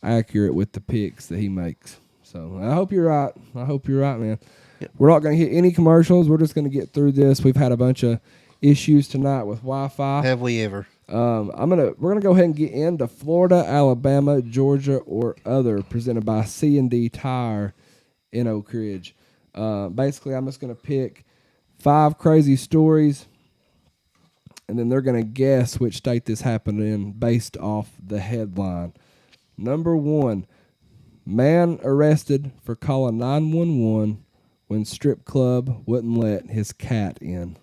accurate with the picks that he makes. So I hope you're right. Man. Yep. We're not going to hit any commercials. We're just going to get through this. We've had a bunch of issues tonight with Wi-Fi. Have we ever? We're gonna go ahead and get into Florida, Alabama, Georgia, or other, presented by C&D Tire in Oak Ridge. Basically, I'm just gonna pick 5 crazy stories, and then they're gonna guess which state this happened in based off the headline. Number 1, man arrested for calling 911 when strip club wouldn't let his cat in.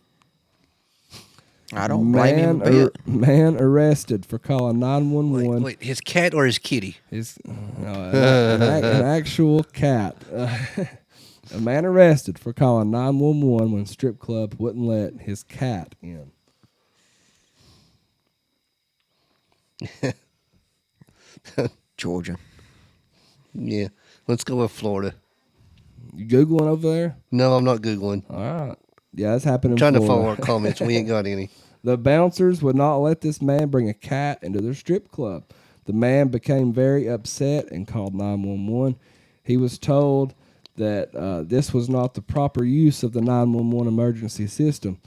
I don't blame him a bit. Man arrested for calling 911. Wait, his cat or his kitty? An actual cat. A man arrested for calling 911 when strip club wouldn't let his cat in. Georgia. Yeah, let's go with Florida. You Googling over there? No, I'm not Googling. All right. Yeah, that's happening. Trying to follow our comments. We ain't got any. The bouncers would not let this man bring a cat into their strip club. The man became very upset and called 911. He was told that this was not the proper use of the 911 emergency system.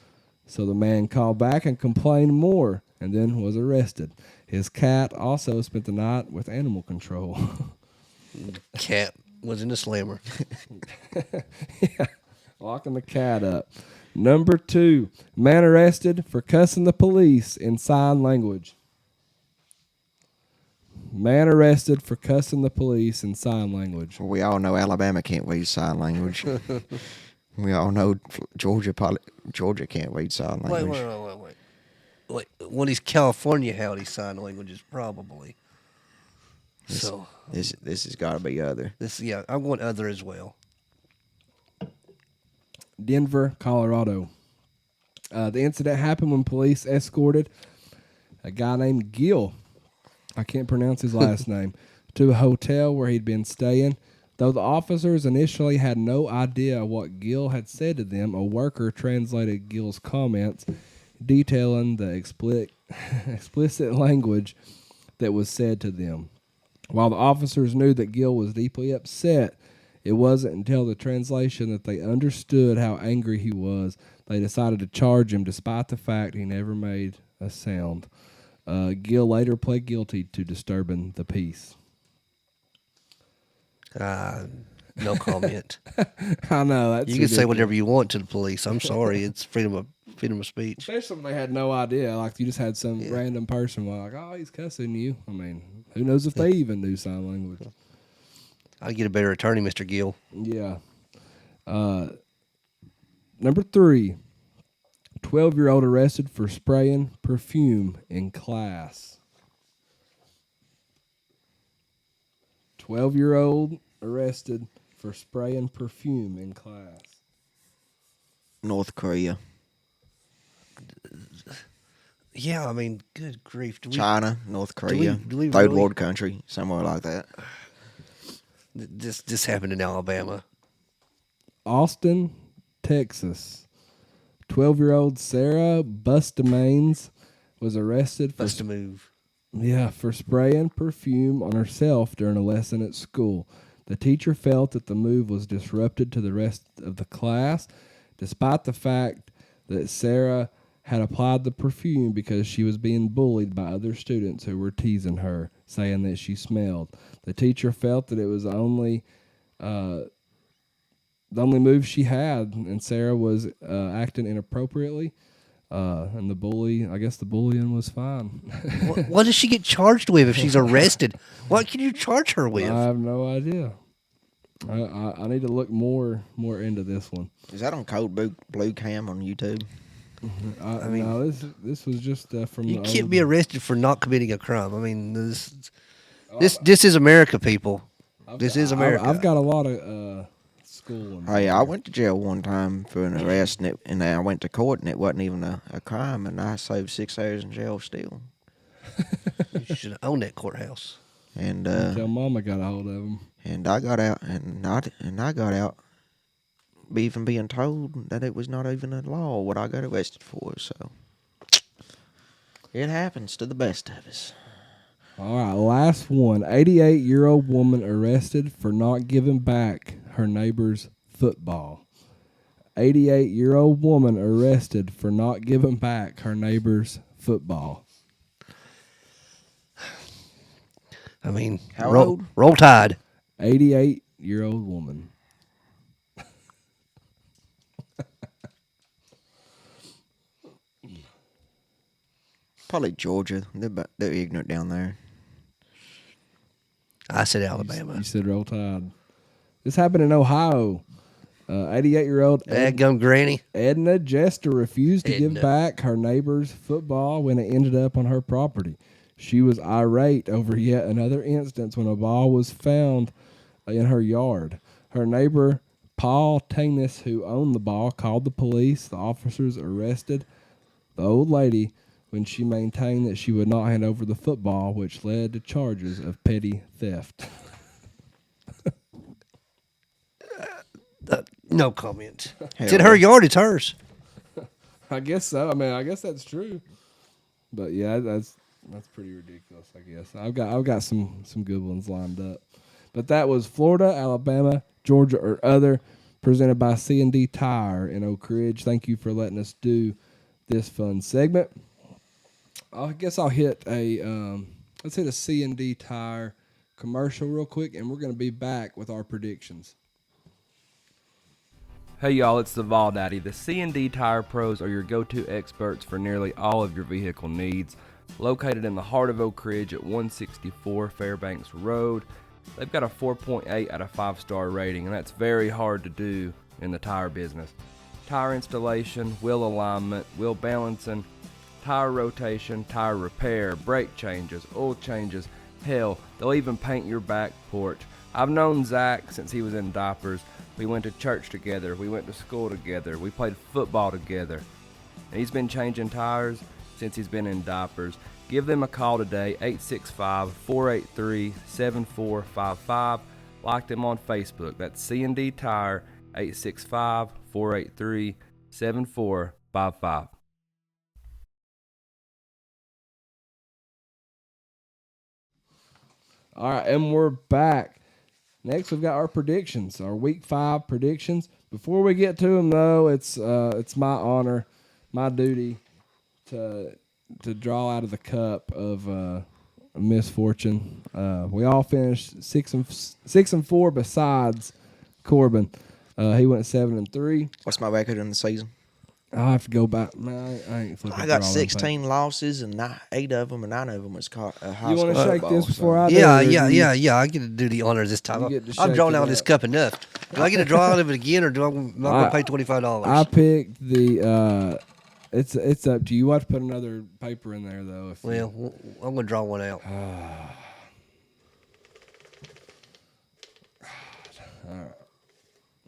So the man called back and complained more and then was arrested. His cat also spent the night with animal control. Cat was in the slammer. Yeah, locking the cat up. Number 2, man arrested for cussing the police in sign language. Man arrested for cussing the police in sign language. We all know Alabama can't read sign language. We all know Georgia can't read sign language. Wait. What is California howdy sign languages probably? This has got to be other. I'm going other as well. Denver, Colorado. The incident happened when police escorted a guy named Gil, I can't pronounce his last name, to a hotel where he'd been staying. Though the officers initially had no idea what Gil had said to them, a worker translated Gil's comments, detailing the explicit language that was said to them. While the officers knew that Gil was deeply upset, it wasn't until the translation that they understood how angry he was. They decided to charge him despite the fact he never made a sound. Gil later pled guilty to disturbing the peace. No comment. I know. That's you can say whatever you want to the police. I'm sorry. It's freedom of speech. Especially when they had no idea. Like, you just had some random person like, oh, he's cussing you. I mean, who knows if they even knew sign language. I'd get a better attorney, Mr. Gill. Yeah. Number 3, 12-year-old arrested for spraying perfume in class. 12-year-old arrested for spraying perfume in class. North Korea. Yeah, I mean, good grief. China, North Korea, do we third really- world country, somewhere like that. This happened in Alabama. Austin, Texas. 12-year-old Sarah Bustamanes was arrested for Bust a move. for spraying perfume on herself during a lesson at school. The teacher felt that the move was disrupted to the rest of the class, despite the fact that Sarah had applied the perfume because she was being bullied by other students who were teasing her, saying that she smelled. The teacher felt that it was the only move she had, and Sarah was acting inappropriately. And the bullying was fine. What does she get charged with if she's arrested? What can you charge her with? I have no idea. I need to look more into this one. Is that on Code Blue Cam on YouTube? I mean, no, this was just from. You the can't old- be arrested for not committing a crime. I mean, this is America, people. This is America. I've got a lot of school. Oh yeah, I went to jail one time for an arrest, and I went to court, and it wasn't even a crime, and I saved 6 hours in jail still. You should own that courthouse. And Tell Mama got a hold of him. and I got out, and I got out, even being told that it was not even a law what I got arrested for. So it happens to the best of us. All right, last one. 88-year-old woman arrested for not giving back her neighbor's football. 88-year-old woman arrested for not giving back her neighbor's football. I mean, How old? Roll Tide. 88-year-old woman. Probably Georgia. They're ignorant down there. I said Alabama. You said Roll Tide. This happened in Ohio. 88-year-old Dadgum Granny. Edna Jester refused to give Edna. back her neighbor's football when it ended up on her property. She was irate over yet another instance when a ball was found in her yard. Her neighbor, Paul Tanis, who owned the ball, called the police. The officers arrested the old lady when she maintained that she would not hand over the football, which led to charges of petty theft. No comment. Hell It's in her yard. It's hers. I guess so. I mean, I guess that's true. But yeah, that's pretty ridiculous. I guess I've got some good ones lined up. But that was Florida, Alabama, Georgia, or other, presented by C&D Tire in Oak Ridge. Thank you for letting us do this fun segment. I guess I'll hit let's hit a C&D Tire commercial real quick, and we're going to be back with our predictions. Hey y'all, it's the Vol Daddy. The C&D Tire Pros are your go-to experts for nearly all of your vehicle needs. Located in the heart of Oak Ridge at 164 Fairbanks Road, they've got a 4.8 out of 5-star rating, and that's very hard to do in the tire business. Tire installation, wheel alignment, wheel balancing, tire rotation, tire repair, brake changes, oil changes, hell, they'll even paint your back porch. I've known Zach since he was in diapers. We went to church together, we went to school together, we played football together. And he's been changing tires since he's been in diapers. Give them a call today, 865-483-7455. Like them on Facebook. That's C&D Tire, 865-483-7455. All right, and we're back. Next, we've got our predictions, our Week 5 predictions. Before we get to them, though, it's my honor, my duty to draw out of the cup of misfortune. We all finished 6-4 besides Corbin. He went 7-3. What's my record in the season? I'll have to go back. Man, I ain't flipping. I got through all them 16 losses, and 8 of them, and 9 of them was high You want to school shake football, this before I do? Yeah, or do you- yeah. I get to do the honors this time. You get to I've shake drawn it out this up. cup enough. Do I get to draw out of it again, or do I'm not going to pay $25? I picked the. It's up to you. You have to put another paper in there though. If Well, I'm going to draw one out.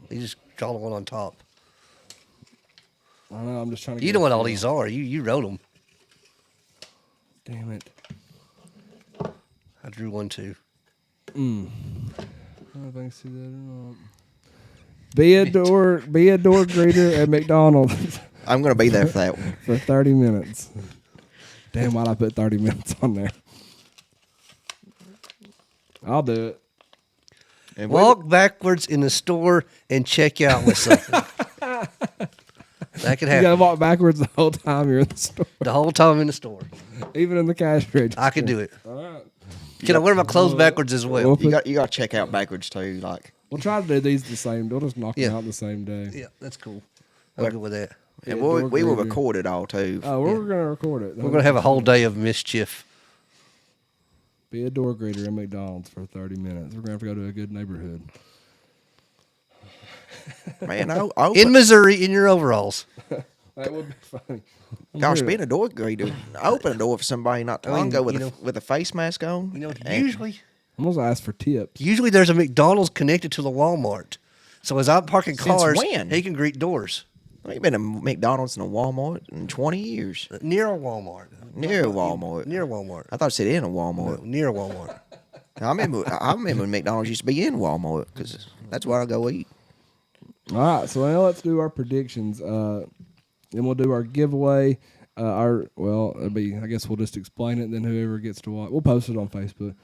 You just draw the one on top. I know. I'm just trying to. You get know a what all feel. these are. You wrote them. Damn it. I drew one too. I don't know if I can see that or not. Be a door greeter at McDonald's I'm going to be there for that one. for 30 minutes. Damn, why'd I put 30 minutes on there? I'll do it. And Walk backwards in the store and check out with something. That could You gotta happen. walk backwards the whole time you're in the store, The whole time I'm in the store. even in the cash register. I can do it. All right. Can I wear my clothes backwards as well? you got to check out backwards too. Like, We'll try to do these the same. We'll just knock them Yeah. out the same day. Yeah, that's cool. I'm good with that. and door we will greeter. record it all too. Oh, we're gonna record it. We're going to have a whole day of mischief. Be a door greeter in McDonald's for 30 minutes. We're gonna have to go to a good neighborhood. Man, I In Missouri, in your overalls. That would be funny. gosh, being a door greeter, I opened a door for somebody not too long ago with with a face mask on. You know, and I'm gonna ask for tips. usually there's a McDonald's connected to the Walmart. So as I'm parking Since cars, when? he can greet doors. I ain't been to McDonald's and a Walmart in 20 years. Near a Walmart. Near a Walmart. Near Walmart. I thought it said in a No, Walmart. near Walmart. I remember when McDonald's used to be in Walmart because that's where I go eat. All right, so now let's do our predictions. Then we'll do our giveaway. It'll be. I guess we'll just explain it. And then whoever gets to watch, we'll post it on Facebook.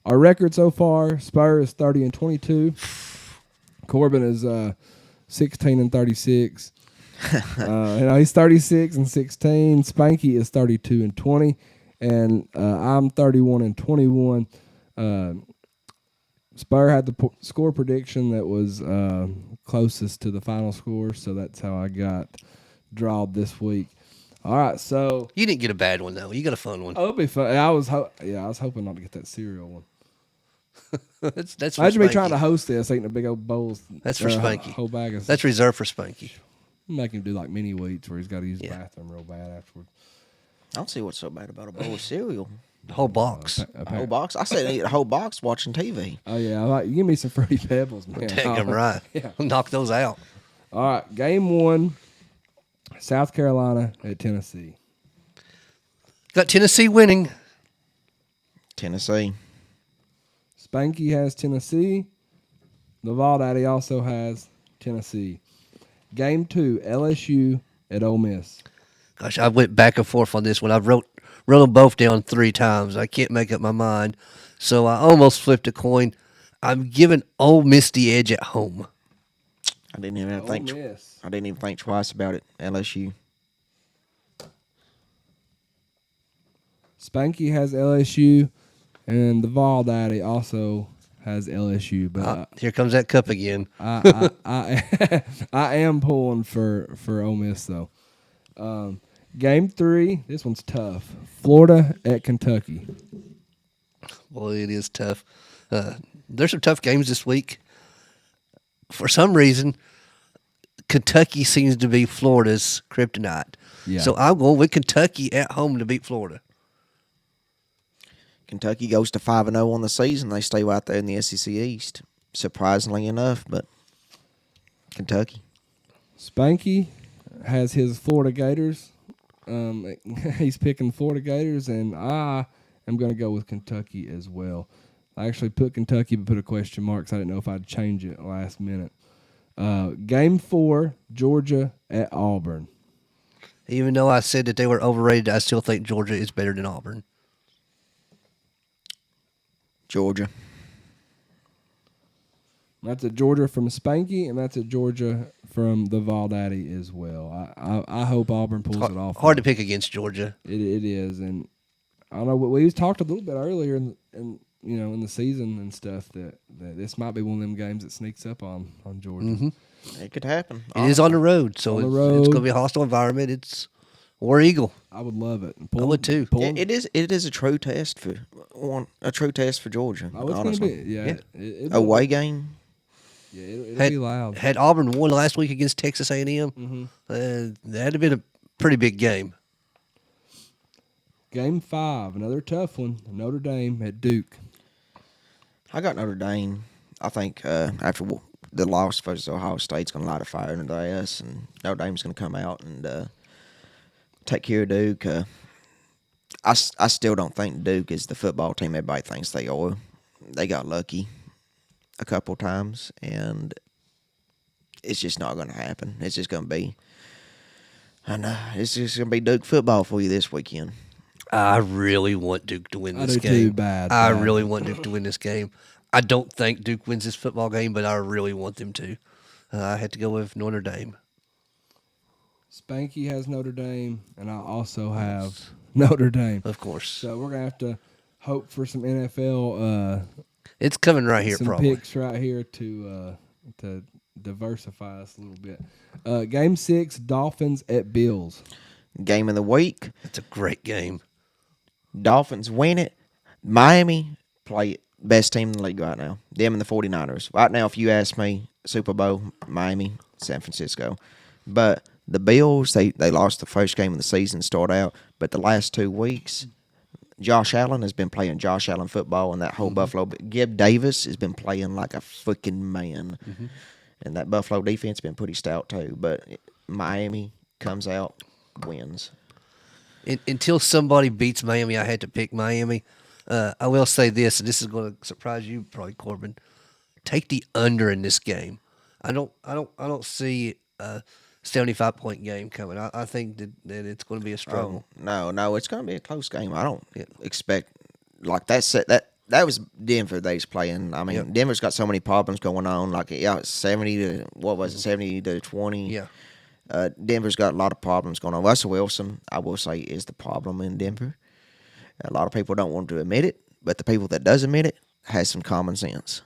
Our record so far: Spur is 30-22. Corbin is 16-36. He's 36-16. Spanky is 32-20, and I'm 31-21. Spur had the score prediction that was closest to the final score, so that's how I got drawed this week. All right, so You didn't get a bad one though. You got a fun one. it'll be fun. I was hoping not to get that cereal one. That's for Imagine me Spanky. trying to host this, eating a big old bowl. That's for Spanky. Whole bag of. That's reserved for Spanky. Make him do like mini wheats where he's got to use the bathroom real bad afterward. I don't see what's so bad about a bowl of cereal. The whole box. A whole box. I said eat a whole box watching TV. Oh yeah, I like, give me some Fruity Pebbles, man. Take them right. Yeah. Knock those out. All right, game 1, South Carolina at Tennessee. Got Tennessee winning. Tennessee. Spanky has Tennessee. The Vol Daddy also has Tennessee. Game 2, LSU at Ole Miss. Gosh, I went back and forth on this one. I've wrote them both down 3 times. I can't make up my mind. So I almost flipped a coin. I'm giving Ole Miss the edge at home. I didn't even think. Miss. I didn't even think twice about it. LSU. Spanky has LSU, and the Vol Daddy also has LSU. But Here comes that cup again. I am pulling for Ole Miss though. Game 3, this one's tough. Florida at Kentucky. Boy, it is tough. There's some tough games this week. For some reason, Kentucky seems to be Florida's kryptonite. Yeah. So I'm going with Kentucky at home to beat Florida. Kentucky goes to 5-0 on the season. They stay right there in the SEC East. Surprisingly enough, but Kentucky. Spanky has his Florida Gators. He's picking Florida Gators, and I am going to go with Kentucky as well. I actually put Kentucky but put a question mark because I didn't know if I'd change it last minute. Game 4, Georgia at Auburn. Even though I said that they were overrated, I still think Georgia is better than Auburn. Georgia. That's a Georgia from Spanky, and that's a Georgia from the Vol Daddy as well. I hope Auburn pulls it off. Hard to pick against Georgia. It is, and I don't know. We talked a little bit earlier in the season and stuff that this might be one of them games that sneaks up on Georgia. Mm-hmm. It could happen. It is on the road, so On the it's road. going to be a hostile environment. It's War Eagle. I would love it. I would too. It is a true test for Georgia. Oh, it's honestly. gonna be It'll, Away game. Yeah, it'll Had, be loud. had Auburn won last week against Texas A&M, that'd have been a pretty big game. Game 5, another tough one. Notre Dame at Duke. I got Notre Dame. I think after the loss versus Ohio State's going to light a fire under their ass, and Notre Dame's going to come out and take care of Duke. I still don't think Duke is the football team everybody thinks they are. They got lucky a couple times, and it's just not going to happen. It's just going to be, it's just going to be Duke football for you this weekend. I really want Duke to win I this do game. too, bad. I really want Duke to win this game. I don't think Duke wins this football game, but I really want them to. I had to go with Notre Dame. Spanky has Notre Dame, and I also have Notre Dame. Of course. So we're gonna have to hope for some NFL. It's coming right here, some probably. picks right here to diversify us a little bit. Game 6, Dolphins at Bills. Game of the week. It's a great game. Dolphins win it. Miami play it. Best team in the league right now. Them and the 49ers. Right now, if you ask me, Super Bowl, Miami, San Francisco. But the Bills, they lost the first game of the season to start out. But the last 2 weeks, Josh Allen has been playing Josh Allen football, and that whole Buffalo. Gib Davis has been playing like a freaking man. And that Buffalo defense has been pretty stout too. But Miami comes out, wins. Until somebody beats Miami, I had to pick Miami. I will say this, and this is going to surprise you, probably, Corbin. Take the under in this game. I don't see a 75-point game coming. I think that it's going to be a struggle. No, it's going to be a close game. I don't expect like that was Denver they's playing. I mean, Denver's got so many problems going on. Like, it's 70 to 20. Yeah. Denver's got a lot of problems going on. Russell Wilson, I will say, is the problem in Denver. A lot of people don't want to admit it, but the people that does admit it has some common sense.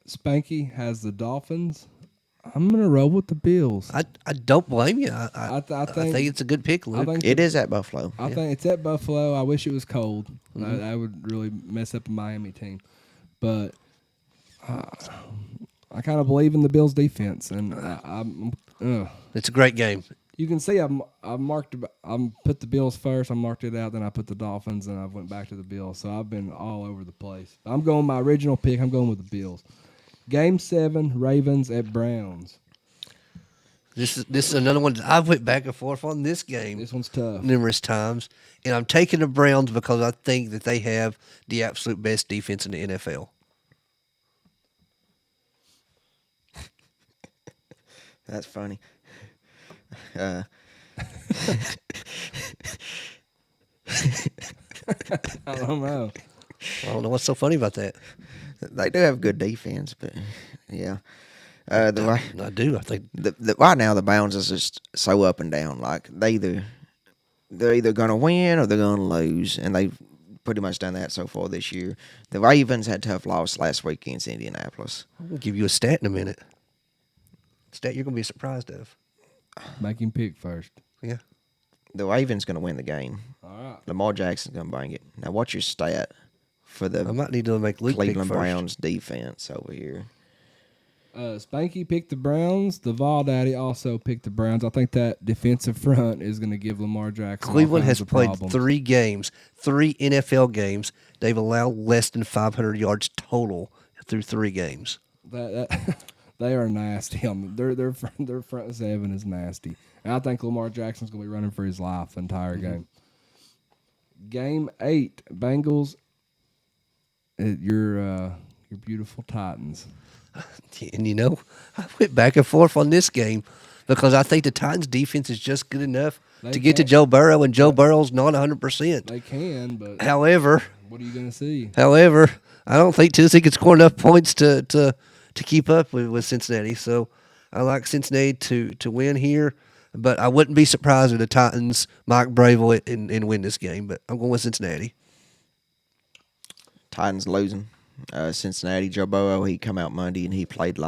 Spanky has the Dolphins. I'm gonna roll with the Bills. I don't blame you. I think think it's a good pick, Luke. It is at Buffalo. I think it's at Buffalo. I wish it was cold. That would really mess up a Miami team. But I kind of believe in the Bills' defense, and It's a great game. you can see I put the Bills first. I marked it out, then I put the Dolphins, and I went back to the Bills. So I've been all over the place. I'm going my original pick. I'm going with the Bills. Game 7, Ravens at Browns. This is another one that I've went back and forth on this game. This one's tough. Numerous times, and I'm taking the Browns because I think that they have the absolute best defense in the NFL. That's funny. I don't know. I don't know what's so funny about that. They do have good defense, but yeah. I do. I think Right now the Browns is just so up and down. Like they're either going to win or they're going to lose, and they've pretty much done that so far this year. The Ravens had a tough loss last week against Indianapolis. I'll give you a stat in a minute. Stat you're going to be surprised of. Make him pick first. Yeah. The Ravens going to win the game. All right. Lamar Jackson's going to bring it. Now, what's your stat for the I might need to make Luke pick Cleveland first. Browns defense over here? Spanky picked the Browns. The Vol Daddy also picked the Browns. I think that defensive front is going to give Lamar Jackson all Cleveland kinds has of played problems. 3 games, 3 NFL games. They've allowed less than 500 yards total through 3 games. They are nasty. Their front 7 is nasty, and I think Lamar Jackson's going to be running for his life the entire game. Game 8, Bengals at your beautiful Titans. And I went back and forth on this game because I think the Titans' defense is just good enough to get to Joe Burrow, and Joe Burrow's not 100%. They can, but However, what are you going to see? I don't think Tennessee can score enough points to keep up with Cincinnati. So I like Cincinnati to win here, but I wouldn't be surprised if the Titans Mike Bravel and win this game. But I'm going with Cincinnati. Titans losing. Cincinnati, Joe Burrow, he come out Monday and he played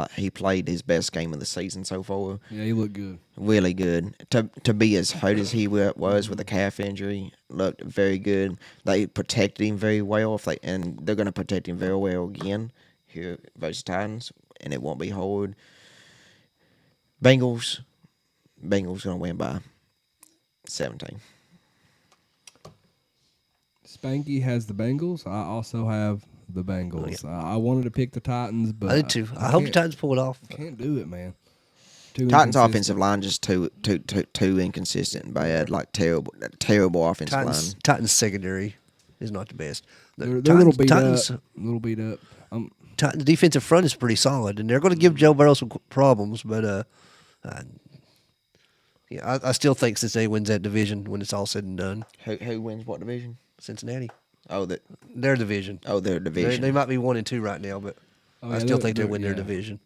his best game of the season so far. Yeah, he looked good. Really good. To be as hurt as he was with a calf injury, looked very good. They protected him very well, and they're going to protect him very well again here versus Titans, and it won't be hard. Bengals going to win by 17. Spanky has the Bengals. I also have the Bengals. I wanted to pick the Titans, but I did too. I hope the Titans pull it off. Can't do it, man. Titans' offensive line just too inconsistent and bad, like terrible offensive line. Titans secondary is not the best. They're a little beat up. Titans defensive front is pretty solid, and they're going to give Joe Burrow some problems. But I still think Cincinnati wins that division when it's all said and done. Who wins what division? Cincinnati. Oh, Their division. their division. They might be 1 and 2 right now, but Oh, I yeah, still think they they're- win their yeah. division.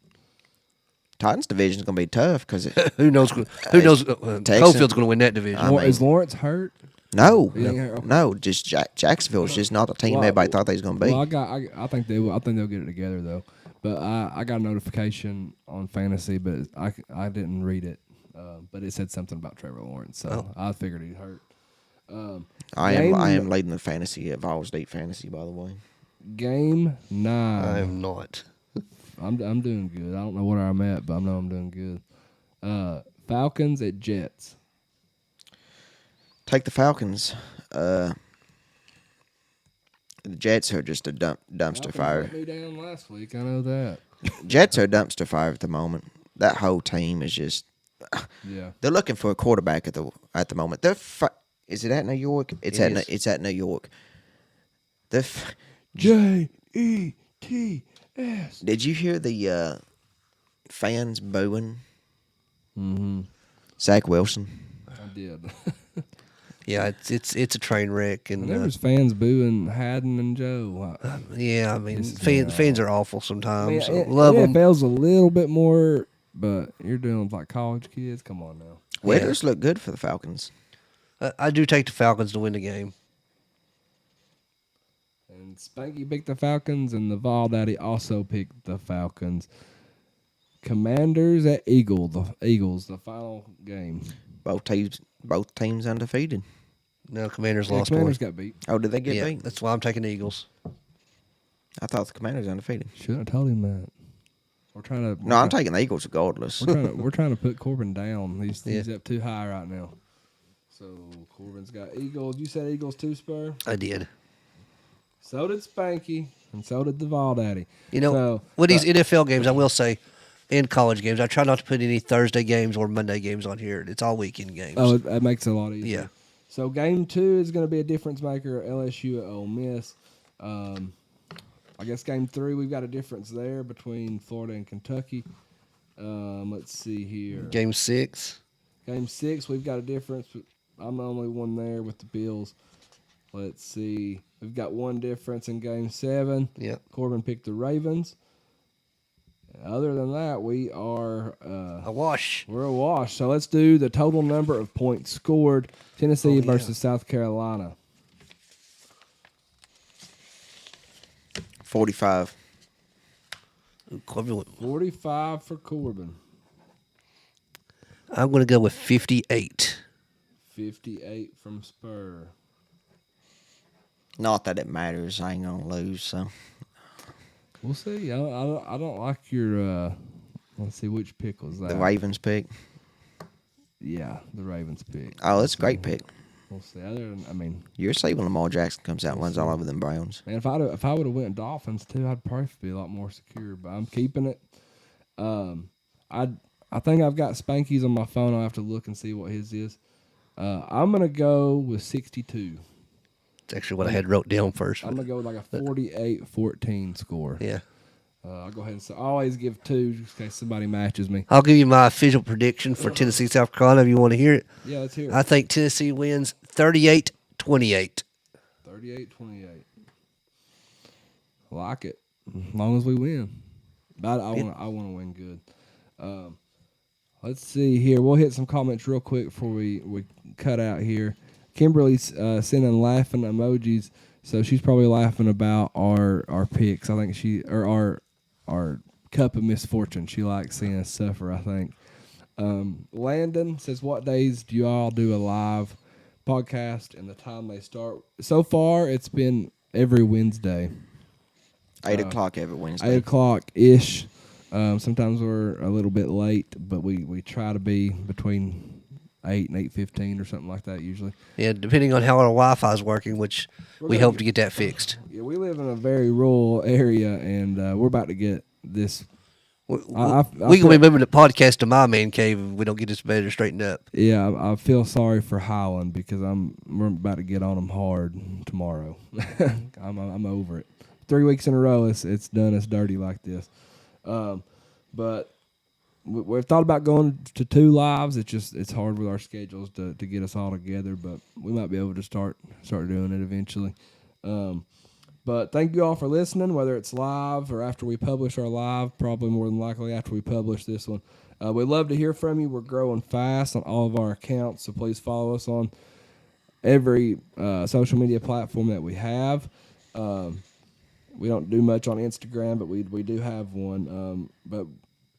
Titans division is going to be tough because Who knows? Who knows? Texas- Coalfield's going to win that division. I mean- Is Lawrence hurt? no, He ain't hurt? Okay. no, just Jacksonville's just not the team Well, everybody thought they was going to be. Well, I think they will. I think they'll get it together though. But I got a notification on fantasy, but I didn't read it. But it said something about Trevor Lawrence, so I figured he'd hurt. I game- am leading the fantasy at Vawls State Fantasy, by the way. Game 9. I am not. I'm doing good. I don't know where I'm at, but I know I'm doing good. Falcons at Jets. Take the Falcons. The Jets are just a dumpster Falcons fire. let me down last week. I know that. Jets are a dumpster fire at the moment. That whole team is just. Yeah. They're looking for a quarterback at the moment. Is it at New York? It's at New York. JETS. Did you hear the fans booing Mm-hmm. Zach Wilson? I did. Yeah, it's a train wreck, and And there was fans booing Haddon and Joe. yeah, I mean, This is fans are awful sometimes. so it, love them. NFL's a little bit more, but you're dealing with like college kids. Come on now. Weathers look good for the Falcons. I do take the Falcons to win the game. And Spanky picked the Falcons, and the Vol Daddy also picked the Falcons. Commanders at Eagles, the final game. Both teams undefeated. No, Commanders Yeah, lost Commanders one. got beat. Oh, did they get Yeah, beat? that's why I'm taking the Eagles. I thought the Commanders undefeated. Shouldn't have told him that. We're trying to. No, I'm taking the Eagles regardless. We're trying to put Corbin down. He's Yeah. up too high right now. So Corbin's got Eagles. You said Eagles too, Spur. I did. So did Spanky, and so did the Vol Daddy. You know, So, with these NFL games, I will say, and college games, I try not to put any Thursday games or Monday games on here. It's all weekend games. Oh, it makes it a lot easier. Yeah. So game 2 is going to be a difference maker. LSU at Ole Miss. I guess game 3 we've got a difference there between Florida and Kentucky. Let's see here. Game 6. Game 6 we've got a difference. I'm the only one there with the Bills. Let's see. We've got one difference in game 7. Yep. Corbin picked the Ravens. Other than that, we are A wash. we're a wash. So let's do the total number of points scored. Tennessee yeah. versus South Carolina. 45. Corbin went- 45 for Corbin. I'm going to go with 58. 58 from Spur. Not that it matters. I ain't gonna lose. So We'll see. I don't like your. Let's see, which pick was that? the Ravens pick. Yeah, the Ravens pick. Oh, that's a great pick. We'll see. Other than, I mean, You're saving Lamar Jackson comes out and runs all over them Browns. man, if I would have went Dolphins too, I'd probably be a lot more secure. But I'm keeping it. I think I've got Spanky's on my phone. I'll have to look and see what his is. I'm gonna go with 62. It's actually what I had wrote down first. I'm gonna go with like a 48-14 score. Yeah. I'll go ahead and say I always give 2 just in case somebody matches me. I'll give you my official prediction for Tennessee, South Carolina if you want to hear it. Yeah, let's hear it. I think Tennessee wins 38-28. 38-28. Like it. As long as we win. But I want to win good. Let's see here. We'll hit some comments real quick before we cut out here. Kimberly's sending laughing emojis, so she's probably laughing about our picks. I think our cup of misfortune. She likes seeing us suffer, I think. Landon says, what days do you all do a live podcast and the time they start? So far, it's been every Wednesday. 8 o'clock every Wednesday. 8 o'clock-ish. Sometimes we're a little bit late, but we try to be between 8 and 8:15 or something like that usually. Yeah, depending on how our Wi-Fi is working, which we hope to get that fixed. Yeah, we live in a very rural area, and we're about to get this. We I going to feel- be moving the podcast to my man cave if we don't get this better straightened up. Yeah, I feel sorry for Highland because we're about to get on them hard tomorrow. I'm over it. 3 weeks in a row, it's done us dirty like this. But we've thought about going to 2 lives. It's hard with our schedules to get us all together, but we might be able to start doing it eventually. But thank you all for listening, whether it's live or after we publish our live, probably more than likely after we publish this one. We'd love to hear from you. We're growing fast on all of our accounts, so please follow us on every social media platform that we have. We don't do much on Instagram, but we do have one. But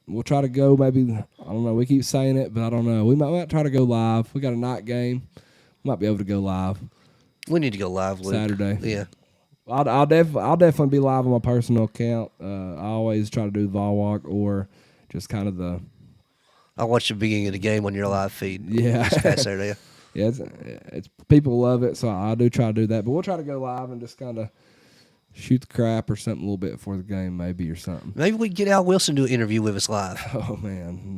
we'll try to go maybe, I don't know, we keep saying it, but I don't know. We might try to go live. We got a night game. We might be able to go live We need to go live, Luke. Saturday. Yeah. I'll definitely be live on my personal account. I always try to do the Vol Walk or just kind of the... I watched the beginning of the game on your live feed. Yeah. This past Saturday. Yeah, it's people love it, so I do try to do that. But we'll try to go live and just kind of shoot the crap or something a little bit before the game, maybe, or something. Maybe we can get Al Wilson to do an interview with us live. Oh man,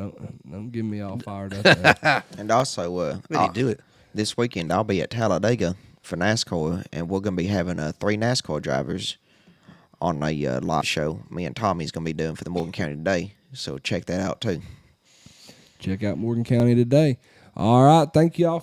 don't get me all fired up there. And also, We need to do it. this weekend I'll be at Talladega for NASCAR, and we're gonna be having 3 NASCAR drivers on a live show. Me and Tommy's gonna be doing for the Morgan County Today, so check that out too. Check out Morgan County Today. All right, thank you all.